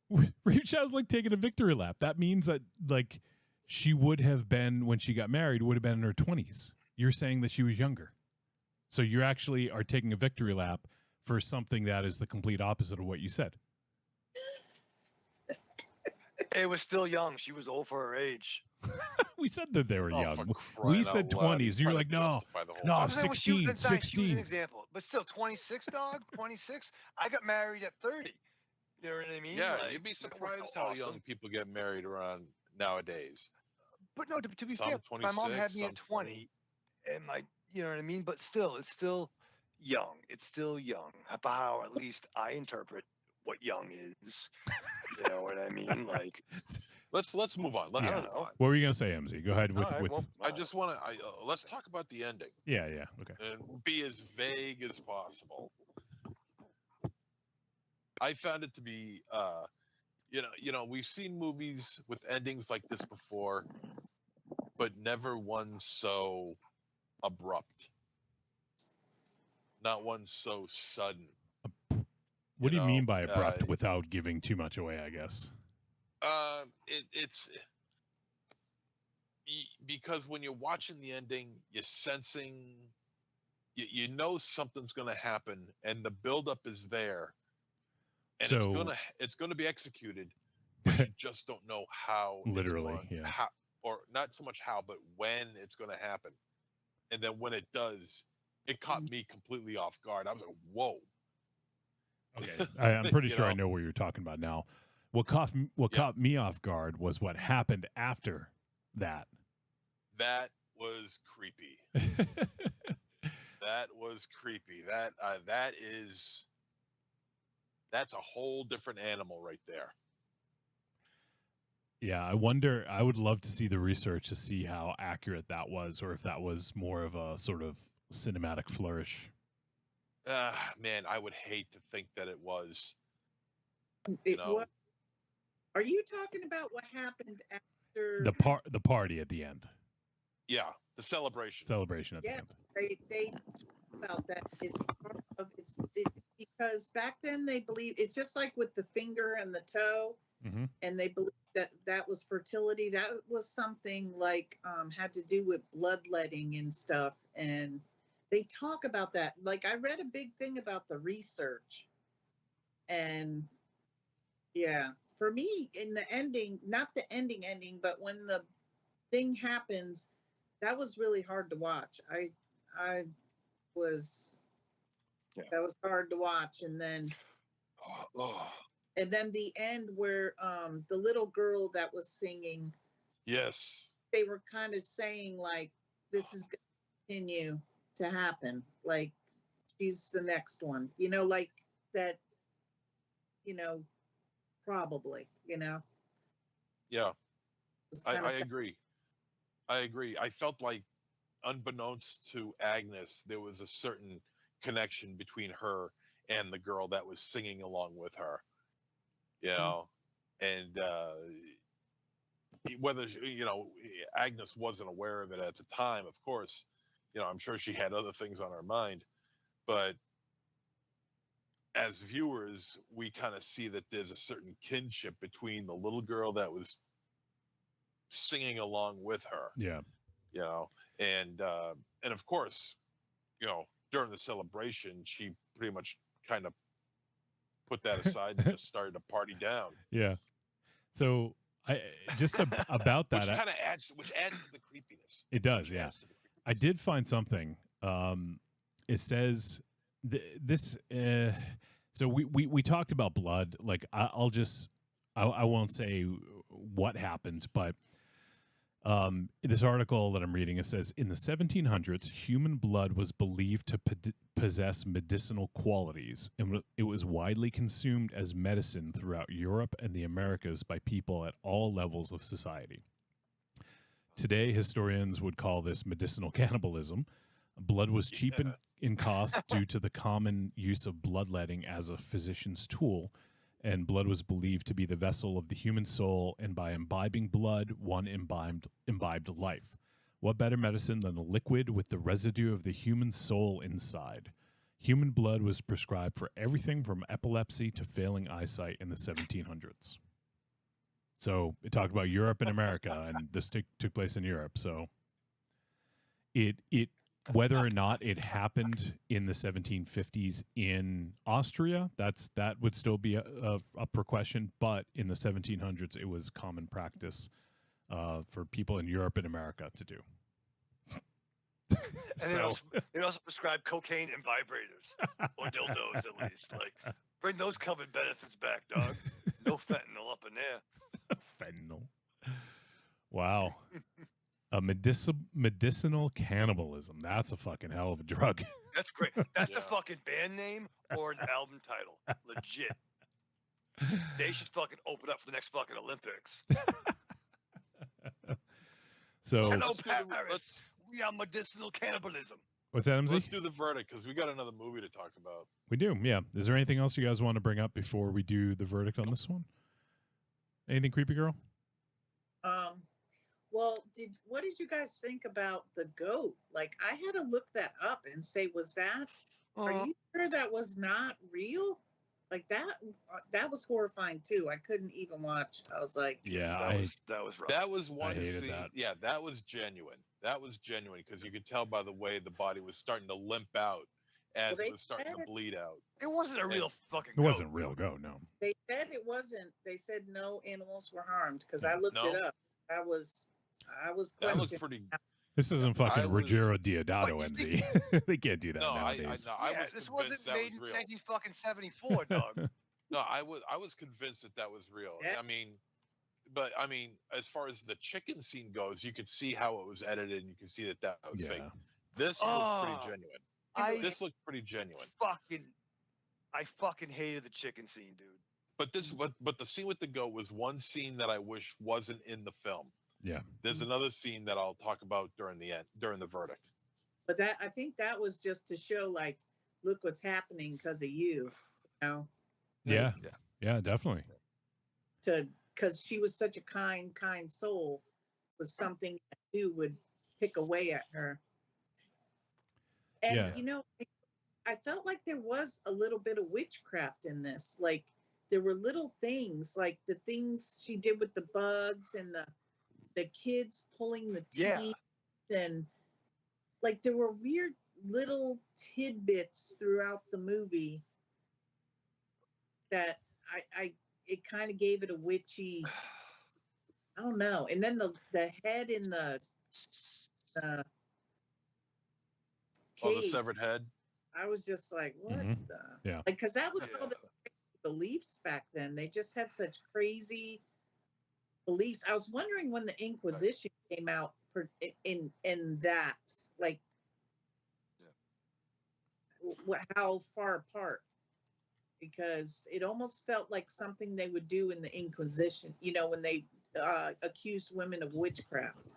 [SPEAKER 1] Reef Shadow's like taking a victory lap. That means that like she would have been, when she got married, would have been in her 20s. You're saying that she was younger. So you actually are taking a victory lap for something that is the complete opposite of what you said.
[SPEAKER 4] It was still young. She was old for her age.
[SPEAKER 1] We said that they were young. We
[SPEAKER 2] crying
[SPEAKER 1] said
[SPEAKER 2] out loud,
[SPEAKER 1] 20s.
[SPEAKER 2] he's
[SPEAKER 1] You're
[SPEAKER 2] trying
[SPEAKER 1] like,
[SPEAKER 2] to
[SPEAKER 1] no,
[SPEAKER 2] justify the whole
[SPEAKER 1] no,
[SPEAKER 2] thing.
[SPEAKER 4] Well, she was
[SPEAKER 1] 16,
[SPEAKER 4] a- She was
[SPEAKER 1] 16.
[SPEAKER 4] an example. But still, 26, dog? 26? I got married at 30. You know what I mean?
[SPEAKER 2] Yeah,
[SPEAKER 4] Like,
[SPEAKER 2] you'd be
[SPEAKER 4] that was
[SPEAKER 2] surprised
[SPEAKER 4] so
[SPEAKER 2] how
[SPEAKER 4] awesome.
[SPEAKER 2] young people get married around nowadays.
[SPEAKER 4] But no, to be
[SPEAKER 2] Some
[SPEAKER 4] fair, my mom had
[SPEAKER 2] 26,
[SPEAKER 4] me
[SPEAKER 2] some
[SPEAKER 4] at 20, and you know what I mean? But still, it's still young. It's still young. How at least I interpret what young is. You know what I mean? Like,
[SPEAKER 2] Let's move on. Let's
[SPEAKER 1] Yeah.
[SPEAKER 2] move on.
[SPEAKER 1] What were you going to say, MZ? Go ahead with.
[SPEAKER 4] all right,
[SPEAKER 1] with
[SPEAKER 4] well,
[SPEAKER 2] I just want to. Let's talk about the ending
[SPEAKER 1] yeah. Okay.
[SPEAKER 2] and be as vague as possible. I found it to be, we've seen movies with endings like this before, but never one so abrupt. Not one so sudden.
[SPEAKER 1] What do you mean by
[SPEAKER 2] know,
[SPEAKER 1] abrupt without giving too much away, I guess?
[SPEAKER 2] It's because when you're watching the ending, you're sensing, you know something's going to happen, and the buildup is there, and it's gonna be executed, but you just don't know how.
[SPEAKER 1] Literally,
[SPEAKER 2] how, or not so much how, but when it's going to happen, and then when it does, it caught me completely off guard. I was like, "Whoa!"
[SPEAKER 1] Okay, I'm pretty sure I know what you're talking about now. What caught me off guard was what happened after that.
[SPEAKER 2] That was creepy. That was creepy. That's a whole different animal right there.
[SPEAKER 1] Yeah, I wonder. I would love to see the research to see how accurate that was, or if that was more of a sort of cinematic flourish.
[SPEAKER 2] Man, I would hate to think that it was.
[SPEAKER 3] Are you talking about what happened after
[SPEAKER 1] the party at the end?
[SPEAKER 2] Yeah, the celebration.
[SPEAKER 1] Celebration at the end.
[SPEAKER 3] They about that. It's part of because back then they believed it's just like with the finger and the toe, and they believed that was fertility. That was something like had to do with bloodletting and stuff, and they talk about that. Like I read a big thing about the research, and yeah, for me in the ending, not the ending, but when the thing happens, that was really hard to watch. That was hard to watch, and then the end where the little girl that was singing,
[SPEAKER 2] yes,
[SPEAKER 3] they were kind of saying like this is going to continue to happen, like she's the next one, like that, probably,
[SPEAKER 2] yeah, I
[SPEAKER 3] sad.
[SPEAKER 2] agree. I felt like, unbeknownst to Agnes, there was a certain connection between her and the girl that was singing along with her, and whether Agnes wasn't aware of it at the time, of course, I'm sure she had other things on her mind, but as viewers, we kind of see that there's a certain kinship between the little girl that was singing along with her.
[SPEAKER 1] Yeah.
[SPEAKER 2] And of course, during the celebration, she pretty much kind of put that aside and just started to party down.
[SPEAKER 1] Yeah. So I just about that,
[SPEAKER 2] which kind of adds to the creepiness.
[SPEAKER 1] It does, yeah. I did find something. It says this. So we talked about blood. Like I won't say what happened, but this article that I'm reading, it says in the 1700s, human blood was believed to possess medicinal qualities, and it was widely consumed as medicine throughout Europe and the Americas by people at all levels of society. Today, historians would call this medicinal cannibalism. Blood was cheap in cost due to the common use of bloodletting as a physician's tool, and blood was believed to be the vessel of the human soul, and by imbibing blood, one imbibed life. What better medicine than a liquid with the residue of the human soul inside? Human blood was prescribed for everything from epilepsy to failing eyesight in the 1700s. So it talked about Europe and America, and this took place in Europe. So it whether or not it happened in the 1750s in Austria, that would still be up for question. But in the 1700s, it was common practice for people in Europe and America to do.
[SPEAKER 4] And they also prescribe cocaine and vibrators, or dildos at least. Like, bring those covered benefits back, dog. No fentanyl up in there.
[SPEAKER 1] Fentanyl. Wow. A medicinal cannibalism. That's a fucking hell of a drug.
[SPEAKER 4] That's great. That's a fucking band name or an album title. Legit. They should fucking open up for the next fucking Olympics.
[SPEAKER 1] So
[SPEAKER 4] hello, Paris. We are medicinal cannibalism.
[SPEAKER 1] What's that, MZ?
[SPEAKER 2] Let's do the verdict because we got another movie to talk about.
[SPEAKER 1] We do, yeah. Is there anything else you guys want to bring up before we do the verdict on this one? Anything, creepy girl?
[SPEAKER 3] Well, what did you guys think about the goat? Like, I had to look that up and say, are you sure that was not real? Like that was horrifying too. I couldn't even watch. I was like,
[SPEAKER 1] yeah,
[SPEAKER 4] that was rough.
[SPEAKER 2] That was one scene.
[SPEAKER 1] That.
[SPEAKER 2] Yeah, that was genuine. That was genuine because you could tell by the way the body was starting to limp out as it was starting to bleed out.
[SPEAKER 4] It wasn't a real fucking
[SPEAKER 1] goat. It wasn't real goat, no.
[SPEAKER 3] They said it wasn't. They said no animals were harmed because I looked it up. I was
[SPEAKER 2] that looked pretty.
[SPEAKER 1] This isn't fucking Ruggiero Diodato, MZ. They can't do that nowadays.
[SPEAKER 4] This wasn't made in 1974, dog.
[SPEAKER 2] No, I was convinced that was real. Yeah. I mean, as far as the chicken scene goes, you could see how it was edited, and you could see that was fake. This looked pretty genuine. This looked pretty genuine.
[SPEAKER 4] I fucking hated the chicken scene, dude.
[SPEAKER 2] But the scene with the goat was one scene that I wish wasn't in the film.
[SPEAKER 1] Yeah.
[SPEAKER 2] There's another scene that I'll talk about during the verdict.
[SPEAKER 3] But I think that was just to show, like, look what's happening because of you know.
[SPEAKER 1] Yeah, definitely.
[SPEAKER 3] Because she was such a kind soul, was something that you would pick away at her. And I felt like there was a little bit of witchcraft in this. Like, there were little things, like the things she did with the bugs and the kids pulling the teeth, and like there were weird little tidbits throughout the movie that it kind of gave it a witchy, I don't know. And then the head in the cave,
[SPEAKER 2] the severed head.
[SPEAKER 3] I was just like, what the?
[SPEAKER 1] Yeah.
[SPEAKER 3] Because that was all the beliefs back then. They just had such crazy beliefs. I was wondering when the Inquisition came out in that, like, how far apart, because it almost felt like something they would do in the Inquisition, when they accused women of witchcraft.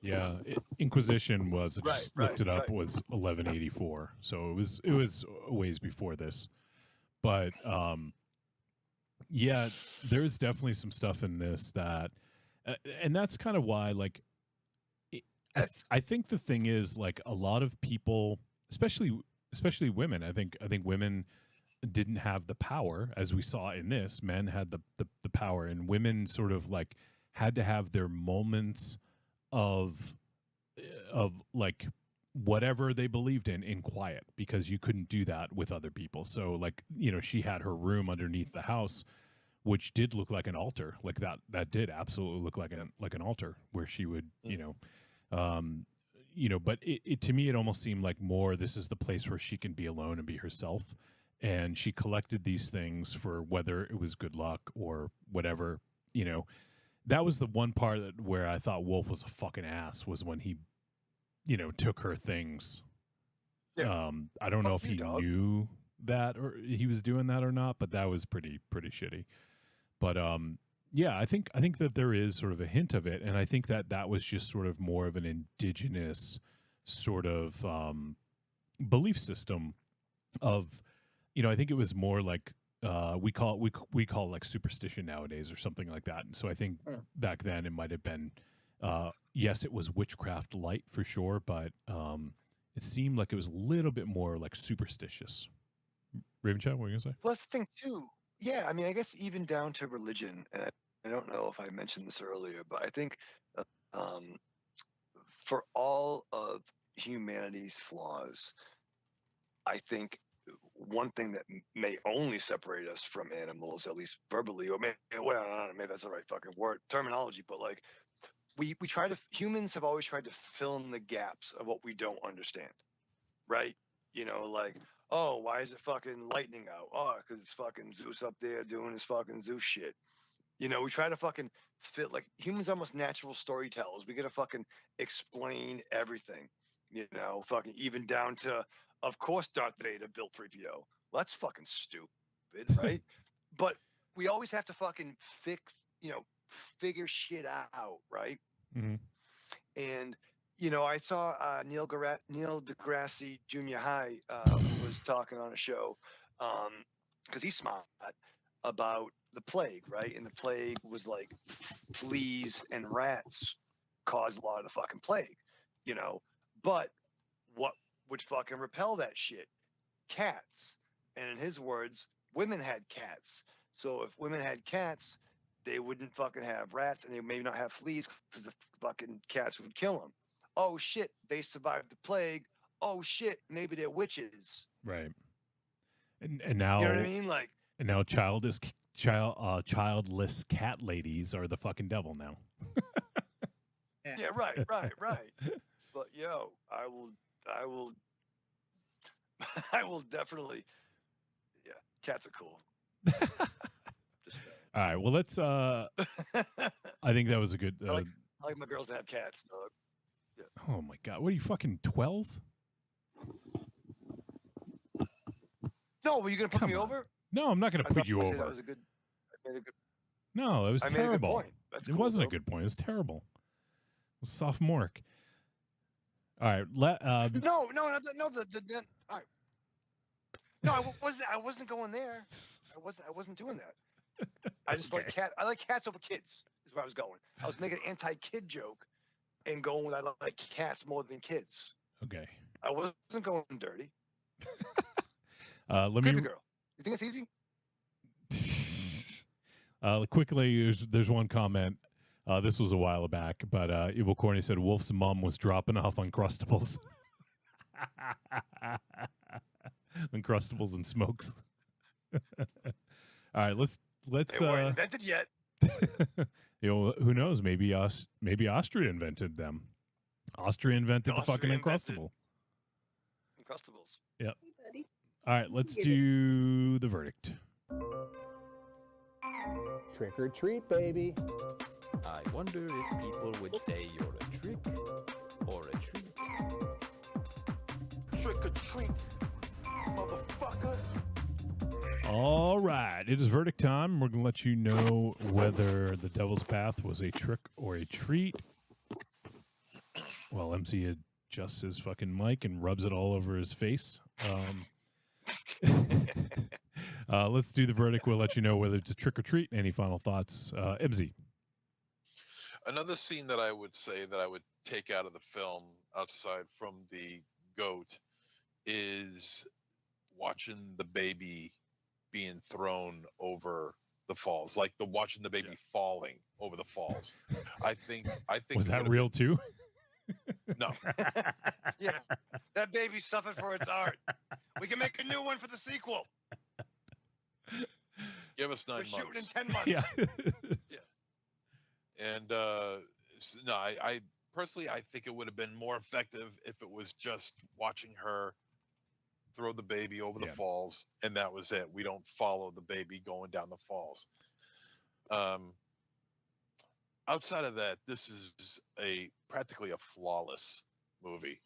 [SPEAKER 1] Yeah, Inquisition was, I just looked it up, was 1184. So it was a ways before this. But yeah, there's definitely some stuff in this that, and that's kind of why, like, I think the thing is, like, a lot of people, especially women, I think women didn't have the power, as we saw in this. Men had the power, and women sort of like had to have their moments of like whatever they believed in quiet, because you couldn't do that with other people. So, like, she had her room underneath the house, which did look like an altar. Like that did absolutely look like an altar where she would, but it to me, it almost seemed like more, this is the place where she can be alone and be herself. And she collected these things for whether it was good luck or whatever, That was the one part where I thought Wolf was a fucking ass, was when he, took her things.
[SPEAKER 4] Yeah.
[SPEAKER 1] I don't know if he knew that or he was doing that or not, but that was pretty shitty. But yeah, I think that there is sort of a hint of it, and I think that was just sort of more of an indigenous sort of belief system of, I think it was more like we call it like superstition nowadays or something like that. And so I think back then it might have been, yes, it was witchcraft light for sure, but it seemed like it was a little bit more like superstitious. Ravenchat, what were you gonna say?
[SPEAKER 4] Well, that's the thing too. Yeah, I mean, I guess even down to religion, and I don't know if I mentioned this earlier, but I think for all of humanity's flaws, I think one thing that may only separate us from animals, at least verbally, or maybe, well, I don't know, maybe that's the right fucking word terminology, but like we try to, humans have always tried to fill in the gaps of what we don't understand, right? You know, like, oh, why is it fucking lightning out? Oh, because it's fucking Zeus up there doing his fucking Zeus shit. You know, we try to fucking fit, like, humans are almost natural storytellers. We gotta fucking explain everything, you know, fucking even down to, of course, Darth Vader built 3PO. Well, that's fucking stupid, right? But we always have to fucking figure shit out, right?
[SPEAKER 1] Mm-hmm.
[SPEAKER 4] And, you know, I saw Neil deGrasse Junior High was talking on a show, because he's smart, about the plague, right? And the plague was like fleas and rats caused a lot of the fucking plague, you know. But what would fucking repel that shit? Cats. And in his words, women had cats. So if women had cats, they wouldn't fucking have rats, and they maybe not have fleas because the fucking cats would kill them. Oh shit, they survived the plague. Oh shit, maybe they're witches.
[SPEAKER 1] Right. And now,
[SPEAKER 4] you know what I mean? Like,
[SPEAKER 1] and now childless cat ladies are the fucking devil now.
[SPEAKER 4] yeah, right. But yo, I will definitely. Yeah, cats are cool.
[SPEAKER 1] All right, well, let's. I think that was a good.
[SPEAKER 4] I like my girls to have cats, dog. Yeah.
[SPEAKER 1] Oh my god, what are you fucking 12?
[SPEAKER 4] No, were you gonna put me over?
[SPEAKER 1] No, I'm not gonna put you over.
[SPEAKER 4] That was a good. I made a good.
[SPEAKER 1] No, it was terrible.
[SPEAKER 4] Made a good point. That's
[SPEAKER 1] it
[SPEAKER 4] cool,
[SPEAKER 1] wasn't
[SPEAKER 4] though.
[SPEAKER 1] a good point. It was terrible. It was sophomoric. All right,
[SPEAKER 4] No. All right. No, I wasn't going there. I wasn't doing that. I just like cat. I like cats over kids. Is where I was going. I was making an anti-kid joke, and going with I like cats more than kids.
[SPEAKER 1] Okay.
[SPEAKER 4] I wasn't going dirty.
[SPEAKER 1] Let
[SPEAKER 4] Creepy
[SPEAKER 1] me.
[SPEAKER 4] girl. You think it's easy?
[SPEAKER 1] Quickly, there's one comment. This was a while back, but Evil Corny said Wolf's mom was dropping off Uncrustables. Uncrustables and smokes. All right, let's.
[SPEAKER 4] They weren't invented yet.
[SPEAKER 1] You know, who knows? Maybe Austria invented them. Austria invented the fucking Uncrustable.
[SPEAKER 4] Uncrustables.
[SPEAKER 1] Yep. All right, let's do the verdict.
[SPEAKER 16] Trick or treat, baby.
[SPEAKER 17] I wonder if people would say you're a trick or a treat.
[SPEAKER 18] Trick or treat, motherfucker.
[SPEAKER 1] All right, it is verdict time. We're going to let you know whether the Devil's Bath was a trick or a treat. Well, MC adjusts his fucking mic and rubs it all over his face. Let's do the verdict. We'll let you know whether it's a trick or treat. Any final thoughts? MC.
[SPEAKER 2] Another scene that I would say that I would take out of the film, outside from the goat, is watching the baby being thrown over the falls, like watching the baby falling over the falls. I think
[SPEAKER 1] Was that real too?
[SPEAKER 2] No.
[SPEAKER 4] Yeah, that baby suffered for its art. We can make a new one for the sequel.
[SPEAKER 2] Give us 9
[SPEAKER 4] We're
[SPEAKER 2] months.
[SPEAKER 4] shooting in 10 months.
[SPEAKER 1] Yeah.
[SPEAKER 2] And no, I personally, I think it would have been more effective if it was just watching her throw the baby over the falls, and that was it. We don't follow the baby going down the falls. Outside of that, this is practically a flawless movie.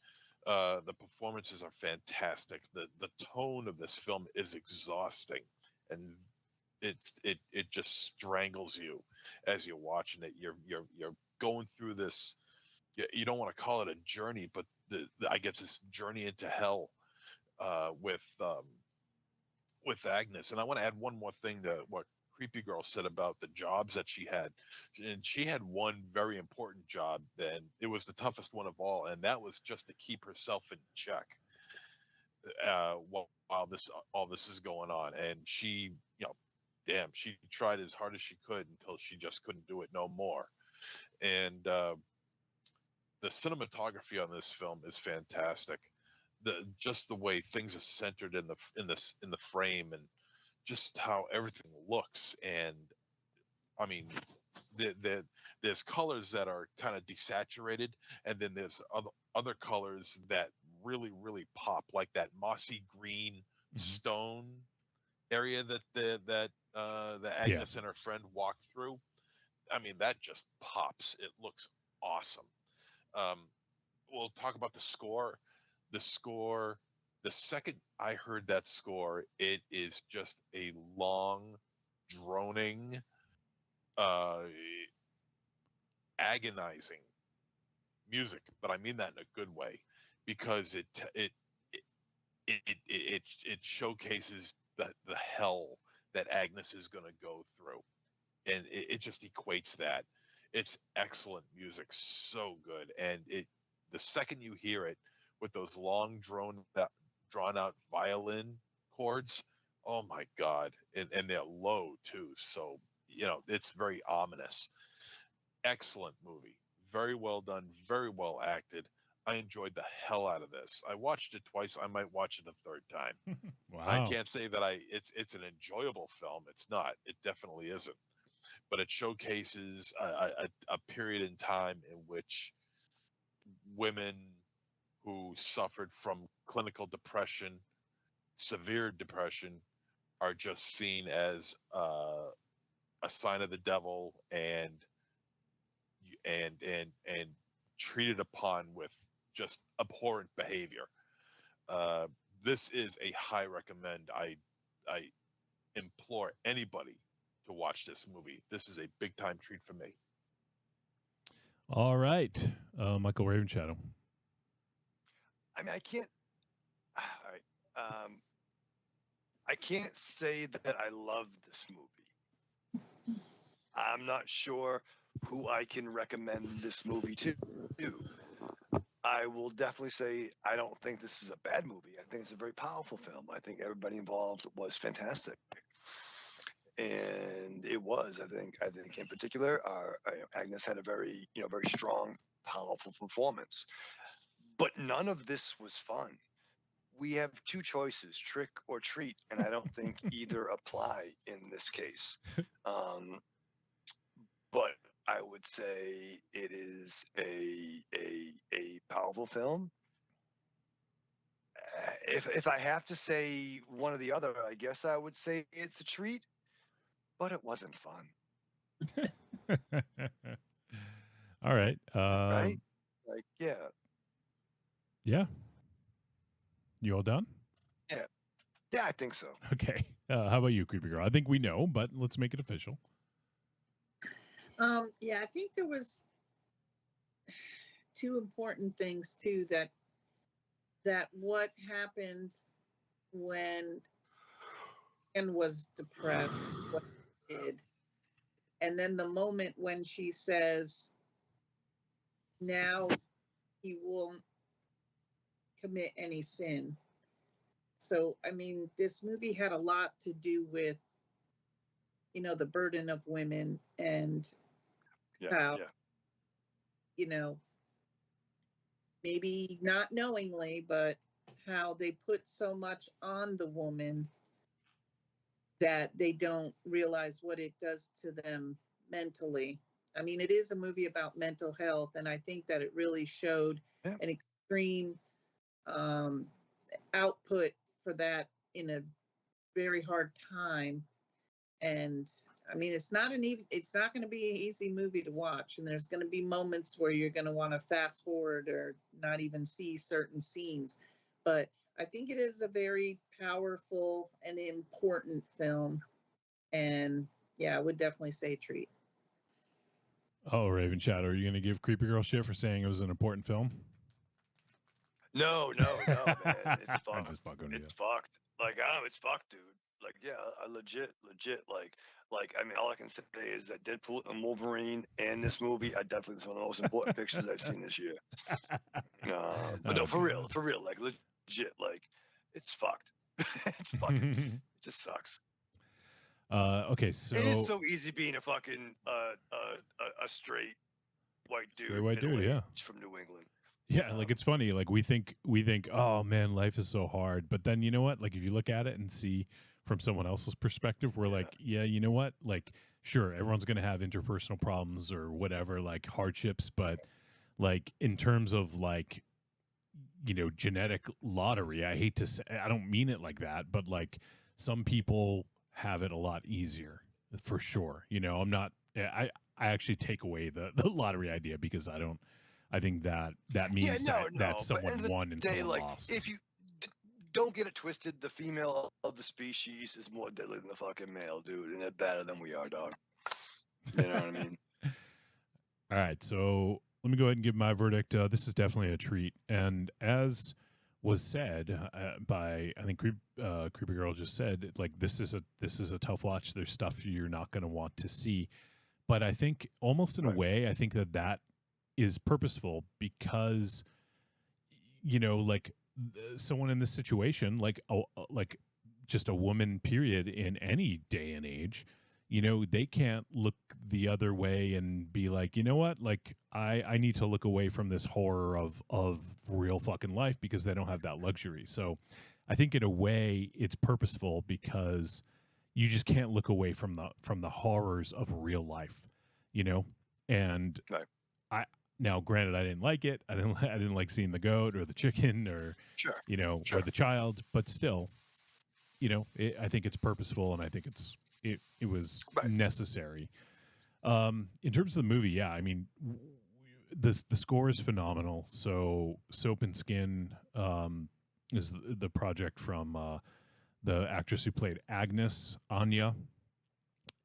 [SPEAKER 2] The performances are fantastic. The tone of this film is exhausting, and it just strangles you as you're watching it. You're going through this. You don't want to call it a journey, but I guess this journey into hell with with Agnes, and I want to add one more thing to what Creepy Girl said about the jobs that she had. And she had one very important job, and it was the toughest one of all, and that was just to keep herself in check while this all this is going on. And she, damn, she tried as hard as she could until she just couldn't do it no more. And the cinematography on this film is fantastic. Just the way things are centered in the frame, and just how everything looks. And I mean, there's colors that are kind of desaturated, and then there's other colors that really pop, like that mossy green stone area that Agnes and her friend walked through. I mean, that just pops. It looks awesome. We'll talk about the score. The second I heard that score, it is just a long, droning, agonizing music, but I mean that in a good way, because it showcases the hell that Agnes is going to go through, and it just equates that. It's excellent music, so good, and the second you hear it with those long drawn out violin chords, oh my God, and they're low too, so it's very ominous. Excellent movie, very well done, very well acted. I enjoyed the hell out of this. I watched it twice. I might watch it a third time.
[SPEAKER 1] Wow.
[SPEAKER 2] I can't say that it's an enjoyable film. It's not. It definitely isn't. But it showcases a period in time in which women who suffered from clinical depression, severe depression, are just seen as a sign of the devil, and treated upon with just abhorrent behavior. This is a high recommend. I implore anybody to watch this movie. This is a big time treat for me.
[SPEAKER 1] All right, Michael Ravenshadow.
[SPEAKER 4] I mean, I can't. All right. I can't say that I love this movie. I'm not sure who I can recommend this movie to. I will definitely say I don't think this is a bad movie. I think it's a very powerful film. I think everybody involved was fantastic, and it was. I think in particular, Agnes had a very strong, powerful performance. But none of this was fun. We have two choices, trick or treat, and I don't think either apply in this case. But I would say it is a powerful film. If I have to say one or the other, I guess I would say it's a treat, but it wasn't fun.
[SPEAKER 1] All right.
[SPEAKER 4] Right? Like, yeah.
[SPEAKER 1] Yeah. You all done?
[SPEAKER 4] Yeah. Yeah, I think so.
[SPEAKER 1] Okay. How about you, Creepy Girl? I think we know, but let's make it official.
[SPEAKER 3] Yeah, I think there was two important things too, that what happened when Anne was depressed, what he did, and then the moment when she says, now he won't commit any sin. So, I mean, this movie had a lot to do with, the burden of women, and how, maybe not knowingly, but how they put so much on the woman that they don't realize what it does to them mentally. I mean, it is a movie about mental health, and I think that it really showed an extreme output for that in a very hard time. And I mean, it's not going to be an easy movie to watch, and there's going to be moments where you're going to want to fast forward or not even see certain scenes. But I think it is a very powerful and important film, and yeah, I would definitely say treat.
[SPEAKER 1] Oh, Raven Shadow, are you going to give Creepy Girl shit for saying it was an important film?
[SPEAKER 4] No, man. It's fucked.
[SPEAKER 1] I'm just fucking with
[SPEAKER 4] It's fucked. Like, it's fucked, dude. Like, yeah, I legit, like, I mean, all I can say is that Deadpool and Wolverine and this movie are definitely some of the most important pictures I've seen this year. But no, for real, like, legit, like, it's fucked. It's fucking, it just sucks.
[SPEAKER 1] Okay, so
[SPEAKER 4] It is so easy being a fucking a straight white dude,
[SPEAKER 1] Straight white dude,
[SPEAKER 4] middle-aged
[SPEAKER 1] yeah.
[SPEAKER 4] from New England.
[SPEAKER 1] yeah, like it's funny. Like we think, oh man, life is so hard. But then you know what? Like if you look at it and see from someone else's perspective, we're like, yeah, you know what? Like, sure, everyone's gonna have interpersonal problems or whatever, like hardships, but like in terms of like, you know, genetic lottery, I hate to say, I don't mean it like that, but like some people have it a lot easier for sure. You know, I'm not, I actually take away the lottery idea because I think that means that someone won and someone
[SPEAKER 4] like,
[SPEAKER 1] lost.
[SPEAKER 4] if you don't get it twisted, the female of the species is more deadly than the fucking male, dude, and they're better than we are, dog. You know what I mean?
[SPEAKER 1] All right, so let me go ahead and give my verdict. This is definitely a treat, and as was said by, I think Creepy Girl just said, like this is a tough watch. There's stuff you're not going to want to see, but I think almost in a way, I think that is purposeful because, you know, like someone in this situation, like just a woman, period, in any day and age, you know, they can't look the other way and be like, you know what, like I need to look away from this horror of real fucking life because they don't have that luxury. So I think in a way it's purposeful because you just can't look away from the horrors of real life, you know? And now granted, I didn't like it. I didn't like seeing the goat or the chicken or, you know, or the child, but still, you know, I think it's purposeful and I think it was necessary. In terms of the movie, yeah, I mean, the score is phenomenal. So Soap and Skin is the project from the actress who played Agnes, Anya,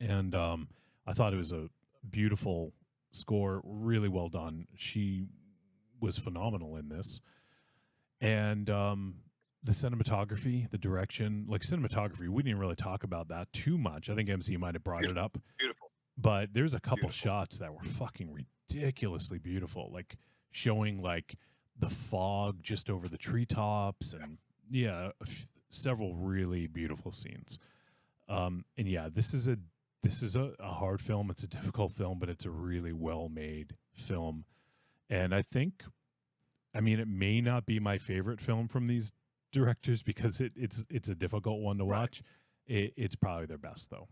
[SPEAKER 1] and I thought it was a beautiful score, really well done. She was phenomenal in this, and the cinematography, the direction, like cinematography, we didn't really talk about that too much. I think MC might have brought it up.
[SPEAKER 4] Beautiful.
[SPEAKER 1] But there's a couple shots that were fucking ridiculously beautiful, like showing like the fog just over the treetops and several really beautiful scenes. And yeah, this is a hard film. It's a difficult film, but it's a really well-made film. And I think, I mean, it may not be my favorite film from these directors because it's a difficult one to watch. It's probably their best though.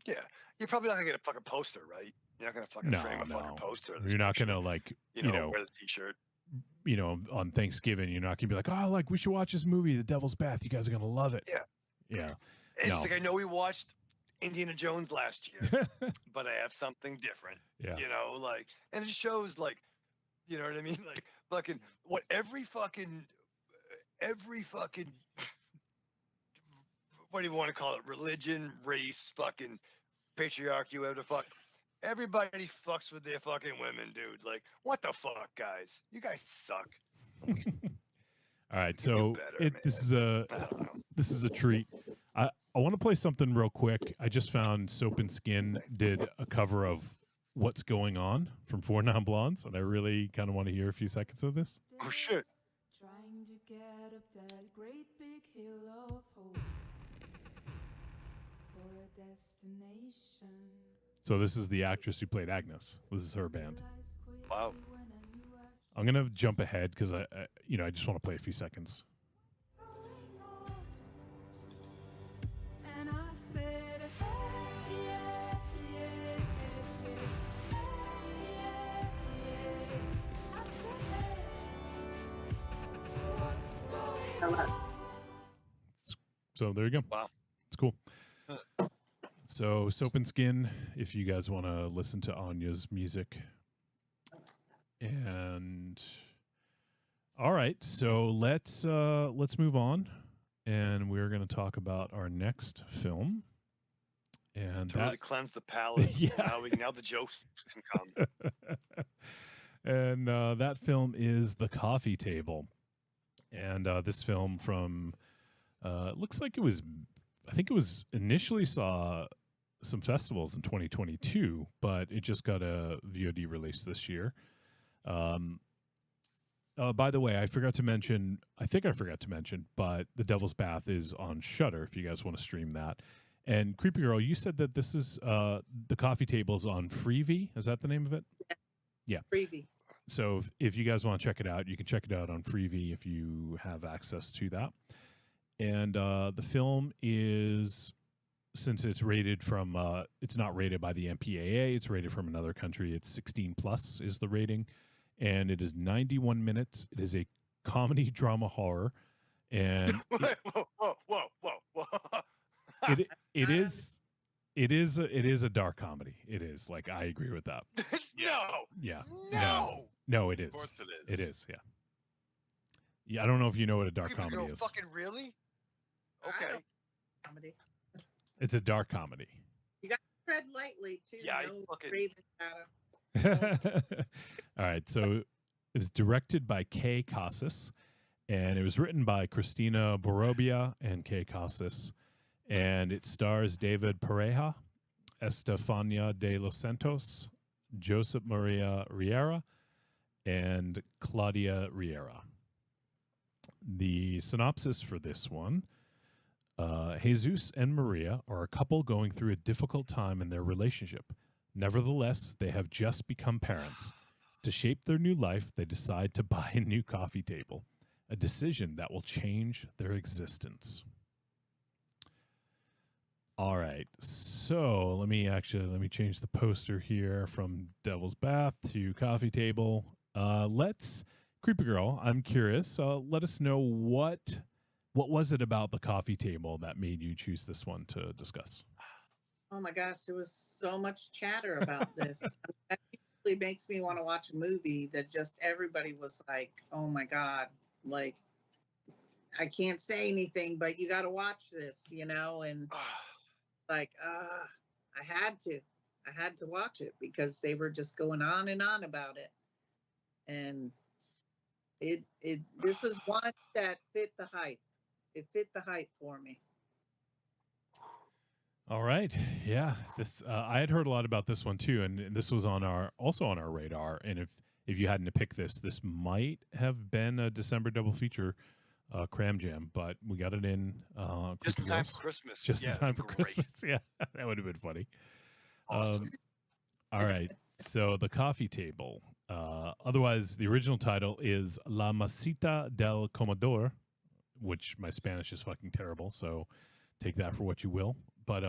[SPEAKER 4] Yeah, you're probably not gonna get a fucking poster, right? You're not gonna fucking frame a fucking poster.
[SPEAKER 1] You're not gonna like, you know,
[SPEAKER 4] wear the T-shirt.
[SPEAKER 1] You know, on Thanksgiving, you're not gonna be like, oh, like we should watch this movie, The Devil's Bath. You guys are gonna love it. Yeah.
[SPEAKER 4] It's like, I know we watched Indiana Jones last year, but I have something different.
[SPEAKER 1] Yeah.
[SPEAKER 4] You know, like, and it shows, like, you know what I mean? Like, fucking, what every fucking, what do you want to call it? Religion, race, fucking patriarchy, whatever the fuck. Everybody fucks with their fucking women, dude. Like, what the fuck, guys? You guys suck.
[SPEAKER 1] All right, so this is a treat. I want to play something real quick. I just found Soap and Skin did a cover of What's Going On from 4 Non Blondes, and I really kind of want to hear a few seconds of this.
[SPEAKER 4] Oh shit.
[SPEAKER 19] Trying to get up that great big hill of hope for a destination.
[SPEAKER 1] So this is the actress who played Agnes. This is her band.
[SPEAKER 4] Wow.
[SPEAKER 1] I'm gonna jump ahead because I just want to play a few seconds.
[SPEAKER 19] And I said, hey, yeah, yeah, yeah, yeah. I said, what's going on?
[SPEAKER 1] So there you go.
[SPEAKER 4] Wow.
[SPEAKER 1] It's cool. So Soap and Skin, if you guys want to listen to Anya's music. And all right, so let's move on, and we're going to talk about our next film. And
[SPEAKER 4] to really cleanse the palate. Now the jokes can come.
[SPEAKER 1] And that film is The Coffee Table, and this film from It looks like it was, I think it was initially saw some festivals in 2022, but it just got a VOD release this year. By the way, I forgot to mention, but The Devil's Bath is on Shudder if you guys want to stream that. And Creepy Girl, you said that this is the coffee table's on Freevee. Is that the name of it? Yeah.
[SPEAKER 3] Freevee.
[SPEAKER 1] So if you guys want to check it out, you can check it out on Freevee if you have access to that. And the film is, since it's rated from, it's not rated by the MPAA, it's rated from another country. It's 16 plus is the rating. And it is 91 minutes. It is a comedy drama horror. And
[SPEAKER 4] whoa.
[SPEAKER 1] it is a dark comedy. It is, like, I agree with that.
[SPEAKER 4] No.
[SPEAKER 1] Yeah.
[SPEAKER 4] No.
[SPEAKER 1] It is.
[SPEAKER 2] Of course it is.
[SPEAKER 1] It is, yeah. Yeah, I don't know if you know what a dark
[SPEAKER 4] Creepy
[SPEAKER 1] comedy
[SPEAKER 4] Girl,
[SPEAKER 1] is.
[SPEAKER 4] fucking really? Okay.
[SPEAKER 3] Comedy.
[SPEAKER 1] It's a dark comedy.
[SPEAKER 3] You got to tread lightly too.
[SPEAKER 4] Yeah,
[SPEAKER 3] no
[SPEAKER 4] fucking...
[SPEAKER 3] Raven shadow.
[SPEAKER 1] All right, so it was directed by Kay Casas, and it was written by Cristina Borobia and Kay Casas, and it stars David Pareja, Estefania de los Santos, Josep Maria Riera, and Claudia Riera. The synopsis for this one: Jesus and Maria are a couple going through a difficult time in their relationship. Nevertheless, they have just become parents. To shape their new life, they decide to buy a new coffee table, a decision that will change their existence. All right, so let me change the poster here from Devil's Bath to coffee table. Creepy Girl, I'm curious. Let us know what was it about the coffee table that made you choose this one to discuss?
[SPEAKER 3] Oh my gosh, there was so much chatter about this. That usually makes me want to watch a movie that just everybody was like, oh my God, like, I can't say anything, but you got to watch this, you know? And like, I had to watch it because they were just going on and on about it. And this was one that fit the hype. It fit the hype for me.
[SPEAKER 1] All right, yeah. This I had heard a lot about this one too, and this was also on our radar. And if you hadn't picked this might have been a December double feature, cram jam. But we got it in
[SPEAKER 4] just in time for Christmas.
[SPEAKER 1] Just in time for Christmas. Yeah, that would have been funny.
[SPEAKER 4] Awesome.
[SPEAKER 1] All right, so the coffee table. Otherwise, the original title is La Masita del Comedor, which my Spanish is fucking terrible. So take that for what you will. But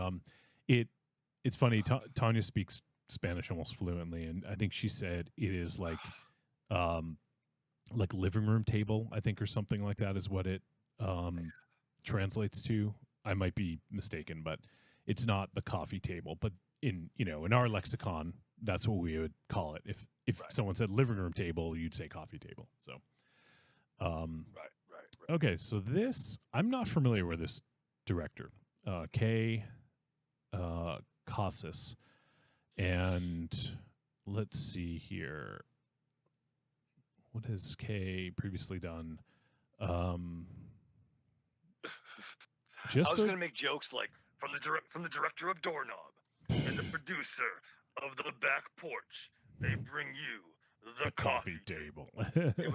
[SPEAKER 1] it's funny. Tanya speaks Spanish almost fluently, and I think she said it is like living room table, I think, or something like that is what it translates to. I might be mistaken, but it's not the coffee table. But in our lexicon, that's what we would call it. If someone said living room table, you'd say coffee table. So,
[SPEAKER 4] right.
[SPEAKER 1] Okay, so this I'm not familiar with this director. Kay Casas, and let's see here. What has Kay previously done?
[SPEAKER 4] I was going to make jokes like from the director of Doorknob and the producer of The Back Porch. They bring you the coffee table. It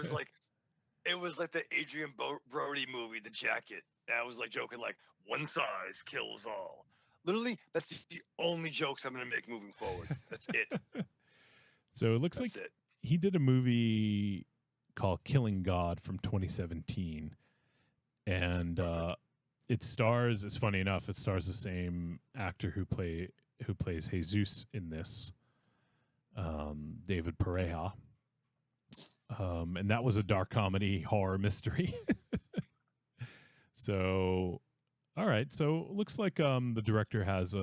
[SPEAKER 4] was like the Adrian Brody movie, The Jacket. And I was like joking, like, one size kills all. Literally, that's the only jokes I'm going to make moving forward. That's it.
[SPEAKER 1] So it looks like he did a movie called Killing God from 2017. And it stars, it's funny enough, it stars the same actor who plays Jesus in this, David Pareja. And that was a dark comedy horror mystery. So, all right. So it looks like the director has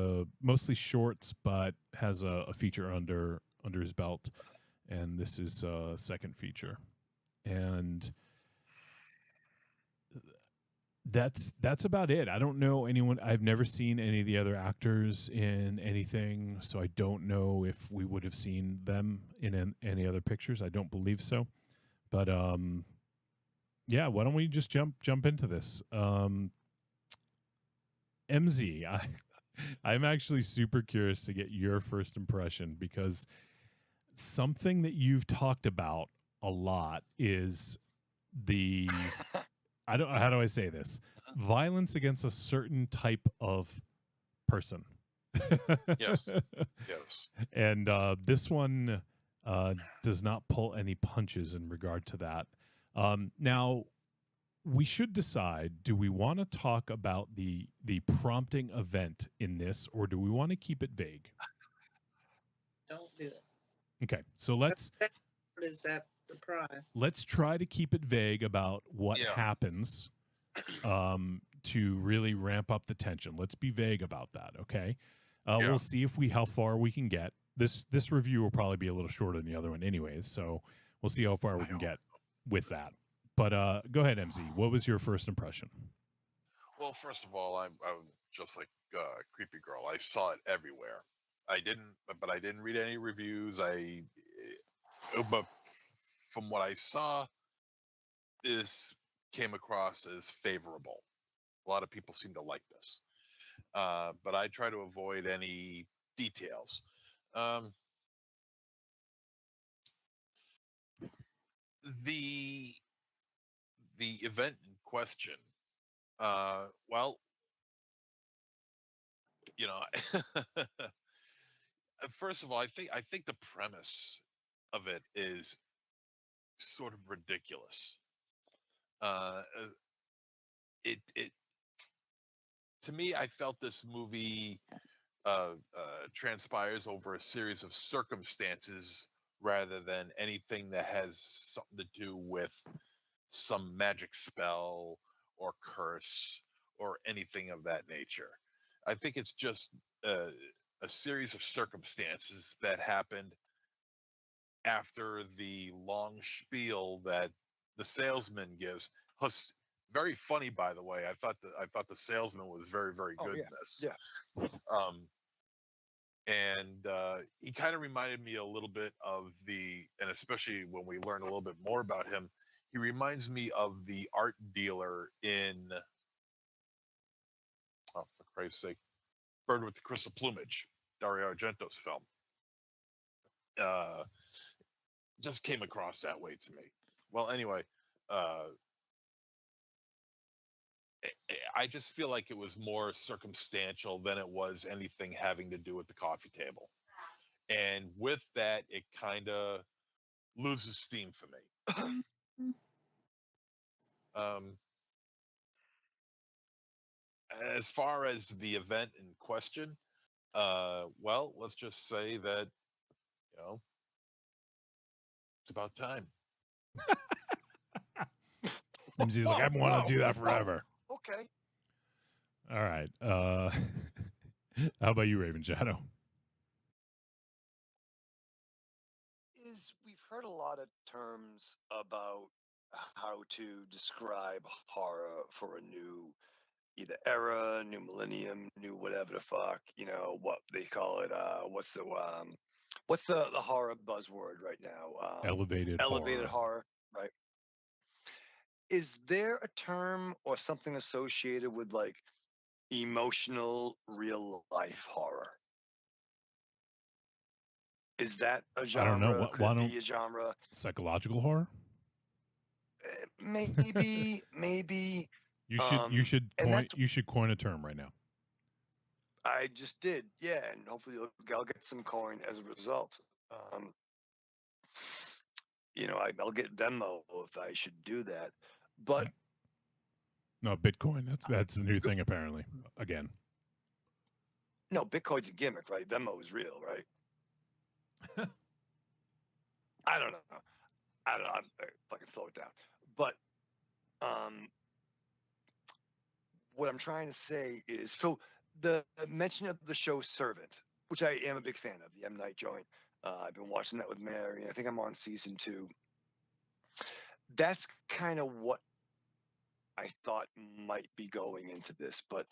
[SPEAKER 1] mostly shorts, but has a feature under his belt, and this is a second feature, and that's about it. I don't know anyone. I've never seen any of the other actors in anything, so I don't know if we would have seen them in any other pictures. I don't believe so, but yeah. Why don't we just jump into this? MZ, I'm actually super curious to get your first impression, because something that you've talked about a lot is the how do I say this? Violence against a certain type of person.
[SPEAKER 2] Yes. Yes.
[SPEAKER 1] And this one does not pull any punches in regard to that. Now, we should decide, do we want to talk about the prompting event in this, or do we want to keep it vague?
[SPEAKER 3] Don't do it.
[SPEAKER 1] Okay, so let's
[SPEAKER 3] What is that surprise?
[SPEAKER 1] try to keep it vague about what
[SPEAKER 2] Yeah.
[SPEAKER 1] happens to really ramp up the tension. Let's be vague about that, okay?
[SPEAKER 2] Yeah.
[SPEAKER 1] We'll see how far we can get. This review will probably be a little shorter than the other one anyways, so we'll see how far we can get with that. But go ahead, MZ. What was your first impression?
[SPEAKER 2] Well, first of all, I'm just like Creepy Girl. I saw it everywhere. I didn't read any reviews. But from what I saw, this came across as favorable. A lot of people seem to like this, but I try to avoid any details. The event in question, well, you know, first of all, I think the premise of it is sort of ridiculous. It to me, I felt this movie transpires over a series of circumstances rather than anything that has something to do with some magic spell or curse or anything of that nature. I think it's just a series of circumstances that happened after the long spiel that the salesman gives. Very funny, by the way. I thought the salesman was very, very good in this.
[SPEAKER 4] Yeah.
[SPEAKER 2] And he kind of reminded me a little bit of and especially when we learn a little bit more about him, he reminds me of the art dealer in, oh, for Christ's sake, Bird with the Crystal Plumage, Dario Argento's film. Just came across that way to me. Well, anyway, I just feel like it was more circumstantial than it was anything having to do with the coffee table. And with that, it kind of loses steam for me. As far as the event in question, well, let's just say that, it's about time.
[SPEAKER 1] MZ's like, I've wanted to do that forever.
[SPEAKER 4] Okay.
[SPEAKER 1] All right. How about you, Raven Shadow?
[SPEAKER 4] We've heard a lot of terms about how to describe horror for a new either era, new millennium, new whatever the fuck, what they call it. What's the horror buzzword right now?
[SPEAKER 1] Elevated
[SPEAKER 4] horror, right? Is there a term or something associated with like emotional real life horror? Is that a genre?
[SPEAKER 1] I don't know.
[SPEAKER 4] Could it be a genre?
[SPEAKER 1] Psychological horror?
[SPEAKER 4] Maybe.
[SPEAKER 1] You should coin a term right now.
[SPEAKER 4] I just did, yeah, and hopefully I'll get some coin as a result. I'll get Venmo if I should do that, but
[SPEAKER 1] no, Bitcoin. That's the new thing apparently. Again,
[SPEAKER 4] no, Bitcoin's a gimmick, right? Venmo is real, right? I don't know. I'm fucking slow it down. But what I'm trying to say is, so the mention of the show Servant, which I am a big fan of, the M. Night joint. I've been watching that with Mary. I think I'm on season 2. That's kind of what I thought might be going into this, but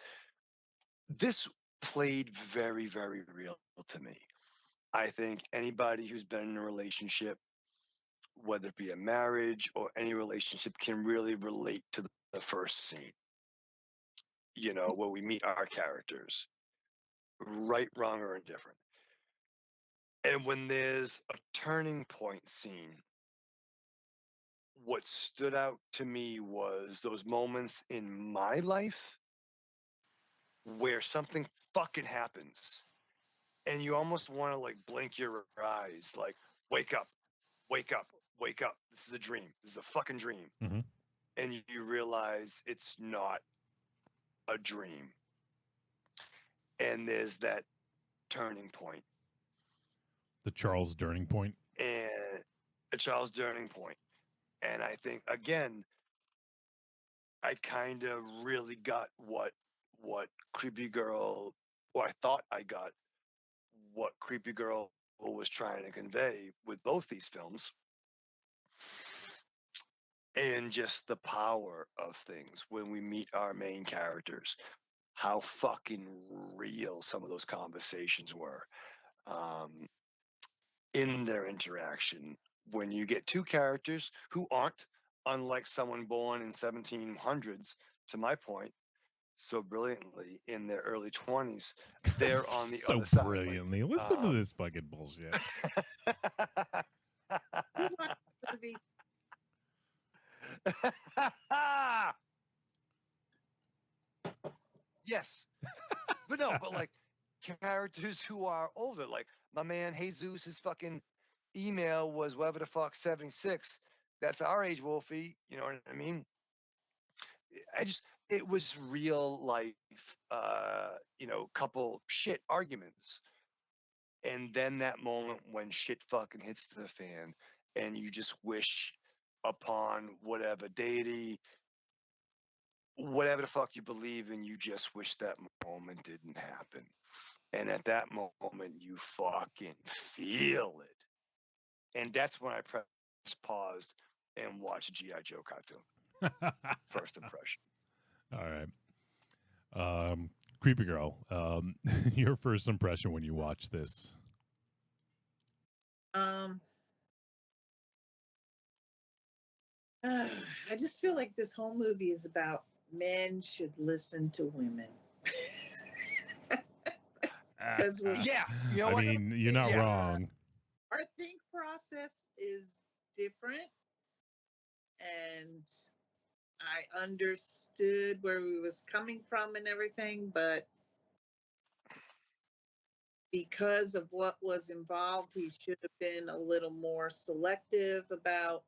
[SPEAKER 4] this played very, very real to me. I think anybody who's been in a relationship, whether it be a marriage or any relationship, can really relate to the first scene. where we meet our characters, right, wrong, or indifferent. And when there's a turning point scene, what stood out to me was those moments in my life where something fucking happens and you almost want to like blink your eyes, like, wake up, wake up, wake up. This is a dream. This is a fucking dream.
[SPEAKER 1] Mm-hmm.
[SPEAKER 4] And you realize it's not a dream. And there's that turning point.
[SPEAKER 1] The Charles Durning point.
[SPEAKER 4] And a Charles Durning point. And I think, again, I kind of really got what Creepy Girl, or I thought I got what Creepy Girl was trying to convey with both these films. And just the power of things when we meet our main characters, how fucking real some of those conversations were in their interaction. When you get two characters who aren't, unlike someone born in 1700s, to my point, so brilliantly in their early 20s, they're on the
[SPEAKER 1] so
[SPEAKER 4] other side.
[SPEAKER 1] brilliantly. Listen to this fucking bullshit.
[SPEAKER 4] Yes. But no, but like characters who are older, like my man Jesus, his fucking email was whatever the fuck 76. That's our age, Wolfie. You know what I mean? It was real life, couple shit arguments. And then that moment when shit fucking hits the fan and you just wish upon whatever deity, whatever the fuck you believe in, you just wish that moment didn't happen. And at that moment, you fucking feel it. And that's when I pressed pause and watched a G.I. Joe cartoon. First impression.
[SPEAKER 1] All right. Creepy Girl, your first impression when you watched this?
[SPEAKER 3] I just feel like this whole movie is about men should listen to women.
[SPEAKER 4] Yeah, you know
[SPEAKER 1] I
[SPEAKER 4] what?
[SPEAKER 1] mean, you're not wrong.
[SPEAKER 3] Our think process is different, and I understood where we was coming from and everything, but because of what was involved, he should have been a little more selective about.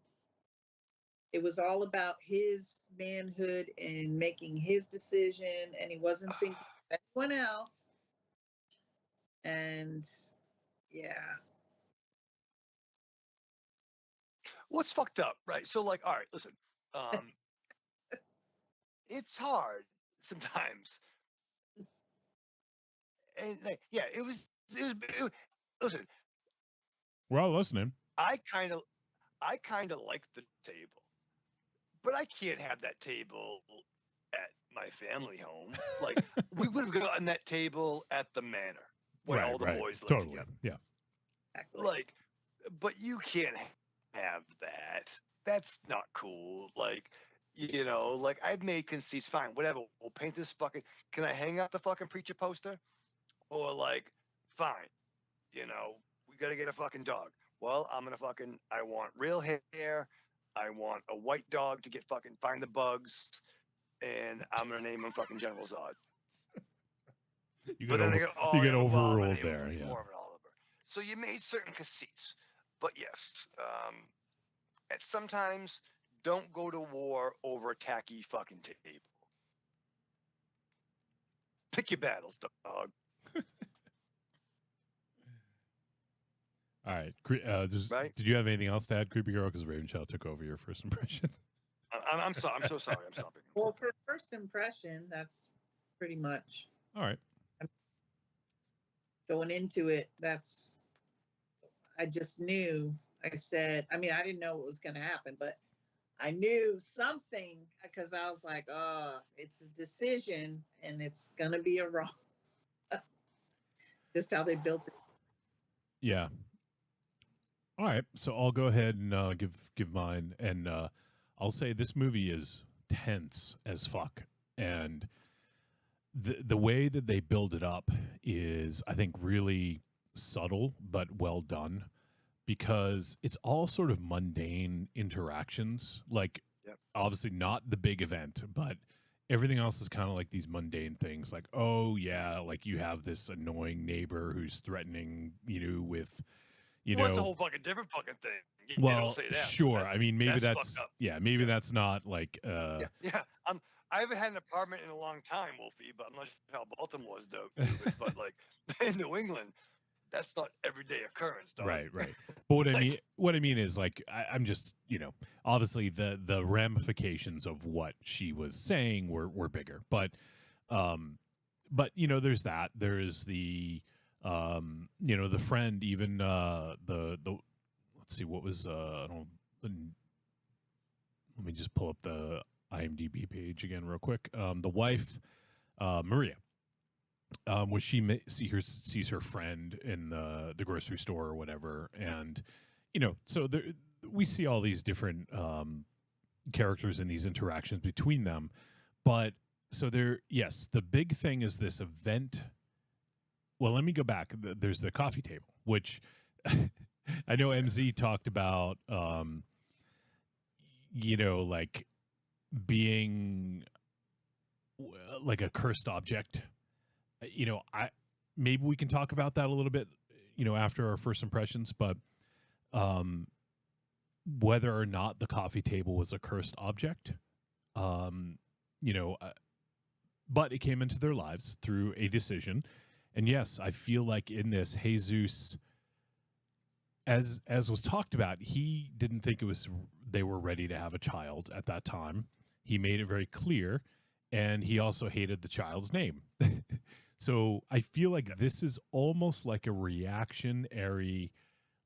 [SPEAKER 3] It was all about his manhood and making his decision, and he wasn't thinking of anyone else. And yeah.
[SPEAKER 4] What's fucked up, right? So, like, all right, listen, it's hard sometimes, and like, yeah, it was. Listen,
[SPEAKER 1] We're all listening.
[SPEAKER 4] I kind of like the table, but I can't have that table at my family home. Like, we would have gotten that table at the manor when all the boys lived together.
[SPEAKER 1] Yeah.
[SPEAKER 4] Like, but you can't have that. That's not cool. Like, like I've made conceits. Fine, whatever. We'll paint this fucking. Can I hang up the fucking preacher poster? Or like, fine. We got to get a fucking dog. Well, I want real hair. I want a white dog to find the bugs. And I'm going to name him fucking General Zod.
[SPEAKER 1] You get overruled there. Yeah.
[SPEAKER 4] More of an Oliver. So you made certain conceits. But yes, and sometimes don't go to war over a tacky fucking table. Pick your battles, dog.
[SPEAKER 1] All right. Did you have anything else to add, Creepy Girl? Because Raven Child took over your first impression.
[SPEAKER 4] I'm so sorry. I'm stopping.
[SPEAKER 3] Well, for first impression, that's pretty much.
[SPEAKER 1] All right.
[SPEAKER 3] Going into it, I just knew. I didn't know what was going to happen, but I knew something because I was like, oh, it's a decision and it's going to be a wrong. Just how they built it.
[SPEAKER 1] Yeah. All right, so I'll go ahead and give mine, and I'll say this movie is tense as fuck, and the way that they build it up is, I think, really subtle but well done, because it's all sort of mundane interactions. Like, obviously not the big event, but everything else is kind of like these mundane things. Like, oh yeah, like you have this annoying neighbor who's threatening you with,
[SPEAKER 4] Well, that's a whole fucking different fucking thing. You
[SPEAKER 1] well,
[SPEAKER 4] don't say that.
[SPEAKER 1] sure.
[SPEAKER 4] That's-
[SPEAKER 1] I mean, maybe
[SPEAKER 4] that's
[SPEAKER 1] that's
[SPEAKER 4] fucked up.
[SPEAKER 1] yeah, maybe that's not like
[SPEAKER 4] Yeah. I haven't had an apartment in a long time, Wolfie, but I'm not sure how Baltimore is though. But like in New England, that's not everyday occurrence, dog.
[SPEAKER 1] Right. But what I mean is, like, I'm just, obviously the ramifications of what she was saying were bigger, but there's that. There's the the friend, even the let's see, what was I don't let me just pull up the IMDb page again real quick. The wife, Maria, when she sees her friend in the grocery store or whatever, and so we see all these different characters in these interactions between them, but so the big thing is this event. Well, let me go back. There's the coffee table, which I know MZ talked about, like being like a cursed object. Maybe we can talk about that a little bit, after our first impressions, but whether or not the coffee table was a cursed object, but it came into their lives through a decision. And yes, I feel like in this, Jesus, as was talked about, he didn't think they were ready to have a child at that time. He made it very clear, and he also hated the child's name. So I feel like this is almost like a reactionary,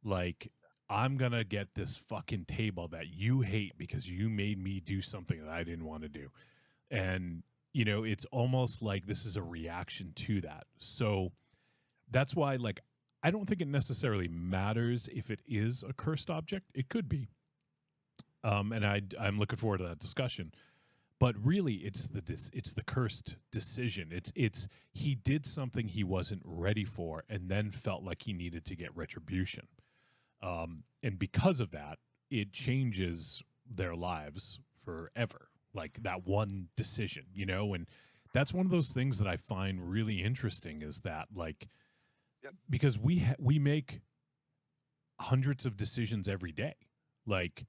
[SPEAKER 1] like, I'm going to get this fucking table that you hate because you made me do something that I didn't want to do. And, it's almost like this is a reaction to that. So that's why, like, I don't think it necessarily matters if it is a cursed object. It could be. And I'm looking forward to that discussion. But really, it's the cursed decision. It's he did something he wasn't ready for, and then felt like he needed to get retribution. And because of that, it changes their lives forever. Like that one decision, and that's one of those things that I find really interesting, is that, like, because we make hundreds of decisions every day. Like,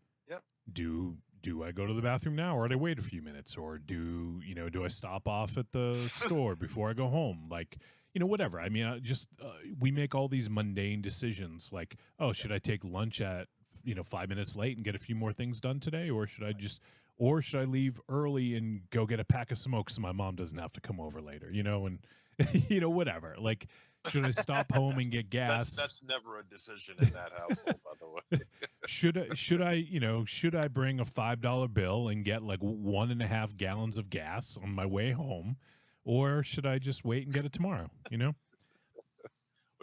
[SPEAKER 1] do I go to the bathroom now, or do I wait a few minutes, or do I stop off at the store before I go home? Like, whatever. I mean, we make all these mundane decisions, like, oh, should I take lunch at 5 minutes late and get a few more things done today, or should I leave early and go get a pack of smokes so my mom doesn't have to come over later, and whatever. Like, should I stop home and get gas?
[SPEAKER 2] That's never a decision in that household, by the way.
[SPEAKER 1] Should I bring a $5 bill and get like 1.5 gallons of gas on my way home, or should I just wait and get it tomorrow?
[SPEAKER 2] Or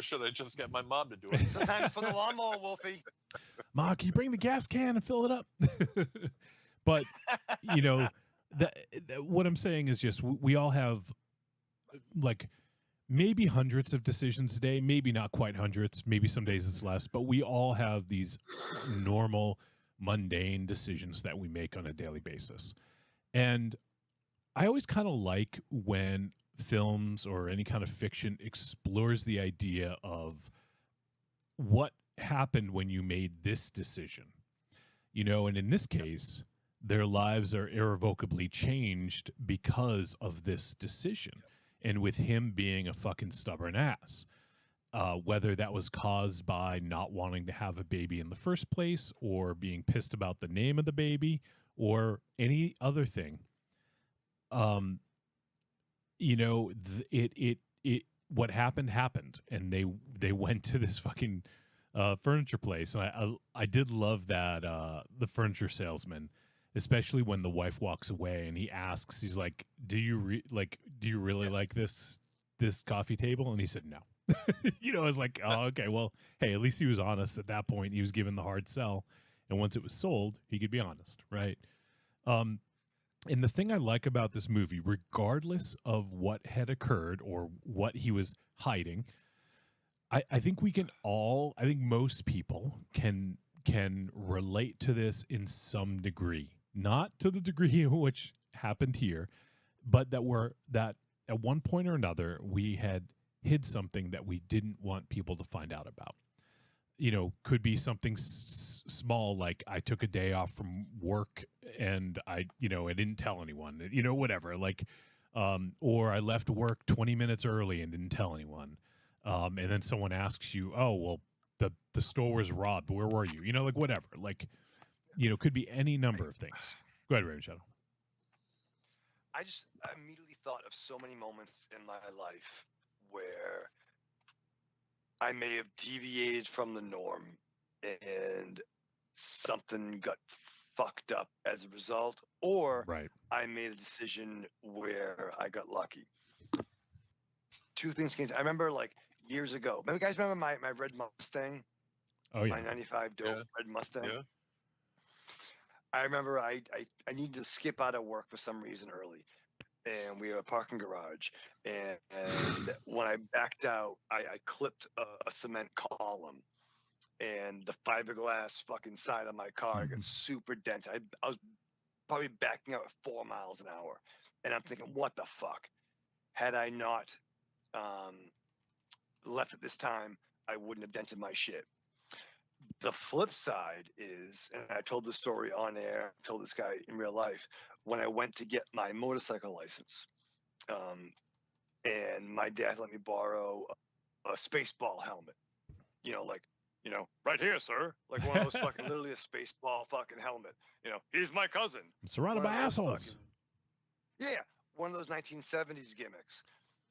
[SPEAKER 2] should I just get my mom to do it?
[SPEAKER 4] Sometimes for the lawnmower, Wolfie.
[SPEAKER 1] Ma, can you bring the gas can and fill it up? But what I'm saying is just we all have, like, maybe hundreds of decisions a day, maybe not quite hundreds, maybe some days it's less, but we all have these normal, mundane decisions that we make on a daily basis. And I always kind of like when films or any kind of fiction explores the idea of what happened when you made this decision. And in this case, their lives are irrevocably changed because of this decision. And with him being a fucking stubborn ass, whether that was caused by not wanting to have a baby in the first place, or being pissed about the name of the baby, or any other thing, what happened, and they went to this fucking furniture place, and I did love that the furniture salesman. Especially when the wife walks away and he asks, he's like, do you really like this coffee table? And he said, no. I was like, oh, okay, well, hey, at least he was honest at that point. He was given the hard sell. And once it was sold, he could be honest. Right. And the thing I like about this movie, regardless of what had occurred or what he was hiding, I think we can all, I think most people can relate to this in some degree. Not to the degree in which happened here, but that at one point or another we had hid something that we didn't want people to find out about. You know, could be something small, like I took a day off from work and I didn't tell anyone, whatever, like, or I left work 20 minutes early and didn't tell anyone. And then someone asks you, oh, well, the store was robbed. Where were you? Like whatever, like, could be any number of things. Go ahead, Raven Shadow.
[SPEAKER 4] I just immediately thought of so many moments in my life where I may have deviated from the norm and something got fucked up as a result, or I made a decision where I got lucky. Two things came to, I remember like years ago. Maybe you guys remember my red Mustang?
[SPEAKER 1] Oh yeah.
[SPEAKER 4] My 95 dope red Mustang. Yeah. I remember I needed to skip out of work for some reason early. And we have a parking garage. And when I backed out, I clipped a cement column. And the fiberglass fucking side of my car got super dented. I was probably backing out at 4 miles an hour. And I'm thinking, what the fuck? Had I not left at this time, I wouldn't have dented my shit. The flip side is, and I told this story on air, I told this guy in real life, when I went to get my motorcycle license, and my dad let me borrow a Spaceball helmet. Right here, sir. Like one of those fucking, literally a Spaceball fucking helmet. He's my cousin.
[SPEAKER 1] I'm surrounded by assholes.
[SPEAKER 4] One of those 1970s gimmicks.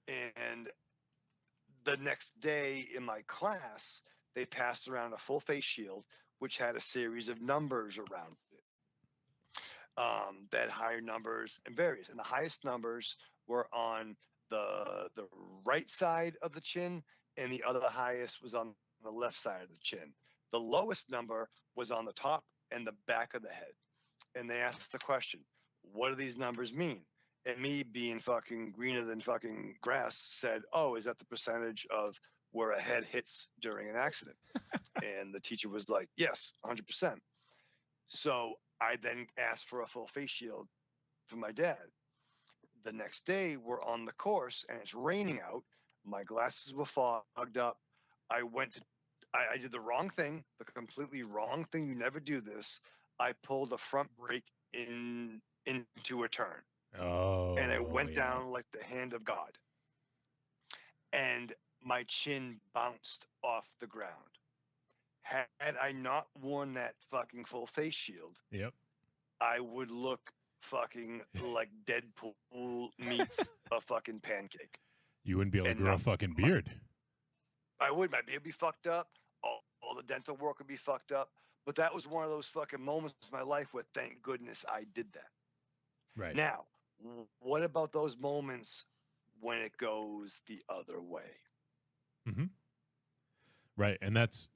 [SPEAKER 4] And the next day in my class, they passed around a full face shield, which had a series of numbers around it. That had higher numbers and various. And the highest numbers were on the right side of the chin, and the other highest was on the left side of the chin. The lowest number was on the top and the back of the head. And they asked the question, what do these numbers mean? And me, being fucking greener than fucking grass, said, oh, is that the percentage of where a head hits during an accident? And the teacher was like, yes, 100%. So I then asked for a full face shield for my dad. The next day, we're on the course and it's raining out. My glasses were fogged up. I did the wrong thing, the completely wrong thing. You never do this. I pulled the front brake into a turn.
[SPEAKER 1] Oh.
[SPEAKER 4] And I went down like the hand of God. And my chin bounced off the ground. Had I not worn that fucking full face shield, I would look fucking like Deadpool meets a fucking pancake.
[SPEAKER 1] You wouldn't be able to grow a fucking beard.
[SPEAKER 4] I would. My beard would be fucked up. All the dental work would be fucked up. But that was one of those fucking moments in my life where thank goodness I did that.
[SPEAKER 1] Right.
[SPEAKER 4] Now, what about those moments when it goes the other way?
[SPEAKER 1] Mm-hmm. Right. And that's,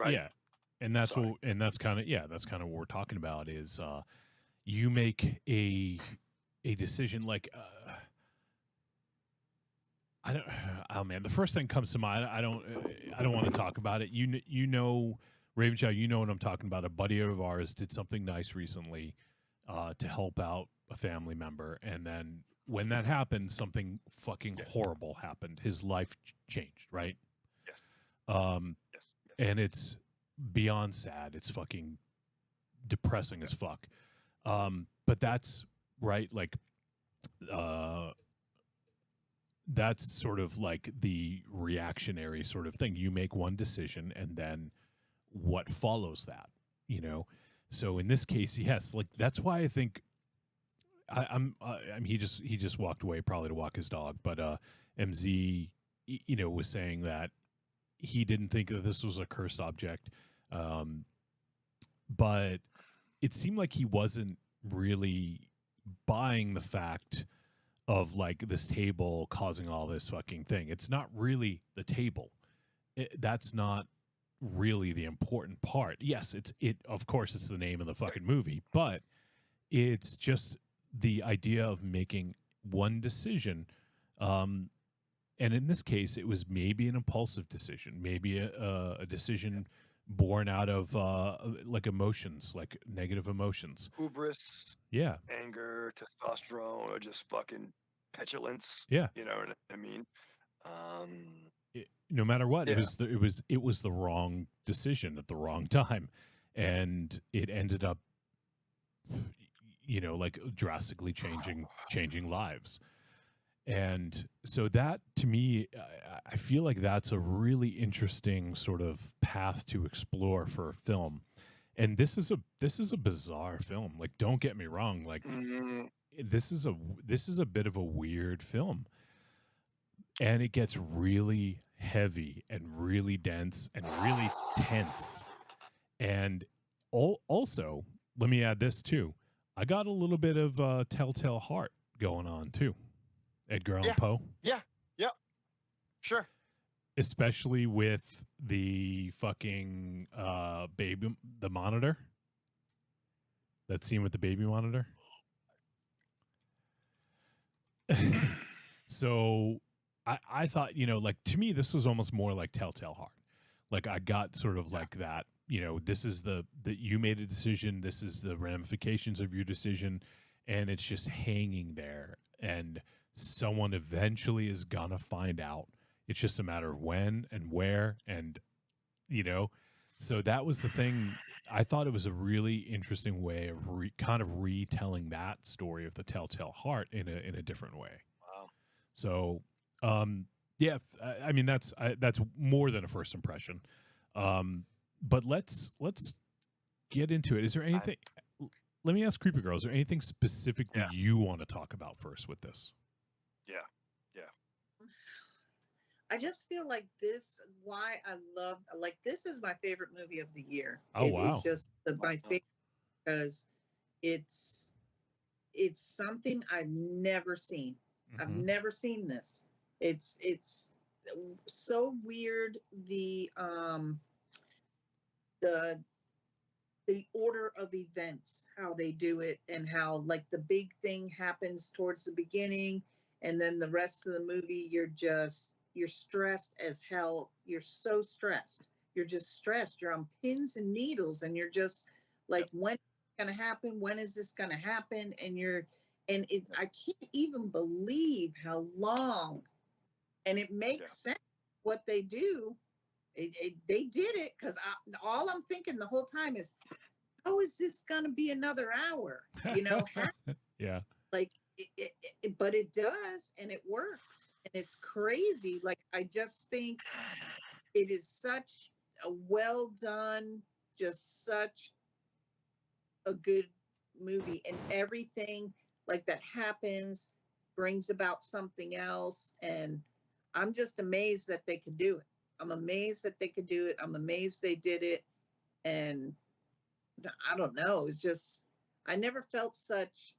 [SPEAKER 1] And that's that's kind of what we're talking about is you make a decision like the first thing comes to mind. I don't want to talk about it. Raven Shadow, you know what I'm talking about. A buddy of ours did something nice recently to help out a family member, and then when that happened, something fucking horrible happened. His life changed, right?
[SPEAKER 4] Yes.
[SPEAKER 1] And it's beyond sad. It's fucking depressing as fuck. But that's right, like that's sort of like the reactionary sort of thing. You make one decision and then what follows that, So in this case, yes, like that's why I think he just walked away probably to walk his dog, but MZ was saying that he didn't think that this was a cursed object. But it seemed like he wasn't really buying the fact of like this table causing all this fucking thing. It's not really the table. That's not really the important part. Yes, of course it's the name of the fucking movie, but it's just the idea of making one decision. And in this case, it was maybe an impulsive decision, maybe a decision born out of like emotions, like negative emotions.
[SPEAKER 4] Hubris,
[SPEAKER 1] Yeah.
[SPEAKER 4] anger, testosterone, or just fucking petulance.
[SPEAKER 1] Yeah.
[SPEAKER 4] You know what I mean?
[SPEAKER 1] No matter what,
[SPEAKER 4] Yeah.
[SPEAKER 1] it was the wrong decision at the wrong time, and it ended up, like drastically changing lives. And so that, to me, I feel like that's a really interesting sort of path to explore for a film. And this is a bizarre film. Like, don't get me wrong. Like, this is a bit of a weird film, and it gets really heavy and really dense and really tense. And also, let me add this too. I got a little bit of Telltale Heart going on too. Edgar Allan Poe.
[SPEAKER 4] Yeah. Sure.
[SPEAKER 1] Especially with the fucking baby, the monitor. That scene with the baby monitor. So I thought, like, to me, this was almost more like Telltale Heart. Like, I got sort of like that, this is that you made a decision. This is the ramifications of your decision. And it's just hanging there. And someone eventually is gonna find out. It's just a matter of when and where, and so that was the thing. I thought it was a really interesting way of kind of retelling that story of the Telltale Heart in a different way.
[SPEAKER 4] Wow.
[SPEAKER 1] So yeah, I mean that's more than a first impression. But let's get into it. Is there anything? Let me ask Creepy Girl, is there anything specifically you want to talk about first with this?
[SPEAKER 4] Yeah.
[SPEAKER 3] I just feel like why I love, like, this is my favorite movie of the year.
[SPEAKER 1] Oh, wow.
[SPEAKER 3] It's just my favorite because it's something I've never seen. I've never seen this. It's so weird. The order of events, how they do it, and how, like, the big thing happens towards the beginning, and then the rest of the movie, you're stressed as hell. You're so stressed. You're just stressed. You're on pins and needles, and you're just like, when is it going to happen? When is this going to happen? I can't even believe how long, and it makes sense what they do. They did it because all I'm thinking the whole time is, how is this going to be another hour?
[SPEAKER 1] Yeah.
[SPEAKER 3] Like, but it does, and it works, and it's crazy. Like, I just think it is such a well done, just such a good movie, and everything like that happens brings about something else, and I'm just amazed that they could do it. I'm amazed that they could do it. I'm amazed they did it. And I don't know. It's just, I never felt such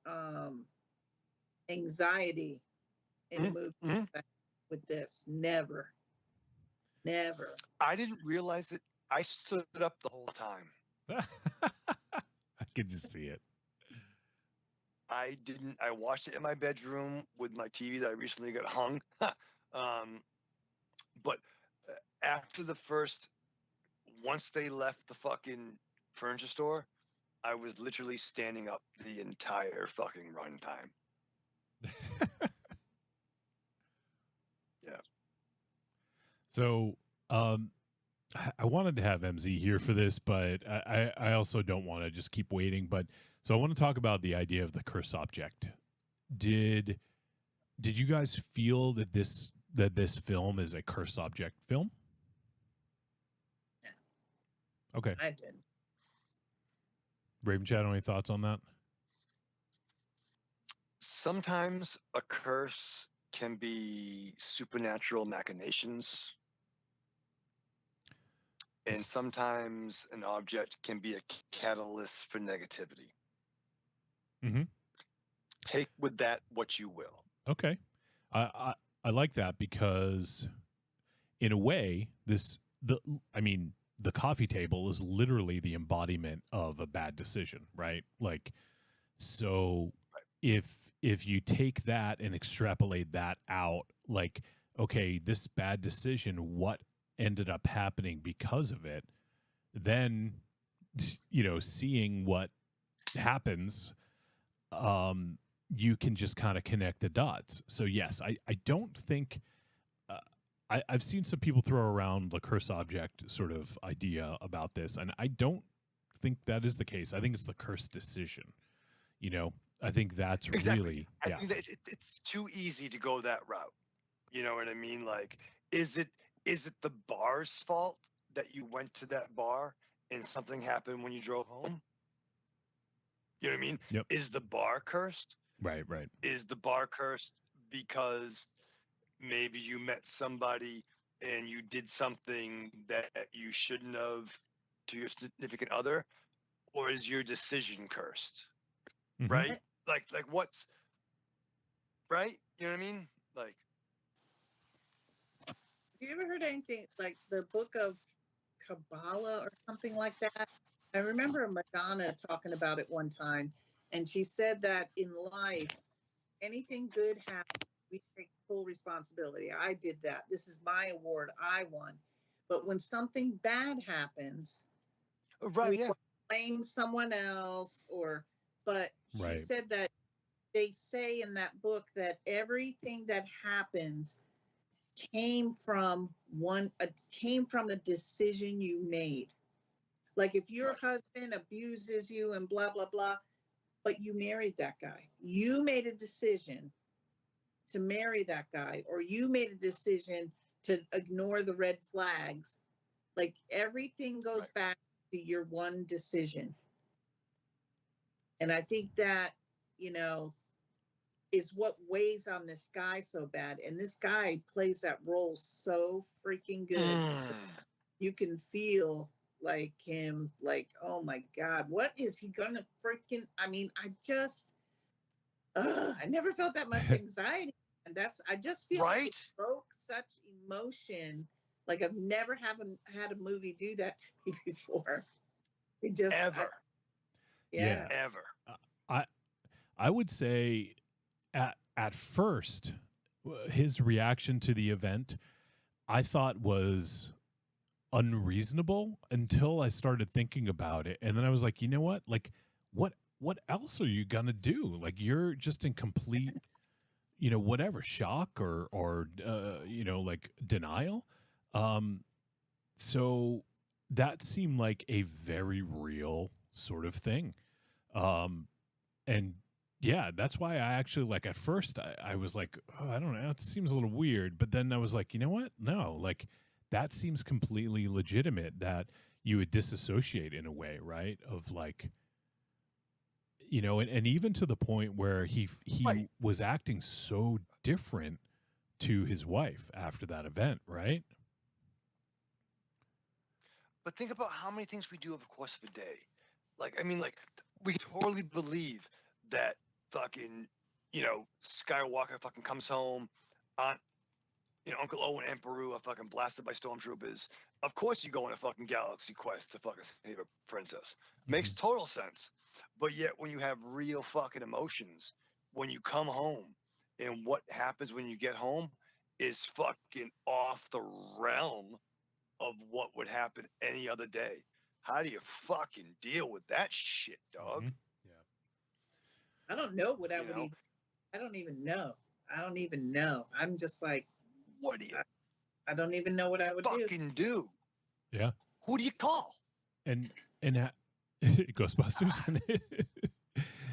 [SPEAKER 3] anxiety in a movie with this. Never.
[SPEAKER 4] I didn't realize it. I stood up the whole time.
[SPEAKER 1] I could just see it.
[SPEAKER 4] I watched it in my bedroom with my TV that I recently got hung. But after once they left the fucking furniture store, I was literally standing up the entire fucking runtime. Yeah.
[SPEAKER 1] So, I wanted to have MZ here for this, but I also don't want to just keep waiting. But so I want to talk about the idea of the curse object. Did you guys feel that this film is a curse object film?
[SPEAKER 3] Yeah.
[SPEAKER 1] Okay.
[SPEAKER 3] I did.
[SPEAKER 1] Raven Chat, any thoughts on that?
[SPEAKER 4] Sometimes a curse can be supernatural machinations. And sometimes an object can be a catalyst for negativity.
[SPEAKER 1] Mm-hmm.
[SPEAKER 4] Take with that what you will.
[SPEAKER 1] Okay. I like that because in a way, the coffee table is literally the embodiment of a bad decision, right? Like, so if you take that and extrapolate that out, like, okay, this bad decision, what ended up happening because of it, then, you know, seeing what happens, you can just kind of connect the dots. So yes, I don't think, I've seen some people throw around the curse object sort of idea about this, and I don't think that is the case. I think it's the curse decision. You know, I think that's really,
[SPEAKER 4] I think that it's too easy to go that route. You know what I mean? Like, is it the bar's fault that you went to that bar and something happened when you drove home? You know what I mean?
[SPEAKER 1] Yep.
[SPEAKER 4] Is the bar cursed?
[SPEAKER 1] Right.
[SPEAKER 4] Is the bar cursed because maybe you met somebody and you did something that you shouldn't have to your significant other? Or is your decision cursed?
[SPEAKER 1] Mm-hmm.
[SPEAKER 4] Right? Like what's right? You know what I mean? Like,
[SPEAKER 3] have you ever heard anything like the book of Kabbalah or something like that? I remember Madonna talking about it one time, and she said that in life, anything good happens, we take full responsibility. I did that. This is my award. I won. But when something bad happens, we blame someone else, but she said that they say in that book that everything that happens came from a decision you made. Like if your husband abuses you and blah blah blah, but you married that guy, you made a decision to marry that guy, or you made a decision to ignore the red flags. Like everything goes back to your one decision. And I think that, you know, is what weighs on this guy so bad. And this guy plays that role so freaking good. You can feel like him, like, oh my God, what is he gonna freaking, I mean, I never felt that much anxiety. And I just feel like it broke such emotion. Like I've never had a movie do that to me before. It just
[SPEAKER 4] ever.
[SPEAKER 1] I would say at first, his reaction to the event, I thought was unreasonable until I started thinking about it. And then I was like, you know what? Like, what else are you going to do? Like, you're just in complete, you know, whatever, shock or you know, like denial. So that seemed like a very real sort of thing. And yeah, that's why I actually, like, at first I was like, oh, I don't know, it seems a little weird. But then I was like, you know what? No, like, that seems completely legitimate that you would disassociate in a way, right? Of like, you know, and even to the point where he was acting so different to his wife after that event, right?
[SPEAKER 4] But think about how many things we do over the course of a day. Like, I mean, like, we totally believe that fucking, you know, Skywalker fucking comes home, you know, Uncle Owen and Peru are fucking blasted by stormtroopers. Of course you go on a fucking galaxy quest to fucking save a princess. Makes total sense. But yet when you have real fucking emotions, when you come home and what happens when you get home is fucking off the realm of what would happen any other day. How do you fucking deal with that shit, dog?
[SPEAKER 3] I don't know what I would even, I don't even know. I'm just like,
[SPEAKER 4] what do you?
[SPEAKER 3] I don't even know what I would
[SPEAKER 4] fucking do.
[SPEAKER 1] Yeah.
[SPEAKER 4] Who do you call?
[SPEAKER 1] And Ghostbusters.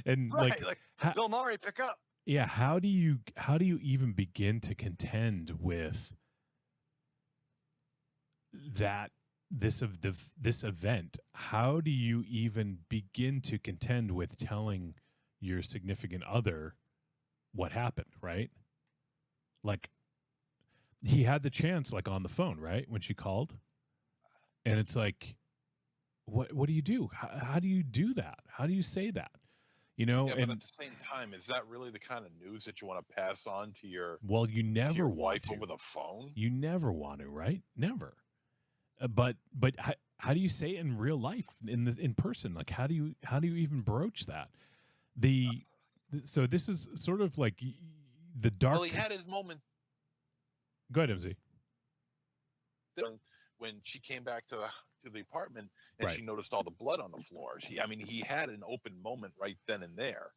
[SPEAKER 1] And
[SPEAKER 4] right, like Bill Murray, pick up.
[SPEAKER 1] Yeah, how do you even begin to contend with that this event? How do you even begin to contend with telling your significant other what happened, right? Like, he had the chance, like, on the phone, right, when she called, and it's like, what do you do? How do you do that? How do you say that? You know,
[SPEAKER 2] yeah,
[SPEAKER 1] and
[SPEAKER 2] but at the same time, is that really the kind of news that you want to pass on to your
[SPEAKER 1] you never
[SPEAKER 2] to your
[SPEAKER 1] want
[SPEAKER 2] wife
[SPEAKER 1] to
[SPEAKER 2] over the phone?
[SPEAKER 1] You never want to, right? Never. But how do you say it in real life, in person? Like, how do you even broach that? So this is sort of like the dark.
[SPEAKER 2] Well, he had his moment.
[SPEAKER 1] Go ahead, MZ.
[SPEAKER 2] When she came back to the apartment and
[SPEAKER 1] Right.
[SPEAKER 2] she noticed all the blood on the floor. He had an open moment right then and there,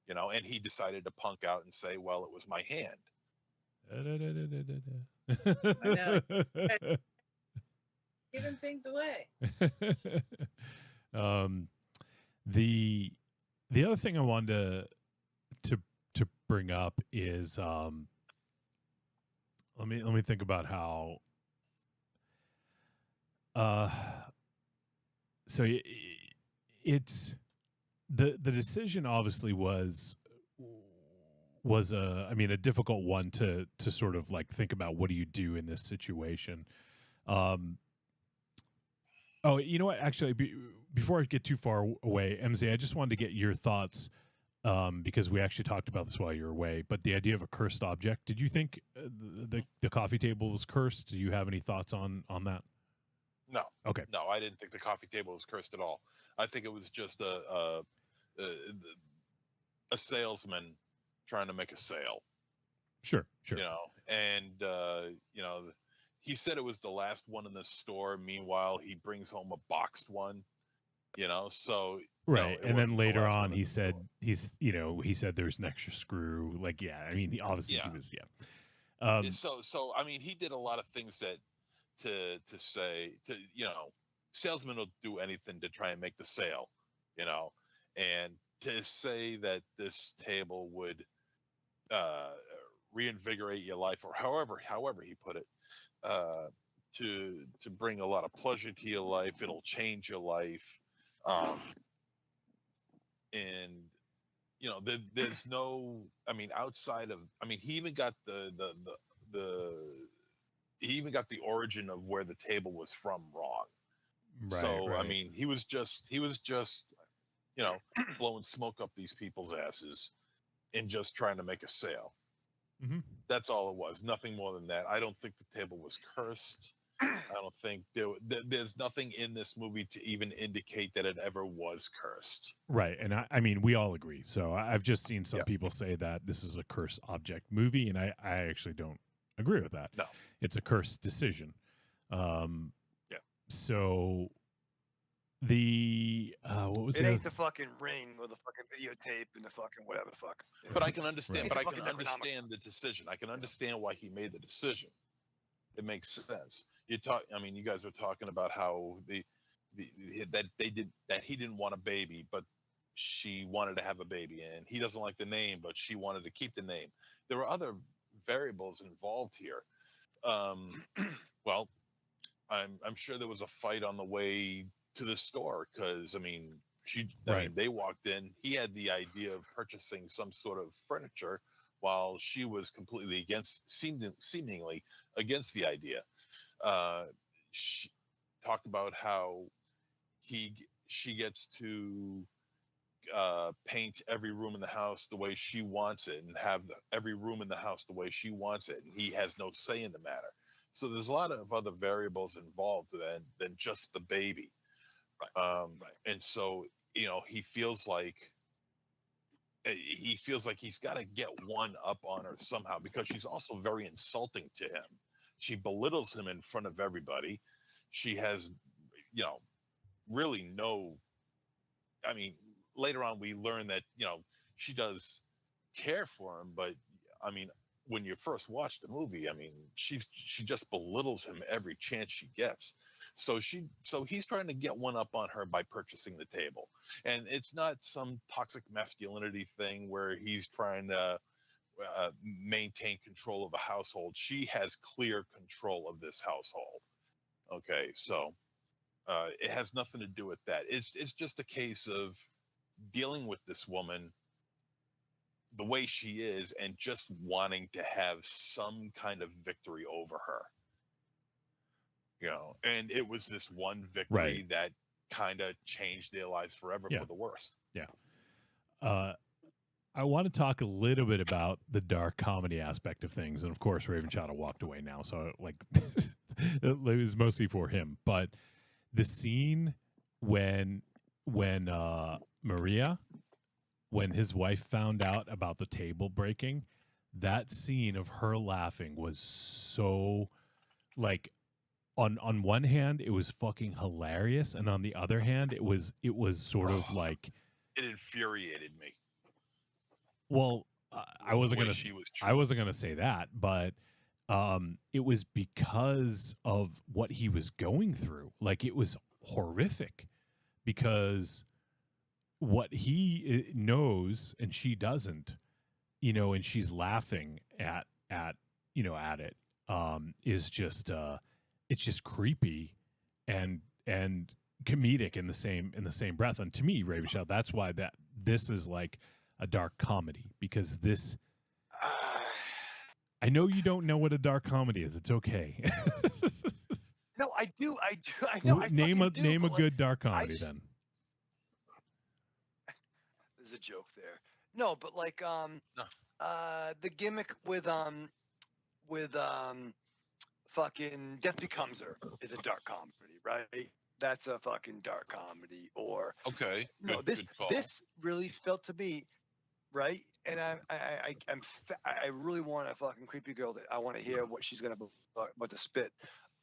[SPEAKER 2] and he decided to punk out and say, "Well, it was my hand."
[SPEAKER 3] I know. Giving things away.
[SPEAKER 1] The other thing I wanted to bring up is let me think about how so it's the decision obviously was a difficult one to sort of like think about what do you do in this situation. Oh, you know what? Actually, before I get too far away, MZ, I just wanted to get your thoughts because we actually talked about this while you were away. But the idea of a cursed object, did you think the coffee table was cursed? Do you have any thoughts on that?
[SPEAKER 2] No.
[SPEAKER 1] Okay.
[SPEAKER 2] No, I didn't think the coffee table was cursed at all. I think it was just a salesman trying to make a sale.
[SPEAKER 1] Sure.
[SPEAKER 2] And he said it was the last one in the store. Meanwhile, he brings home a boxed one. So
[SPEAKER 1] right.
[SPEAKER 2] No,
[SPEAKER 1] and then later
[SPEAKER 2] last
[SPEAKER 1] on,
[SPEAKER 2] one in
[SPEAKER 1] he
[SPEAKER 2] the
[SPEAKER 1] said
[SPEAKER 2] store.
[SPEAKER 1] he said there's an extra screw. Like, yeah. I mean, obviously he was
[SPEAKER 2] He did a lot of things that to say salesmen will do anything to try and make the sale, and to say that this table would reinvigorate your life, or however he put it, to bring a lot of pleasure to your life, it'll change your life, and there's no, outside of, he even got he even got the origin of where the table was from wrong.
[SPEAKER 1] Right.
[SPEAKER 2] He was just blowing smoke up these people's asses and just trying to make a sale.
[SPEAKER 1] Mm-hmm.
[SPEAKER 2] That's all it was. Nothing more than that. I don't think the table was cursed. I don't think there's nothing in this movie to even indicate that it ever was cursed.
[SPEAKER 1] Right. And I mean, we all agree. So I've just seen some people say that this is a cursed object movie, and I actually don't agree with that.
[SPEAKER 2] No.
[SPEAKER 1] It's a cursed decision. So what was
[SPEAKER 4] it?
[SPEAKER 1] It?
[SPEAKER 4] Ain't the fucking ring or the fucking videotape and the fucking whatever the fuck.
[SPEAKER 2] But I can understand.
[SPEAKER 1] Right.
[SPEAKER 2] But I can understand the decision. I can understand why he made the decision. It makes sense. You guys were talking about how that he didn't want a baby, but she wanted to have a baby, and he doesn't like the name, but she wanted to keep the name. There were other variables involved here. Well, I'm sure there was a fight on the way to the store because they walked in. He had the idea of purchasing some sort of furniture, while she was completely seemingly against the idea. She talked about how she gets to paint every room in the house the way she wants it, and have every room in the house the way she wants it, and he has no say in the matter. So there's a lot of other variables involved than just the baby. Right. And so he feels like he's got to get one up on her somehow, because she's also very insulting to him. She belittles him in front of everybody. She has, really no. Later on we learn that she does care for him, but when you first watch the movie, she just belittles him every chance she gets. So he's trying to get one up on her by purchasing the table, and it's not some toxic masculinity thing where he's trying to maintain control of the household. She has clear control of this household. Okay, so it has nothing to do with that. It's just a case of dealing with this woman the way she is and just wanting to have some kind of victory over her. And it was this one victory that kind of changed their lives forever for the worst.
[SPEAKER 1] Yeah. I want to talk a little bit about the dark comedy aspect of things. And of course, Raven Shadow walked away now. So it was mostly for him. But the scene when Maria when his wife found out about the table breaking, that scene of her laughing was so, like, on one hand it was fucking hilarious, and on the other hand it was sort of like,
[SPEAKER 2] It infuriated me.
[SPEAKER 1] well, I wasn't
[SPEAKER 2] way
[SPEAKER 1] gonna
[SPEAKER 2] she was
[SPEAKER 1] I wasn't gonna say that, but it was because of what he was going through. Like, it was horrific because what he knows and she doesn't, and she's laughing at it, is just it's just creepy and comedic in the same breath. And to me, Ray Michelle, that's why this is like a dark comedy, because this. I know you don't know what a dark comedy is. It's okay.
[SPEAKER 4] No, I do. I know.
[SPEAKER 1] Name a good dark comedy then.
[SPEAKER 4] There's a joke there. No, but like the gimmick with fucking Death Becomes Her is a dark comedy, right? That's a fucking dark comedy. Or
[SPEAKER 2] okay,
[SPEAKER 4] no,
[SPEAKER 2] good call.
[SPEAKER 4] this really felt to me, right? And I really want a fucking creepy girl. I want to hear what she's gonna about to spit,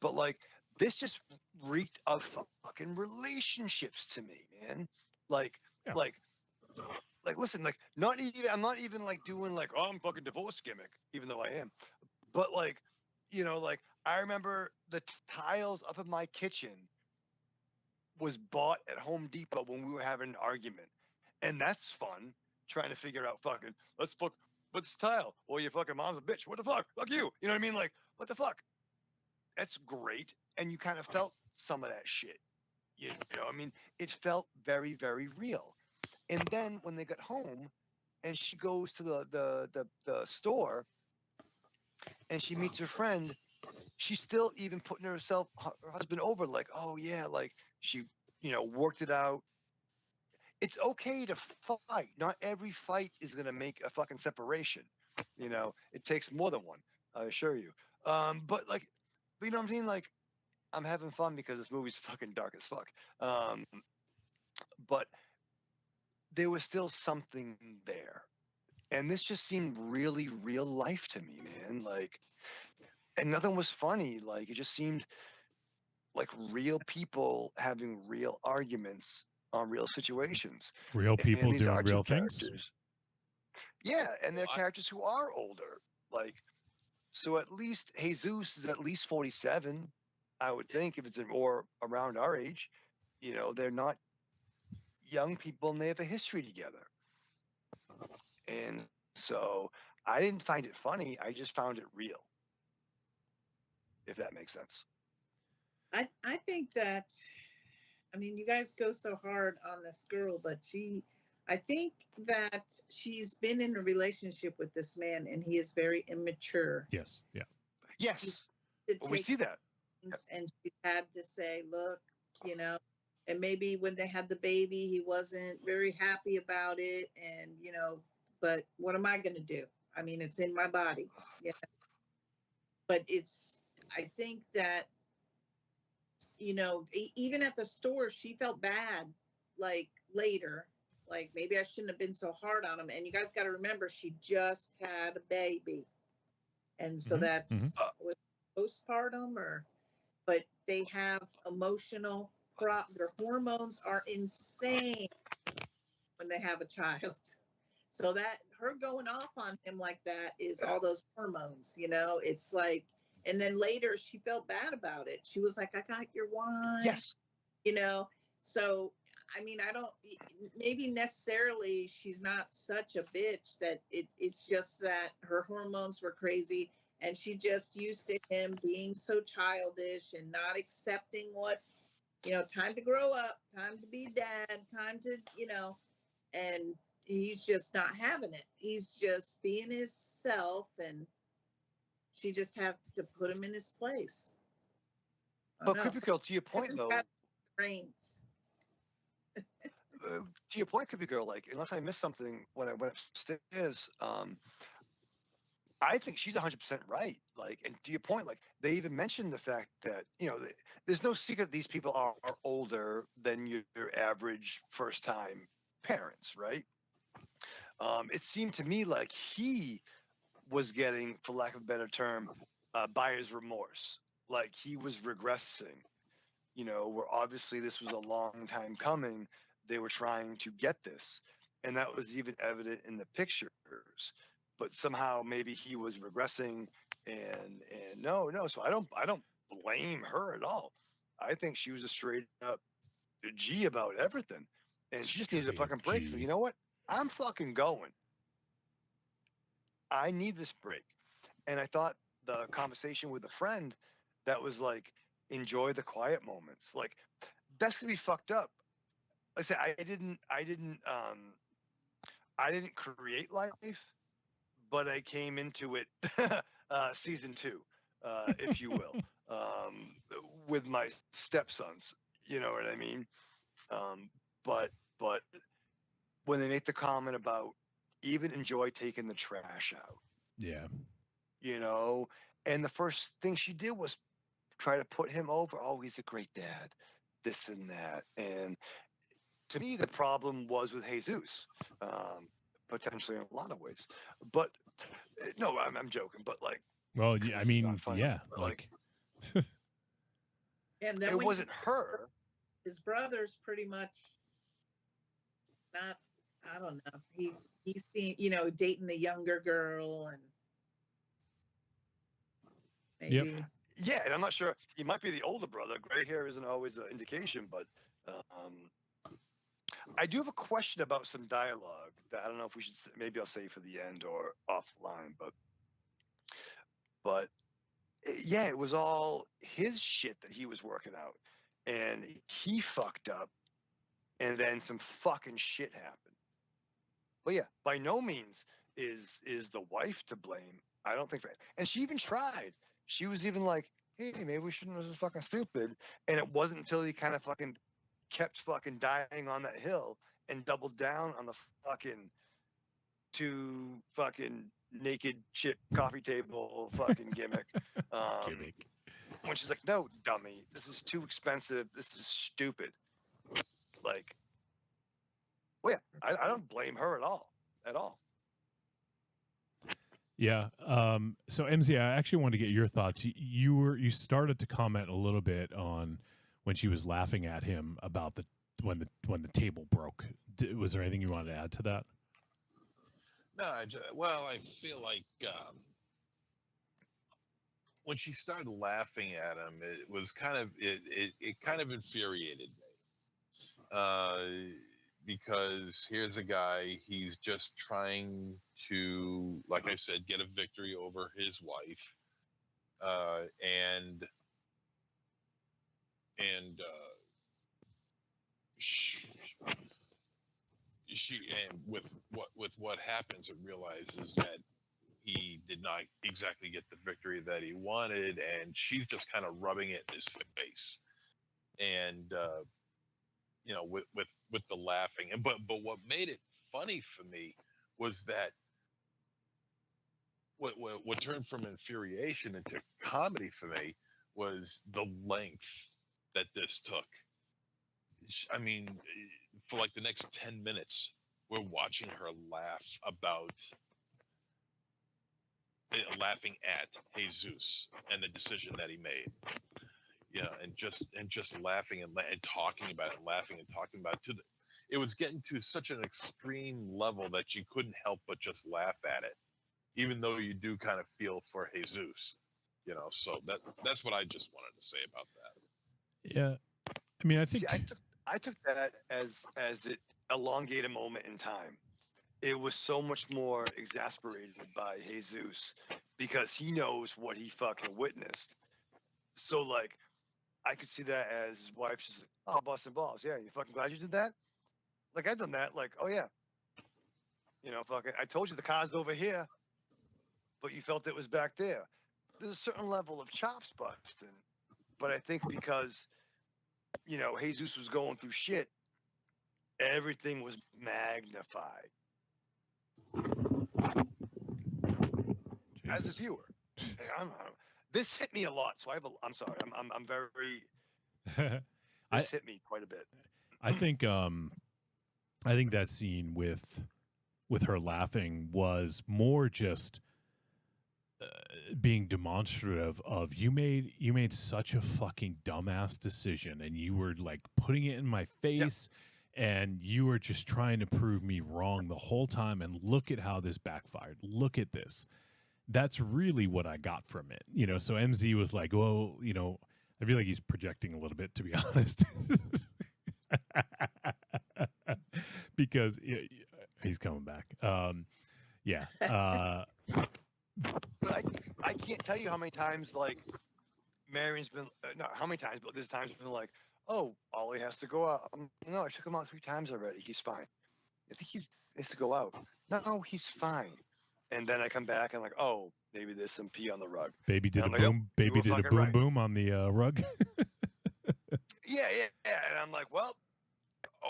[SPEAKER 4] but like this just reeked of fucking relationships to me, man. Like listen, like I'm not even like doing like, oh, I'm fucking divorce gimmick, even though I am. But like, like I remember the tiles up in my kitchen was bought at Home Depot when we were having an argument. And that's fun, trying to figure out fucking, what's the tile? Well, your fucking mom's a bitch. What the fuck? Fuck you. You know what I mean? Like, what the fuck? That's great. And you kind of felt some of that shit. You know, I mean, it felt very, very real. And then when they got home and she goes to the store and she meets her friend, she's still even putting her husband over, like, oh yeah, like she, worked it out. It's okay to fight. Not every fight is going to make a fucking separation. It takes more than one, I assure you. But you know what I'm saying? Like, I'm having fun because this movie's fucking dark as fuck. But there was still something there. And this just seemed really real life to me, man. Like, and nothing was funny. Like, it just seemed like real people having real arguments on real situations.
[SPEAKER 1] Real people
[SPEAKER 4] and these
[SPEAKER 1] doing
[SPEAKER 4] are
[SPEAKER 1] real
[SPEAKER 4] two
[SPEAKER 1] things.
[SPEAKER 4] characters. Yeah, and they're characters who are older. Like, so at least Jesus is at least 47, I would think, if it's or around our age. They're not young people and they have a history together. And so I didn't find it funny. I just found it real. If that makes sense.
[SPEAKER 3] I think that, I mean, you guys go so hard on this girl, but I think that she's been in a relationship with this man and he is very immature.
[SPEAKER 1] Yes. Yeah.
[SPEAKER 4] Yes. We see that.
[SPEAKER 3] And she had to say, look, and maybe when they had the baby, he wasn't very happy about it. And, but what am I going to do? I mean, it's in my body. Yeah. But I think that, even at the store, she felt bad, like later, like maybe I shouldn't have been so hard on him. And you guys got to remember, she just had a baby. And so that's with postpartum but they have emotional their hormones are insane when they have a child. So that her going off on him like that is all those hormones, it's like, and then later she felt bad about it. She was like, I got your wine.
[SPEAKER 4] Yes.
[SPEAKER 3] So, I mean, I don't, maybe necessarily she's not such a bitch that it's just that her hormones were crazy and she just used to him being so childish and not accepting what's, time to grow up, time to be dad, time to, and he's just not having it. He's just being himself, and she just has to put him in his place.
[SPEAKER 4] But Creepy Girl, to your point though,
[SPEAKER 3] brains.
[SPEAKER 4] To your point, Creepy Girl, like, unless I missed something when I went upstairs, I think she's 100% right. Like, and to your point, like, they even mentioned the fact that, there's no secret these people are older than your average first-time parents, right? It seemed to me like he was getting, for lack of a better term, buyer's remorse. Like he was regressing, where obviously this was a long time coming. They were trying to get this. And that was even evident in the pictures. But somehow maybe he was regressing and no. So I don't blame her at all. I think she was a straight up G about everything. And she just needed a fucking break. So you know what? I'm fucking going. I need this break. And I thought the conversation with a friend that was like, enjoy the quiet moments. Like, that's gonna be fucked up. Like I said, I didn't create life, but I came into it season 2, if you will, with my stepsons. You know what I mean? But when they make the comment about even enjoy taking the trash out,
[SPEAKER 1] Yeah.
[SPEAKER 4] And the first thing she did was try to put him over. Oh, he's a great dad, this and that. And to me, the problem was with Jesus, potentially in a lot of ways. But no, I'm joking. But like,
[SPEAKER 1] Well, yeah, I mean, yeah,
[SPEAKER 4] like
[SPEAKER 3] And then
[SPEAKER 4] it wasn't her.
[SPEAKER 3] His brother's pretty much not. I don't know. He's seen, dating the younger girl and maybe.
[SPEAKER 4] Yeah, and I'm not sure. He might be the older brother. Gray hair isn't always an indication, but I do have a question about some dialogue that I don't know if we should. Maybe I'll say for the end or offline. But yeah, it was all his shit that he was working out, and he fucked up, and then some fucking shit happened. But yeah, by no means is the wife to blame. I don't think. And she even tried. She was even like, hey, maybe we shouldn't. This is fucking stupid. And it wasn't until he kind of fucking kept fucking dying on that hill and doubled down on the fucking 2 fucking naked chip coffee table fucking gimmick. When she's like, no, dummy, this is too expensive. This is stupid. Like, well, yeah, I don't blame her at all. At all.
[SPEAKER 1] Yeah. So MZ, I actually wanted to get your thoughts. You started to comment a little bit on when she was laughing at him about when the table broke. Was there anything you wanted to add to that?
[SPEAKER 2] No, I feel like when she started laughing at him, it was kind of it kind of infuriated me. Because here's a guy, he's just trying to, like I said, get a victory over his wife, and with what happens, it realizes that he did not exactly get the victory that he wanted, and she's just kind of rubbing it in his face, and with the laughing, and but what made it funny for me was that what turned from infuriation into comedy for me was the length that this took. I mean, for like the next 10 minutes, we're watching her laughing at Jesus and the decision that he made. And just laughing and talking about it, laughing and talking about it. It was getting to such an extreme level that you couldn't help but just laugh at it, even though you do kind of feel for Jesus. So that's what I just wanted to say about that.
[SPEAKER 1] Yeah, I mean, I think
[SPEAKER 4] I took that as it elongated a moment in time. It was so much more exasperated by Jesus because he knows what he fucking witnessed. So like, I could see that as his wife just like, oh, busting balls. Yeah, you fucking glad you did that? Like, I've done that. Like, oh, yeah. Fucking, I told you the car's over here, but you felt it was back there. There's a certain level of chops busting. But I think because, Jesus was going through shit, everything was magnified. As a viewer. This hit me a lot, so I'm sorry. I'm very. Hit me quite a bit.
[SPEAKER 1] I think that scene with with her laughing was more just being demonstrative of you made such a fucking dumbass decision, and you were like putting it in my face, and you were just trying to prove me wrong the whole time, and look at how this backfired. Look at this. That's really what I got from it. So MZ was like, well, I feel like he's projecting a little bit, to be honest. Because he's coming back. Yeah.
[SPEAKER 4] But I can't tell you how many times like Marion's been not how many times, but this time's been like, oh, Ollie has to go out. No, I took him out 3 times already. He's fine. I think he has to go out. No, he's fine. And then I come back and like, oh, maybe there's some pee on the rug.
[SPEAKER 1] Baby did a
[SPEAKER 4] like,
[SPEAKER 1] boom. Baby did a boom
[SPEAKER 4] right.
[SPEAKER 1] boom on the rug.
[SPEAKER 4] Yeah. And I'm like, well,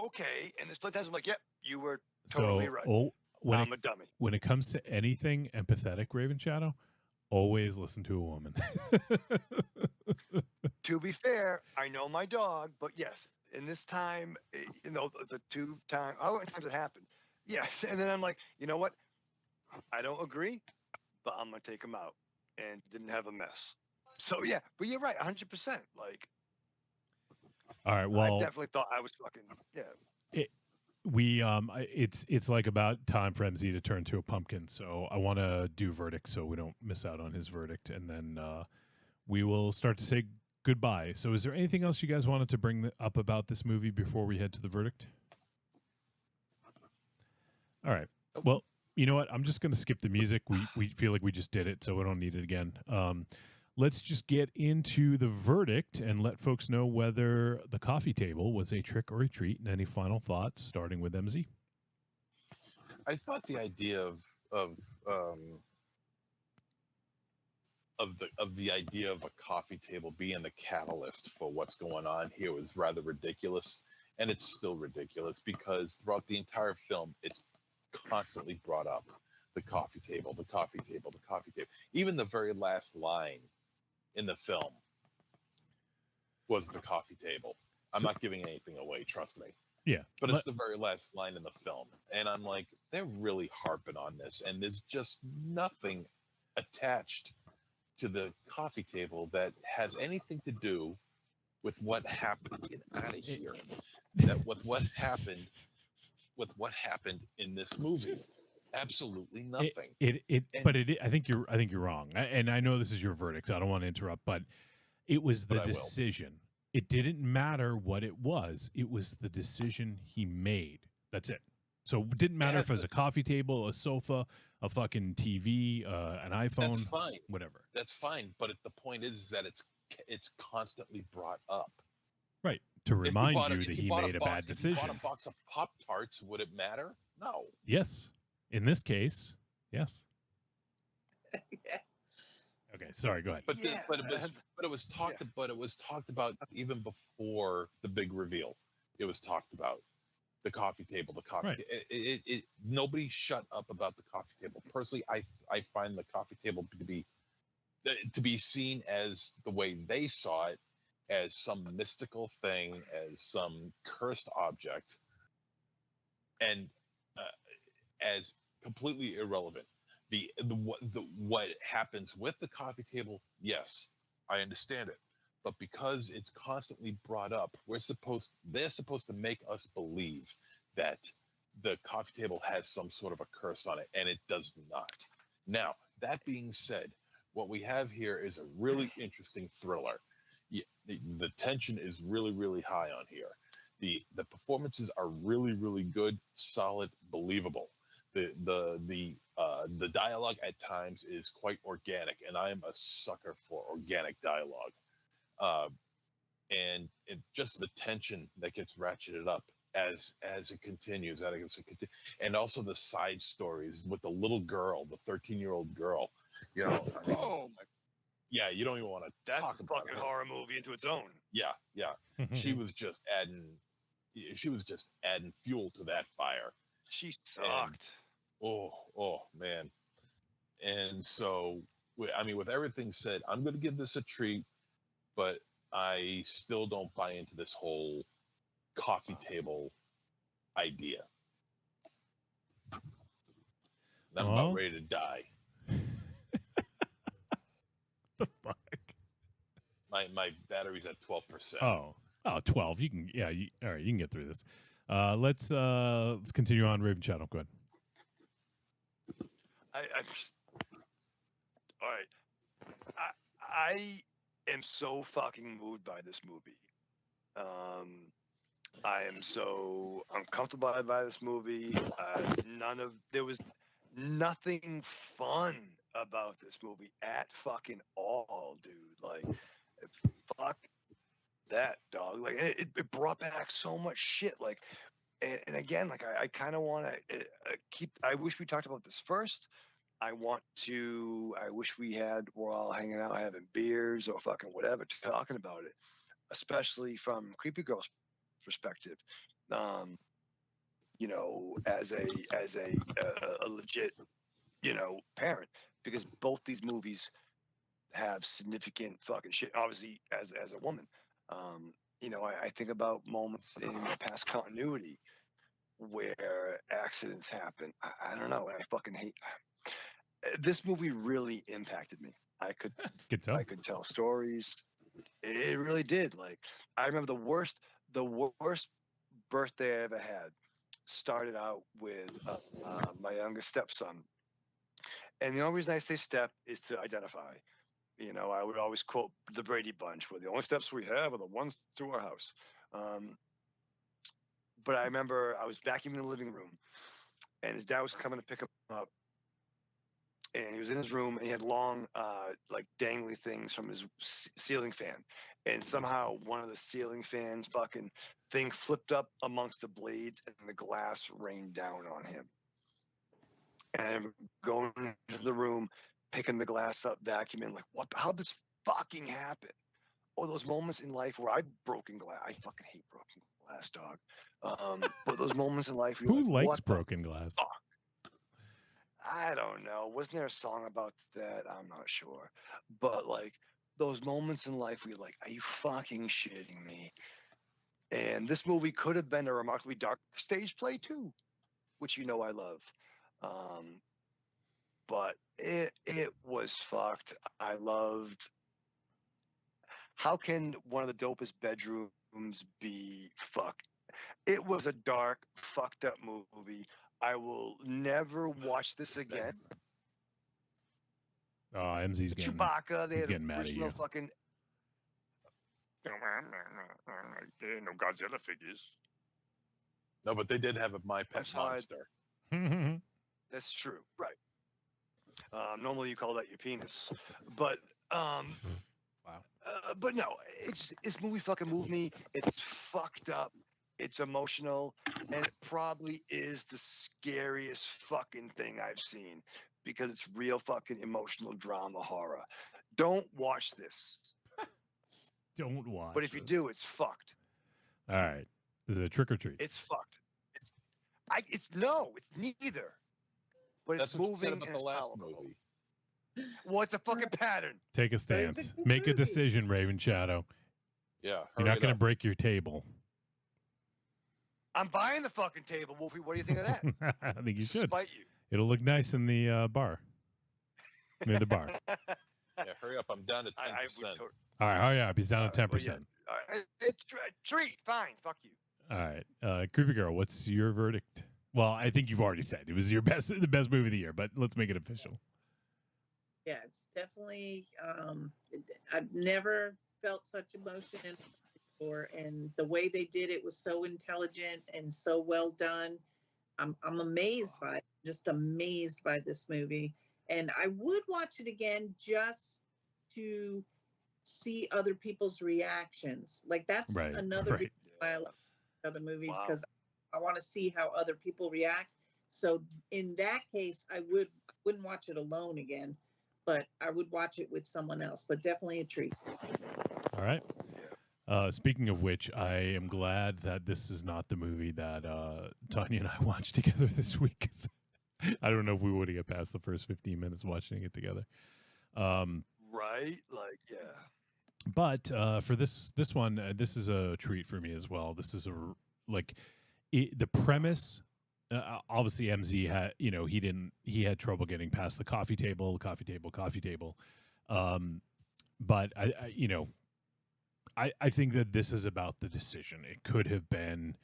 [SPEAKER 4] okay. And this split times I'm like, yep, you were totally right. I'm a dummy.
[SPEAKER 1] When it comes to anything empathetic, Raven Shadow, always listen to a woman.
[SPEAKER 4] To be fair, I know my dog, but yes, in this time, the 2 times, how many times it happened? Yes. And then I'm like, you know what? I don't agree, but I'm going to take him out and didn't have a mess. So, yeah, but you're right, 100%. Like,
[SPEAKER 1] all right, well,
[SPEAKER 4] I definitely thought I was fucking, yeah.
[SPEAKER 1] It's like about time for MZ to turn to a pumpkin. So I want to do verdict so we don't miss out on his verdict, and then we will start to say goodbye. So is there anything else you guys wanted to bring up about this movie before we head to the verdict? All right. Well, you know what? I'm just going to skip the music. We feel like we just did it, so we don't need it again. Let's just get into the verdict and let folks know whether the coffee table was a trick or a treat, and any final thoughts, starting with MZ.
[SPEAKER 2] I thought the idea of the idea of a coffee table being the catalyst for what's going on here was rather ridiculous, and it's still ridiculous because throughout the entire film, it's constantly brought up: the coffee table, the coffee table, the coffee table. Even the very last line in the film was the coffee table. I'm not giving anything away, trust me.
[SPEAKER 1] Yeah.
[SPEAKER 2] But it's the very last line in the film. And I'm like, they're really harping on this. And there's just nothing attached to the coffee table that has anything to do with what happened. Get out of here. With what happened in this movie. Absolutely nothing.
[SPEAKER 1] I think you're wrong. And I know this is your verdict, so I don't want to interrupt, but it was the decision. It didn't matter what it was. It was the decision he made. That's it. So it didn't matter if it was a coffee table, a sofa, a fucking TV, an iPhone.
[SPEAKER 2] That's fine.
[SPEAKER 1] Whatever.
[SPEAKER 2] That's fine. But the point is that it's constantly brought up.
[SPEAKER 1] Right. To remind you that he made a bad decision.
[SPEAKER 2] If you bought a box of Pop-Tarts, would it matter? No.
[SPEAKER 1] Yes. In this case, yes. Okay, sorry. Go ahead.
[SPEAKER 2] But it was talked about even before the big reveal. It was talked about the coffee table. The coffee. Right. Nobody shut up about the coffee table. Personally, I find the coffee table to be seen as the way they saw it, as some mystical thing, as some cursed object, and as completely irrelevant. What happens with the coffee table, yes, I understand it, but because it's constantly brought up, they're supposed to make us believe that the coffee table has some sort of a curse on it, and it does not. Now, that being said, what we have here is a really interesting thriller. The tension is really, really high on here. The performances are really, really good, solid, believable. The dialogue at times is quite organic, and I am a sucker for organic dialogue. And just the tension that gets ratcheted up as it continues, and also the side stories with the little girl, the 13-year-old girl. Yeah, you don't even want to.
[SPEAKER 4] That's
[SPEAKER 2] talk
[SPEAKER 4] a
[SPEAKER 2] about
[SPEAKER 4] fucking
[SPEAKER 2] her.
[SPEAKER 4] horror movie into its own.
[SPEAKER 2] Yeah. She was just adding fuel to that fire.
[SPEAKER 4] She sucked.
[SPEAKER 2] Oh man. And so, I mean, with everything said, I'm going to give this a treat, but I still don't buy into this whole coffee table idea. I'm about ready to die.
[SPEAKER 1] The fuck?
[SPEAKER 2] My battery's at 12%.
[SPEAKER 1] Oh, 12. You can, all right, you can get through this. Let's continue on. Raven Shadow, go ahead.
[SPEAKER 4] All right. I am so fucking moved by this movie. I am so uncomfortable by this movie. There was nothing fun about this movie at fucking all, dude. Like, fuck that, dog. Like, it brought back so much shit. Like, and again, like, I kind of want to I wish we talked about this first. I wish we're all hanging out having beers or fucking whatever, talking about it, especially from Creepy Girl's perspective. You know, as a legit, parent, because both these movies have significant fucking shit. Obviously, as a woman, I think about moments in the past continuity where accidents happen. I don't know. I fucking hate. This movie really impacted me. I could tell stories. It really did. Like, I remember the worst birthday I ever had started out with my youngest stepson. And the only reason I say step is to identify. I would always quote the Brady Bunch, where the only steps we have are the ones to our house. But I remember I was vacuuming the living room, and his dad was coming to pick him up. And he was in his room, and he had long, like, dangly things from his ceiling fan. And somehow one of the ceiling fans fucking thing flipped up amongst the blades, and the glass rained down on him. And I remember going into the room, picking the glass up, vacuuming, like, how'd this fucking happen? Or those moments in life where I've broken glass. I fucking hate broken glass, dog. But those moments in life where you're
[SPEAKER 1] Who
[SPEAKER 4] like,
[SPEAKER 1] likes broken glass?
[SPEAKER 4] Fuck? I don't know. Wasn't there a song about that? I'm not sure. But, like, those moments in life where you're like, are you fucking shitting me? And this movie could have been a remarkably dark stage play too, which I love. But it was fucked. I loved. How can one of the dopest bedrooms be fucked? It was a dark, fucked up movie. I will never watch this again.
[SPEAKER 1] Oh, MZ's getting
[SPEAKER 4] Chewbacca. They
[SPEAKER 1] he's
[SPEAKER 4] had
[SPEAKER 1] getting mad at
[SPEAKER 4] original
[SPEAKER 1] you.
[SPEAKER 4] fucking. No Godzilla figures.
[SPEAKER 2] No, but they did have a My Pet Monster.
[SPEAKER 4] That's true, right? Normally you call that your penis, but
[SPEAKER 5] wow.
[SPEAKER 4] But no, this movie fucking moved me. It's fucked up. It's emotional, and it probably is the scariest fucking thing I've seen because it's real fucking emotional drama horror. Don't watch this.
[SPEAKER 1] Don't watch.
[SPEAKER 4] But if you do, it's fucked.
[SPEAKER 1] All right. Is it a trick or treat?
[SPEAKER 4] It's fucked. It's neither. But
[SPEAKER 2] That's
[SPEAKER 4] it's
[SPEAKER 2] what you said
[SPEAKER 4] moving
[SPEAKER 2] about
[SPEAKER 4] and
[SPEAKER 2] the
[SPEAKER 4] it's
[SPEAKER 2] last
[SPEAKER 4] powerful.
[SPEAKER 2] movie.
[SPEAKER 4] Well, it's a fucking pattern.
[SPEAKER 1] Take a stance. Make a decision, Raven Shadow.
[SPEAKER 2] Yeah.
[SPEAKER 1] You're not going to break your table.
[SPEAKER 4] I'm buying the fucking table, Wolfie. What do you think of that?
[SPEAKER 1] I think you should.
[SPEAKER 4] Spite you.
[SPEAKER 1] It'll look nice in the bar. Near the bar.
[SPEAKER 2] Yeah, hurry up. I'm down to 10%.
[SPEAKER 1] All right, hurry up. He's down to 10%.
[SPEAKER 4] It's a treat. Fine. Fuck you.
[SPEAKER 1] All right. Creepy Girl, what's your verdict? Well, I think you've already said it was the best movie of the year, but let's make it official.
[SPEAKER 3] Yeah, it's definitely. I've never felt such emotion before, and the way they did it was so intelligent and so well done. I'm amazed by it, just amazed by this movie, and I would watch it again just to see other people's reactions. Like that's another reason why I like other movies, because I want to see how other people react. So in that case, I wouldn't watch it alone again, but I would watch it with someone else. But definitely a treat.
[SPEAKER 1] All right. Speaking of which, I am glad that this is not the movie that Tanya and I watched together this week. I don't know if we would have get past the first 15 minutes watching it together.
[SPEAKER 4] Right? Like, yeah.
[SPEAKER 1] But for this one, this is a treat for me as well. This is the premise obviously MZ had, he had trouble getting past the coffee table. But I think that this is about the decision. It could have been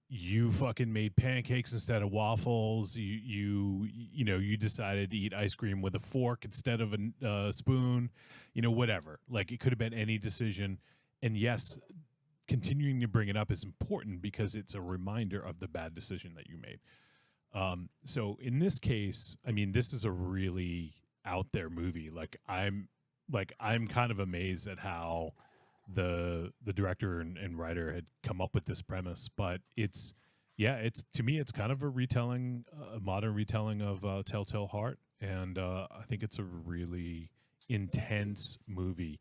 [SPEAKER 1] you fucking made pancakes instead of waffles. You decided to eat ice cream with a fork instead of a spoon. Whatever. Like, it could have been any decision. And yes, continuing to bring it up is important because it's a reminder of the bad decision that you made. So in this case, I mean, this is a really out there movie. I'm kind of amazed at how the director and writer had come up with this premise, but it's to me, it's kind of a retelling, a modern retelling of Telltale Heart. And I think it's a really intense movie.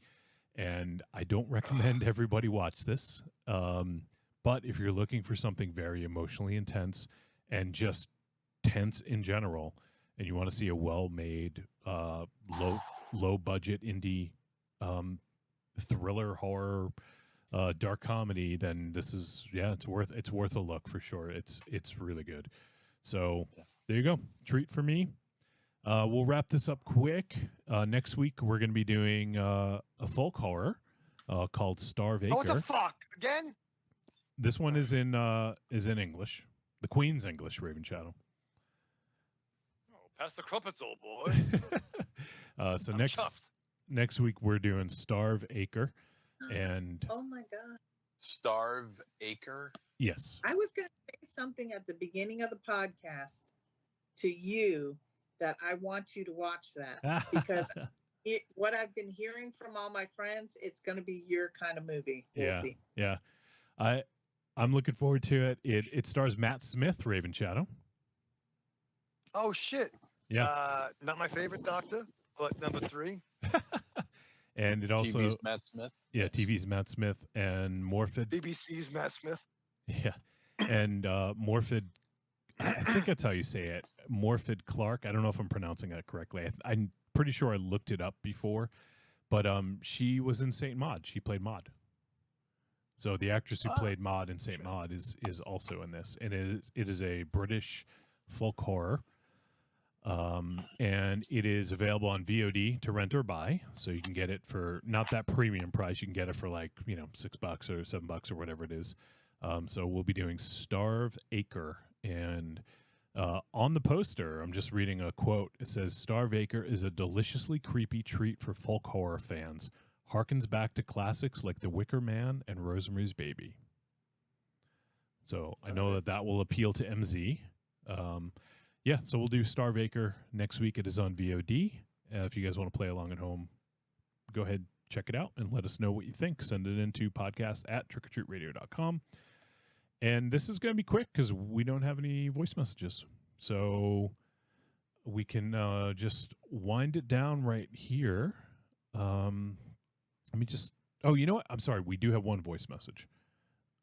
[SPEAKER 1] And I don't recommend everybody watch this. But if you're looking for something very emotionally intense and just tense in general, and you want to see a well-made, low budget indie thriller, horror, dark comedy, then this is it's worth a look for sure. It's really good. So there you go. Treat for me. We'll wrap this up quick. Next week we're going to be doing a folk horror called Starve Acre.
[SPEAKER 4] Oh, what the fuck again?
[SPEAKER 1] This one is in English, the Queen's English, Raven Shadow.
[SPEAKER 4] Oh, pass the crumpets, old boy.
[SPEAKER 1] So
[SPEAKER 4] I'm
[SPEAKER 1] next
[SPEAKER 4] chuffed.
[SPEAKER 1] next week we're doing Starve Acre, and
[SPEAKER 3] Oh my God.
[SPEAKER 2] Starve Acre.
[SPEAKER 1] yes,
[SPEAKER 3] I was going to say something at the beginning of the podcast to you that I want you to watch that because what I've been hearing from all my friends, it's going to be your kind of movie. Wolfie.
[SPEAKER 1] yeah. I'm looking forward to it. It stars Matt Smith, Raven Shadow.
[SPEAKER 4] Oh shit.
[SPEAKER 1] Yeah.
[SPEAKER 4] Not my favorite Doctor, but number 3.
[SPEAKER 1] And it also
[SPEAKER 2] TV's Matt Smith.
[SPEAKER 1] Yeah, TV's Matt Smith and Morford.
[SPEAKER 4] BBC's Matt Smith.
[SPEAKER 1] Yeah, and Morford. I think that's how you say it. Morford Clark. I don't know if I'm pronouncing that correctly. I'm pretty sure I looked it up before, but she was in Saint Maud. She played Maud. So the actress who played Maud in Saint Maud is also in this, and it is a British folk horror. And it is available on VOD to rent or buy, so you can get it for not that premium price. You can get it for like $6 or $7 or whatever it is. So we'll be doing Starve Acre, and on the poster, I'm just reading a quote. It says, "Starve Acre is a deliciously creepy treat for folk horror fans. Harkens back to classics like The Wicker Man and Rosemary's Baby." So I know that will appeal to MZ. Yeah, so we'll do Starve Acre next week. It is on VOD. If you guys want to play along at home, go ahead, check it out, and let us know what you think. Send it into podcast@trickortreatradio.com. And this is going to be quick because we don't have any voice messages. So we can just wind it down right here. Let me just... Oh, you know what? I'm sorry. We do have one voice message.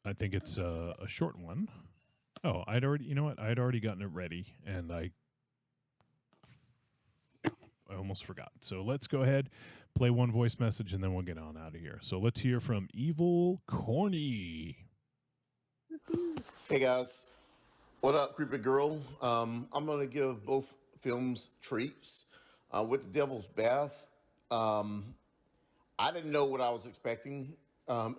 [SPEAKER 1] I think it's a short one. Oh, I'd already gotten it ready, and I almost forgot. So let's go ahead, play one voice message, and then we'll get on out of here. So let's hear from Evil Corny.
[SPEAKER 20] Hey guys, what up, Creepy Girl? I'm gonna give both films treats. With The Devil's Bath, I didn't know what I was expecting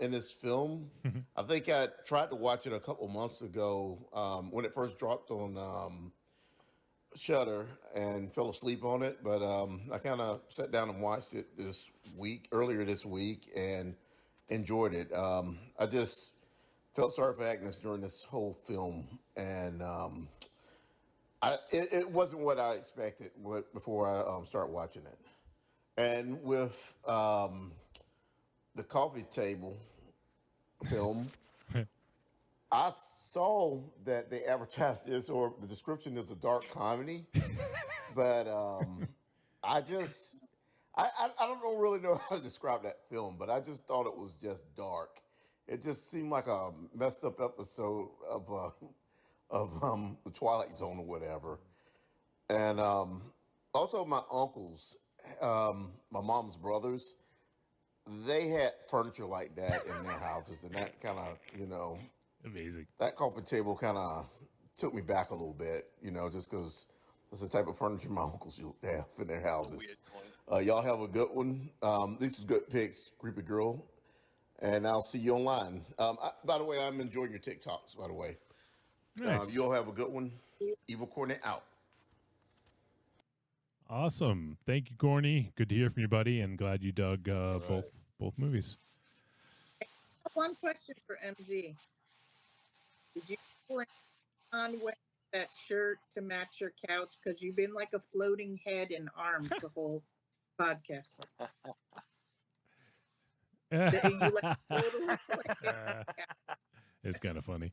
[SPEAKER 20] in this film. I think I tried to watch it a couple months ago when it first dropped on Shudder and fell asleep on it. But I kind of sat down and watched it earlier this week, and enjoyed it. I just felt sorry for Agnes during this whole film, and it wasn't what I expected before I started watching it. And with the coffee table film, I saw that they advertised this, or the description is a dark comedy, but I don't really know how to describe that film, but I just thought it was just dark. It just seemed like a messed up episode of the Twilight Zone or whatever. And also my uncles, my mom's brothers, they had furniture like that in their houses, and that kind of,
[SPEAKER 1] amazing.
[SPEAKER 20] That coffee table kind of took me back a little bit, just because that's the type of furniture my uncles have in their houses. Y'all have a good one. These are good picks, Creepy Girl, and I'll see you online. By the way, I'm enjoying your TikToks, by the way.
[SPEAKER 1] Nice.
[SPEAKER 20] You all have a good one. Evil Cornet out.
[SPEAKER 1] Awesome. Thank you, Gorney. Good to hear from you, buddy, and glad you dug both movies.
[SPEAKER 3] One question for MZ. Did you plan on wearing that shirt to match your couch? Because you've been like a floating head and arms the whole podcast.
[SPEAKER 1] It's kind of funny.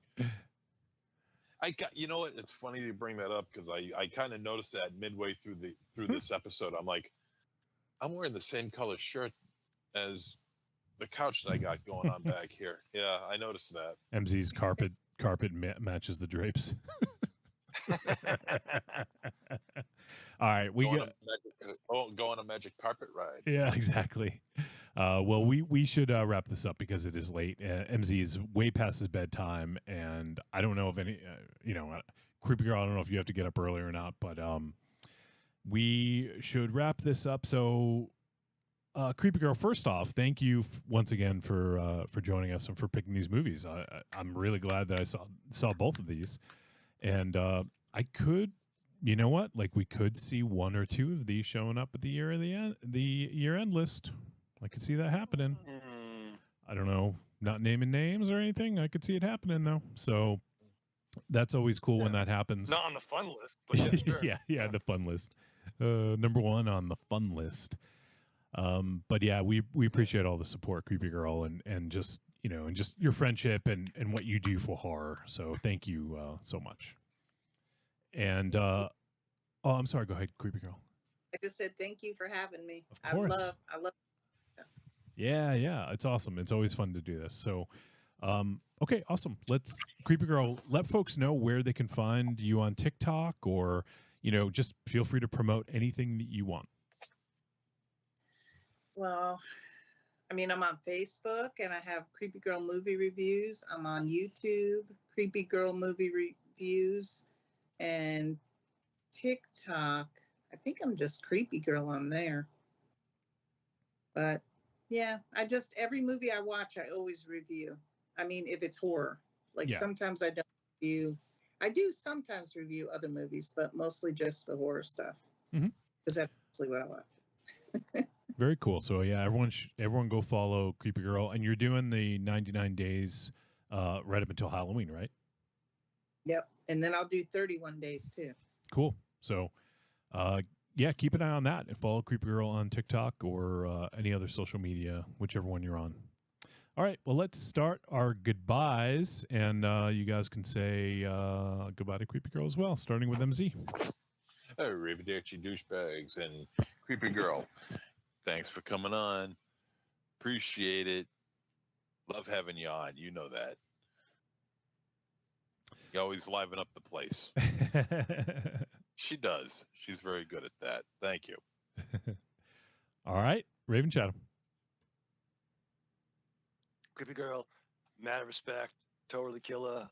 [SPEAKER 2] You know what? It's funny you bring that up because I kind of noticed that midway through this episode. I'm like, I'm wearing the same color shirt as the couch that I got going on back here. Yeah, I noticed that.
[SPEAKER 1] MZ's carpet matches the drapes. All right,
[SPEAKER 2] go on a magic carpet ride.
[SPEAKER 1] Yeah, exactly. Well, we should wrap this up because it is late. MZ is way past his bedtime, and I don't know if any, Creepy Girl, I don't know if you have to get up early or not, but we should wrap this up. So, Creepy Girl, first off, thank you once again for joining us and for picking these movies. I'm really glad that I saw both of these, and I could. You know what? Like, we could see one or two of these showing up at the year-end list. I could see that happening. I don't know, not naming names or anything. I could see it happening though. So that's always cool when that happens.
[SPEAKER 4] Not on the fun list, but yeah, sure.
[SPEAKER 1] yeah, the fun list. Number one on the fun list. But yeah, we appreciate all the support, Creepy Girl, and just and just your friendship and what you do for horror. So thank you so much. And I'm sorry. Go ahead, Creepy Girl.
[SPEAKER 3] I just said thank you for having me.
[SPEAKER 1] Of course.
[SPEAKER 3] I love.
[SPEAKER 1] Yeah, it's awesome. It's always fun to do this. So, okay, awesome. Let's Creepy Girl. Let folks know where they can find you on TikTok, or just feel free to promote anything that you want.
[SPEAKER 3] Well, I mean, I'm on Facebook and I have Creepy Girl movie reviews. I'm on YouTube, Creepy Girl movie reviews. And TikTok, I think I'm just Creepy Girl on there. But yeah, every movie I watch, I always review. I mean, if it's horror, sometimes I don't review. I do sometimes review other movies, but mostly just the horror stuff. Because that's mostly what I watch.
[SPEAKER 1] Very cool. So yeah, everyone go follow Creepy Girl, and you're doing the 99 days right up until Halloween, right?
[SPEAKER 3] Yep. And then I'll do 31 days too.
[SPEAKER 1] Cool. So, yeah, keep an eye on that and follow Creepy Girl on TikTok or any other social media, whichever one you're on. All right. Well, let's start our goodbyes, and you guys can say goodbye to Creepy Girl as well, starting with MZ.
[SPEAKER 2] Arrivederci, douchebags, and Creepy Girl. Thanks for coming on. Appreciate it. Love having you on. You know that. You always liven up the place. She does. She's very good at that. Thank you.
[SPEAKER 1] All right. Raven Chatham.
[SPEAKER 4] Creepy Girl, mad respect, totally killer.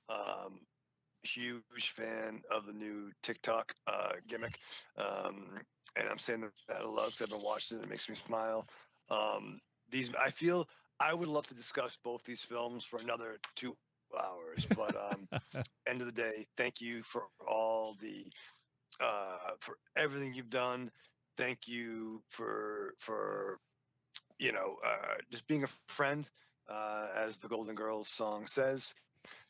[SPEAKER 4] Huge fan of the new TikTok gimmick. And I'm saying that a lot because I've been watching it. It makes me smile. I feel I would love to discuss both these films for another 2 hours, but end of the day, thank you for all the for everything you've done. Thank you for just being a friend, as the Golden Girls song says.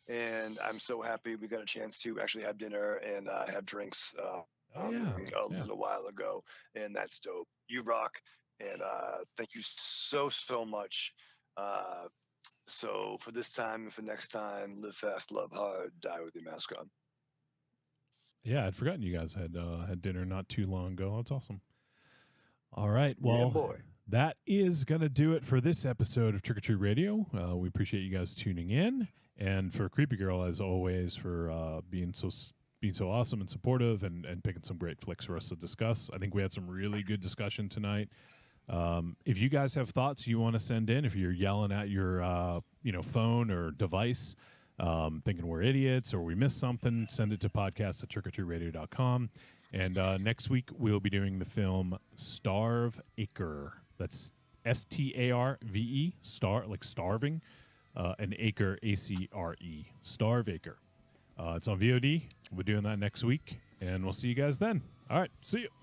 [SPEAKER 4] And I'm so happy we got a chance to actually have dinner and have drinks a little while ago, and that's dope. You rock, and thank you so much. So for this time and for next time, live fast, love hard, die with your mask on.
[SPEAKER 1] Yeah, I'd forgotten you guys had dinner not too long ago. That's awesome. All right, well, that is going to do it for this episode of Trick or Treat Radio. We appreciate you guys tuning in, and for Creepy Girl, as always, for being so awesome and supportive and picking some great flicks for us to discuss. I think we had some really good discussion tonight. If you guys have thoughts you want to send in, if you're yelling at your phone or device, thinking we're idiots or we missed something, send it to podcast@trickortreatradio.com. And next week, we'll be doing the film Starve Acre. That's STARVE, star, like starving, and acre, ACRE, Starve Acre. It's on VOD. We'll be doing that next week, and we'll see you guys then. All right, see you.